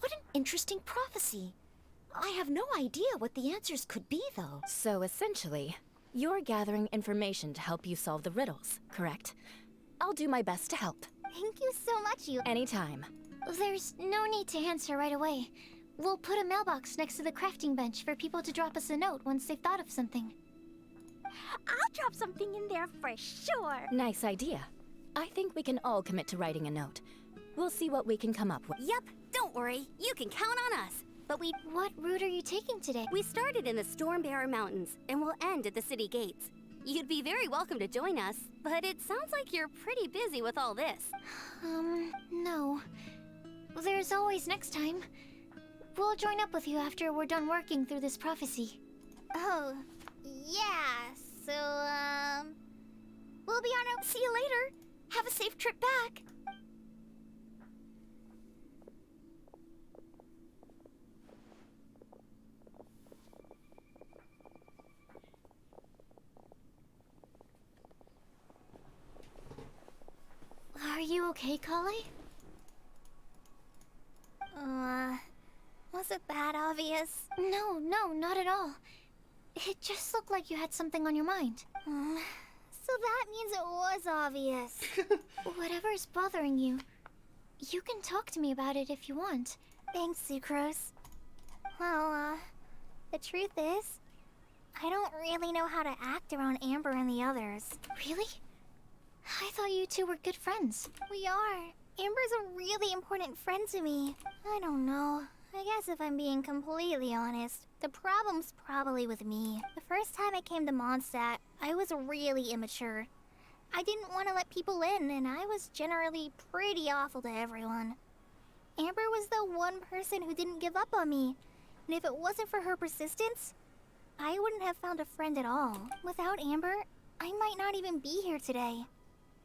What an interesting prophecy. I have no idea what the answers could be, though. So essentially, you're gathering information to help you solve the riddles, correct? I'll do my best to help. Thank you so much, you. Anytime. There's no need to answer right away. We'll put a mailbox next to the crafting bench for people to drop us a note once they've thought of something. I'll drop something in there for sure. Nice idea. I think we can all commit to writing a note. We'll see what we can come up with. Yep, don't worry. You can count on us. But What route are you taking today? we started in the Stormbearer Mountains, and we'll end at the city gates. You'd be very welcome to join us, but it sounds like you're pretty busy with all this. No. There's always next time. We'll join up with you after we're done working through this prophecy. Oh, yeah. So, we'll be on our... See you later. Have a safe trip back. Are you okay, Kale? Was it that obvious? No, not at all. It just looked like you had something on your mind. So that means it was obvious. Whatever's bothering you, you can talk to me about it if you want. Thanks, Sucrose. Well, the truth is, I don't really know how to act around Amber and the others. Really? I thought you two were good friends. We are. Amber's a really important friend to me. I don't know. I guess if I'm being completely honest, the problem's probably with me. The first time I came to Mondstadt, I was really immature. I didn't want to let people in, and I was generally pretty awful to everyone. Amber was the one person who didn't give up on me, and if it wasn't for her persistence, I wouldn't have found a friend at all. Without Amber, I might not even be here today.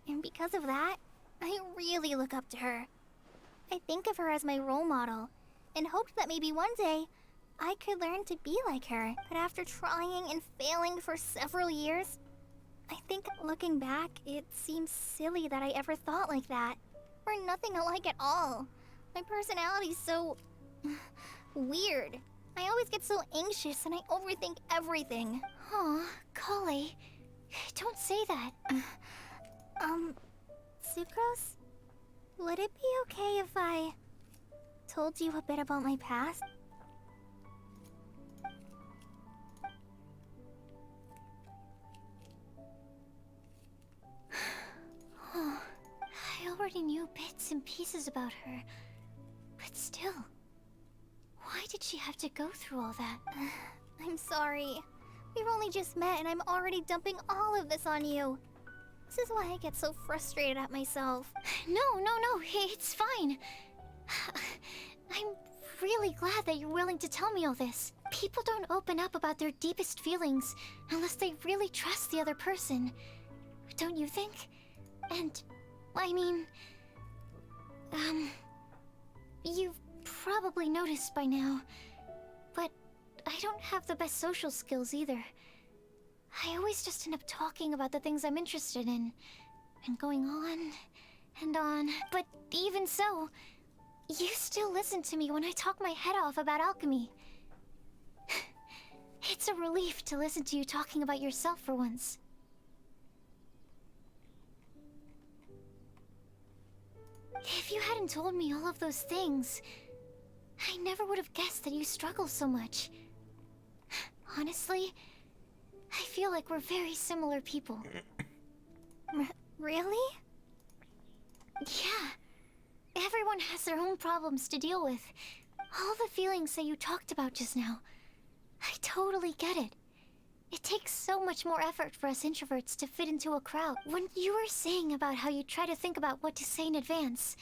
And because of that, I really look up to her. I think of her as my role model, and hoped that maybe one day I could learn to be like her. But after trying and failing for several years, I think looking back, it seems silly that I ever thought like that. We're nothing alike at all. My personality's so... weird. I always get so anxious and I overthink everything. Aw, Kale, don't say that. Sucrose? Would it be okay if I told you a bit about my past? already knew bits and pieces about her. But still, why did she have to go through all that? I'm sorry. We've only just met and I'm already dumping all of this on you. This is why I get so frustrated at myself. No, it's fine. I'm really glad that you're willing to tell me all this. People don't open up about their deepest feelings unless they really trust the other person. Don't you think? And, I mean... You've probably noticed by now, but I don't have the best social skills either. I always just end up talking about the things I'm interested in, and going on and on. But even so, you still listen to me when I talk my head off about alchemy. It's a relief to listen to you talking about yourself for once. If you hadn't told me all of those things, I never would have guessed that you struggle so much. Honestly, I feel like we're very similar people. Really? Yeah. Everyone has their own problems to deal with. All the feelings that you talked about just now. I totally get it. It takes so much more effort for us introverts to fit into a crowd. When you were saying about how you try to think about what to say in advance,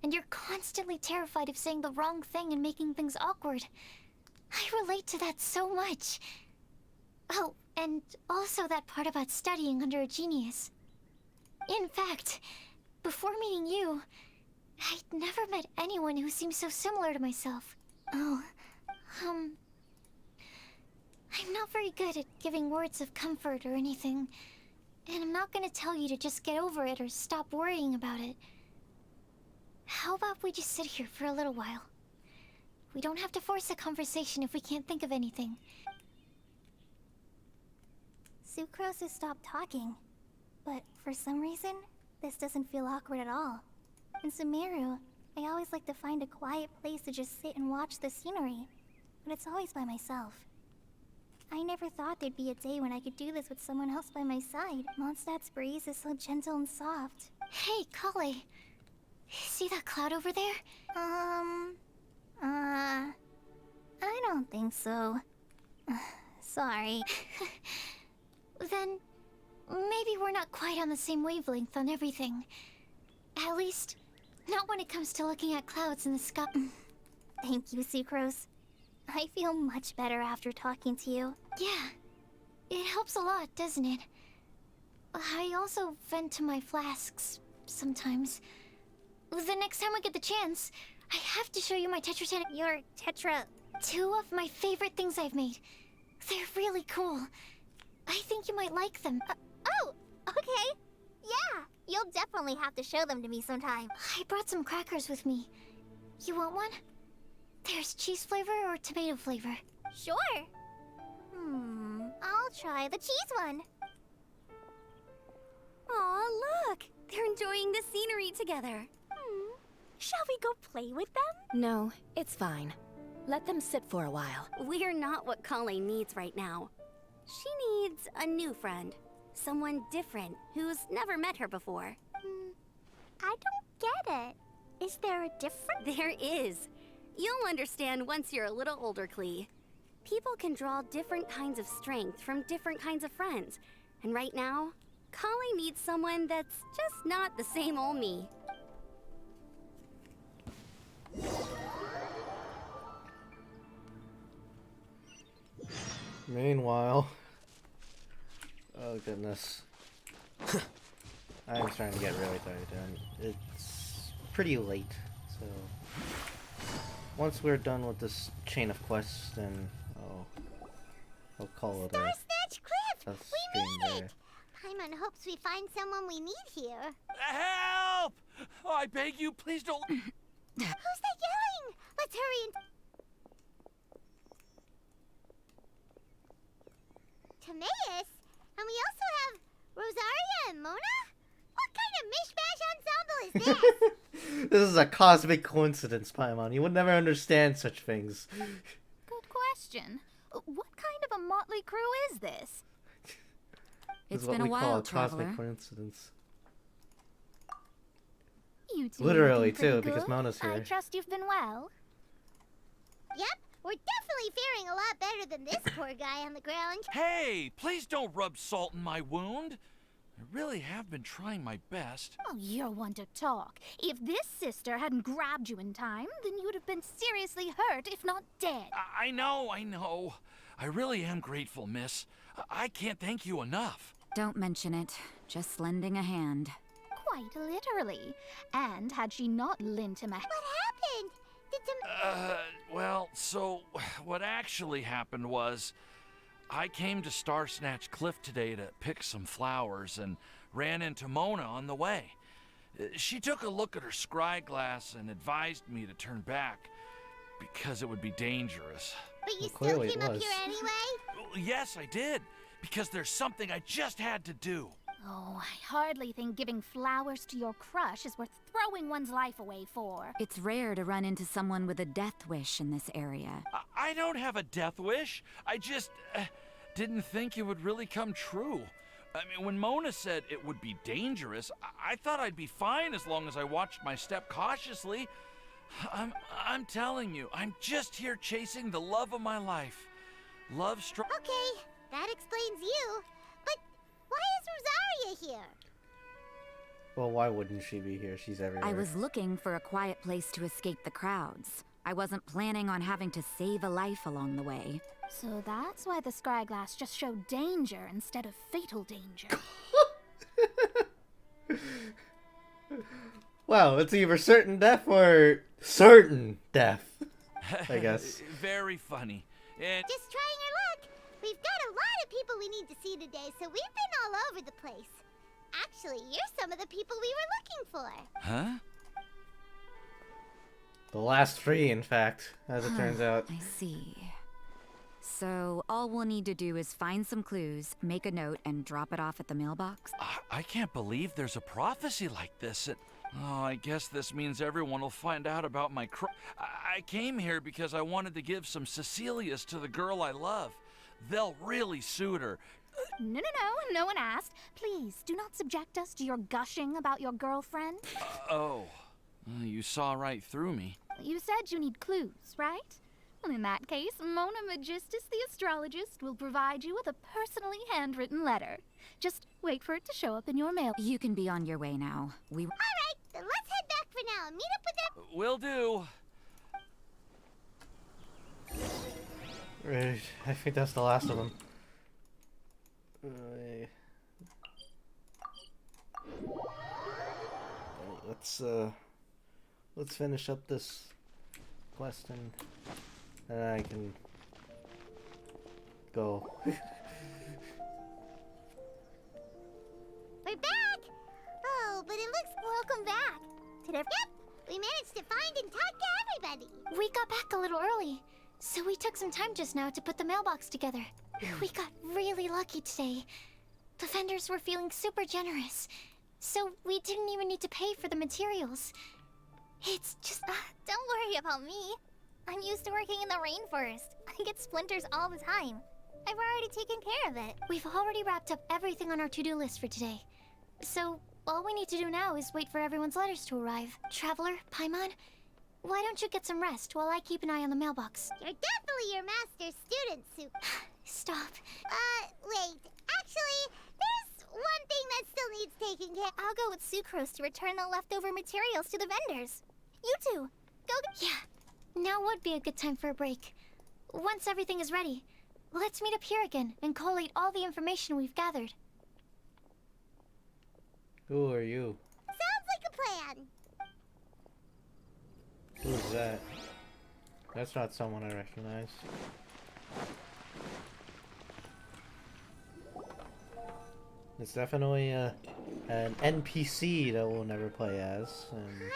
and you're constantly terrified of saying the wrong thing and making things awkward, I relate to that so much. Oh, and also that part about studying under a genius. In fact, before meeting you, I'd never met anyone who seemed so similar to myself. Oh, I'm not very good at giving words of comfort or anything, and I'm not gonna tell you to just get over it or stop worrying about it. How about we just sit here for a little while? We don't have to force a conversation if we can't think of anything. Sucrose has stopped talking, but for some reason, this doesn't feel awkward at all. In Sumeru, I always like to find a quiet place to just sit and watch the scenery, but it's always by myself. I never thought there'd be a day when I could do this with someone else by my side. Mondstadt's breeze is so gentle and soft. Hey, Kale. See that cloud over there? I don't think so. Sorry. Then, maybe we're not quite on the same wavelength on everything. At least, not when it comes to looking at clouds in the sky. Thank you, Sucrose. I feel much better after talking to you. Yeah, it helps a lot, doesn't it? I also vent to my flasks, sometimes. The next time I get the chance, I have to show you my Your Tetra... 2 of my favorite things I've made. They're really cool. I think you might like them. Oh, okay. Yeah, you'll definitely have to show them to me sometime. I brought some crackers with me. You want one? There's cheese flavor or tomato flavor? Sure. I'll try the cheese one. Aw, look! They're enjoying the scenery together. Shall we go play with them? No, it's fine. Let them sit for a while. We're not what Colleen needs right now. She needs a new friend. Someone different, who's never met her before. I don't get it. Is there a difference? There is. You'll understand once you're a little older, Klee. People can draw different kinds of strength from different kinds of friends. And right now, Colleen needs someone that's just not the same old me. Meanwhile... Oh goodness. I'm starting to get really tired and it's pretty late, so... Once we're done with this chain of quests, then I'll call it a Snatch Cliff! We made there. it! Paimon hopes we find someone we need here. Help! Oh, I beg you, please don't... Who's that yelling? Let's hurry and... Timaeus? And we also have Rosaria and Mona? What kind of mishmash ensemble is this? This is a cosmic coincidence, Paimon. You would never understand such things. Good question. What kind of a motley crew is this? This It's is what been a we call while, a cosmic traveler. coincidence. you two Literally, are looking pretty too, because good. Mona's I here. trust you've been well. Yep, we're definitely faring a lot better than this poor guy on the ground. Hey, please don't rub salt in my wound. I really have been trying my best. Oh, you're one to talk. If this sister hadn't grabbed you in time, then you would have been seriously hurt, if not dead. I know. I really am grateful, miss. I can't thank you enough. Don't mention it. Just lending a hand. Quite literally. And had she not lent him a... What happened? Did some... Well, so what actually happened was I came to Star Snatch Cliff today to pick some flowers and ran into Mona on the way. She took a look at her scry glass and advised me to turn back because it would be dangerous. But you Well, still clearly came it up was. here anyway? Well, yes, I did, because there's something I just had to do. Oh, I hardly think giving flowers to your crush is worth throwing one's life away for. It's rare to run into someone with a death wish in this area. I don't have a death wish. I just didn't think it would really come true. I mean, when Mona said it would be dangerous, I thought I'd be fine as long as I watched my step cautiously. I'm telling you, I'm just here chasing the love of my life. Love struck. Okay, that explains you. But why is Rosaria here? Well, why wouldn't she be here? She's everywhere. I was looking for a quiet place to escape the crowds. I wasn't planning on having to save a life along the way. So that's why the scry glass just showed danger instead of fatal danger. Wow, it's either certain death or certain death, I guess. Very funny. And Just trying our luck. We've got a lot of people we need to see today, so we've been all over the place. Actually, you're some of the people we were looking for. huh? The last three, in fact, as it turns out. I see. So, all we'll need to do is find some clues, make a note, and drop it off at the mailbox? I can't believe there's a prophecy like this. Oh, I guess this means everyone will find out about my I came here because I wanted to give some Cecilias to the girl I love. They'll really suit her. No one asked. Please, do not subject us to your gushing about your girlfriend. You saw right through me. You said you need clues, right? Well, in that case, Mona Magistus the astrologist will provide you with a personally handwritten letter. Just wait for it to show up in your mail. You can be on your way now. All right, then let's head back for now and meet up with them. Will do. Right, I think that's the last of them. Let's finish up this quest and then I can go. We're back! Oh, but it looks... Welcome back. Yep, we managed to find and talk to everybody. We got back a little early, so we took some time just now to put the mailbox together. We got really lucky today. The vendors were feeling super generous, so we didn't even need to pay for the materials. It's just... Don't worry about me. I'm used to working in the rainforest. I get splinters all the time. I've already taken care of it. We've already wrapped up everything on our to-do list for today. So, all we need to do now is wait for everyone's letters to arrive. Traveler, Paimon, why don't you get some rest while I keep an eye on the mailbox? You're definitely your master's student, Soup. Stop. Wait. Actually, there's one thing that still needs taking care of. I'll go with Sucrose to return the leftover materials to the vendors. You two, go get... Yeah, now would be a good time for a break. Once everything is ready, let's meet up here again and collate all the information we've gathered. Who are you? Sounds like a plan. Who's that? That's not someone I recognize. It's definitely an NPC that we'll never play as, and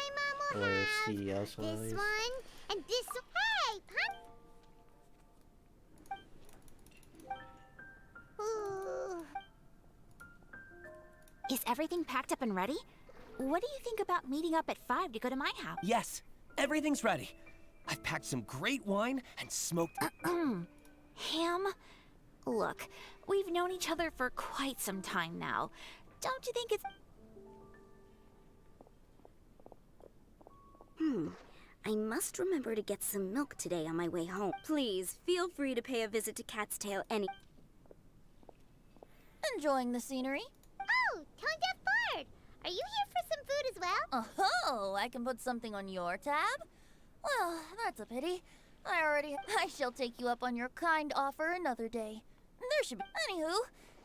or see elsewhere. This one and this. Hey, Ooh. Is everything packed up and ready? What do you think about meeting up at 5 to go to my house? Yes, everything's ready. I've packed some great wine and smoked... Ham? Look, we've known each other for quite some time now. Don't you think it's... I must remember to get some milk today on my way home. Please, feel free to pay a visit to Cat's Tail any... Enjoying the scenery? Oh, Tone Deaf Bard! Are you here for some food as well? Oh, I can put something on your tab? Well, that's a pity. I shall take you up on your kind offer another day. There should be... Anywho,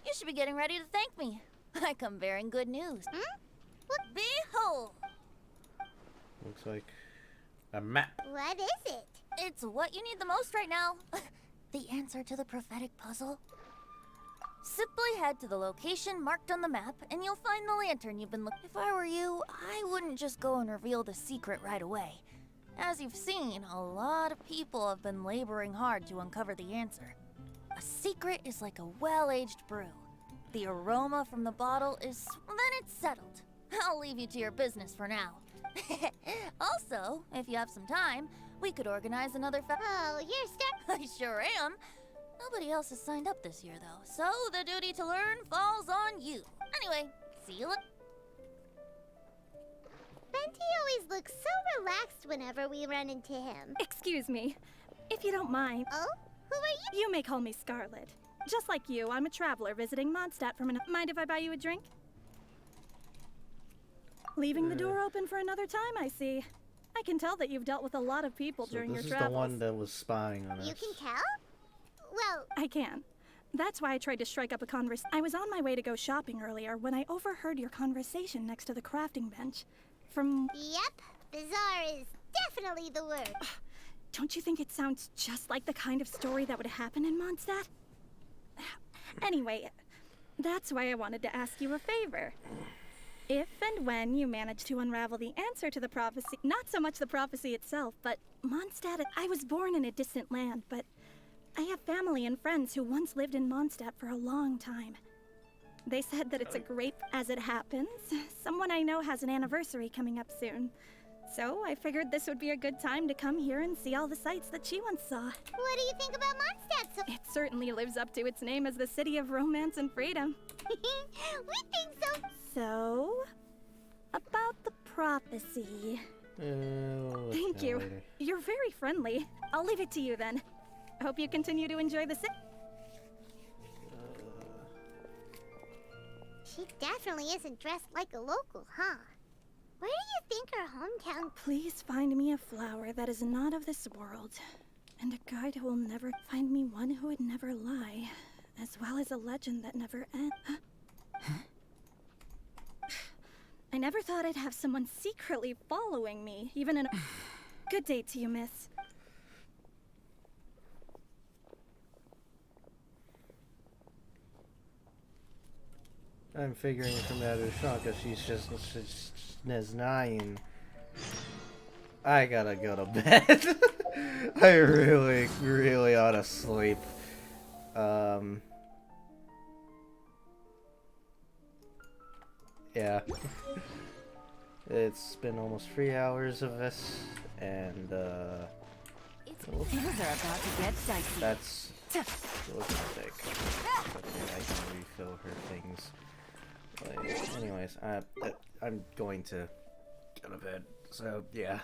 you should be getting ready to thank me. I come bearing good news. What? Behold! Looks like a map. What is it? It's what you need the most right now. The answer to the prophetic puzzle. Simply head to the location marked on the map, and you'll find the lantern you've been looking for. If I were you, I wouldn't just go and reveal the secret right away. As you've seen, a lot of people have been laboring hard to uncover the answer. A secret is like a well-aged brew. The aroma from the bottle is... then it's settled. I'll leave you to your business for now. Also, if you have some time, we could organize another Oh, you're I sure am. Nobody else has signed up this year, though, so the duty to learn falls on you. Anyway, see you later. Venti always looks so relaxed whenever we run into him. Excuse me, if you don't mind. Oh? Who are you? You may call me Scarlet. Just like you, I'm a traveler visiting Mondstadt from Mind if I buy you a drink? Leaving the door open for another time, I see. I can tell that you've dealt with a lot of people during your travels. This is the one that was spying on us. You can tell? Well... I can. That's why I tried to strike up a conversation. I was on my way to go shopping earlier when I overheard your conversation next to the crafting bench. From... Yep, bizarre is definitely the word. Don't you think it sounds just like the kind of story that would happen in Mondstadt? Anyway, that's why I wanted to ask you a favor. If and when you manage to unravel the answer to the prophecy, not so much the prophecy itself, but Mondstadt, I was born in a distant land, but I have family and friends who once lived in Mondstadt for a long time. They said that it's a great... As it happens, someone I know has an anniversary coming up soon. So I figured this would be a good time to come here and see all the sights that she once saw. What do you think about Mondstadt? It certainly lives up to its name as the city of romance and freedom. We think so. So, about the prophecy. Thank you. Later. You're very friendly. I'll leave it to you then. I hope you continue to enjoy the city. She definitely isn't dressed like a local, huh? Where do you think her hometown... Please find me a flower that is not of this world, and a guide who will never find me one who would never lie, as well as a legend that never ends. I never thought I'd have someone secretly following me, even in a... Good day to you, miss. I'm figuring from that Ushanka, she's just Neznayin. I gotta go to bed. I really ought to sleep. Yeah. It's been almost 3 hours of this, and Things are about to get dicey. that's a mistake. Okay, I can refill her things. But anyways, I'm going to go to bed. So yeah.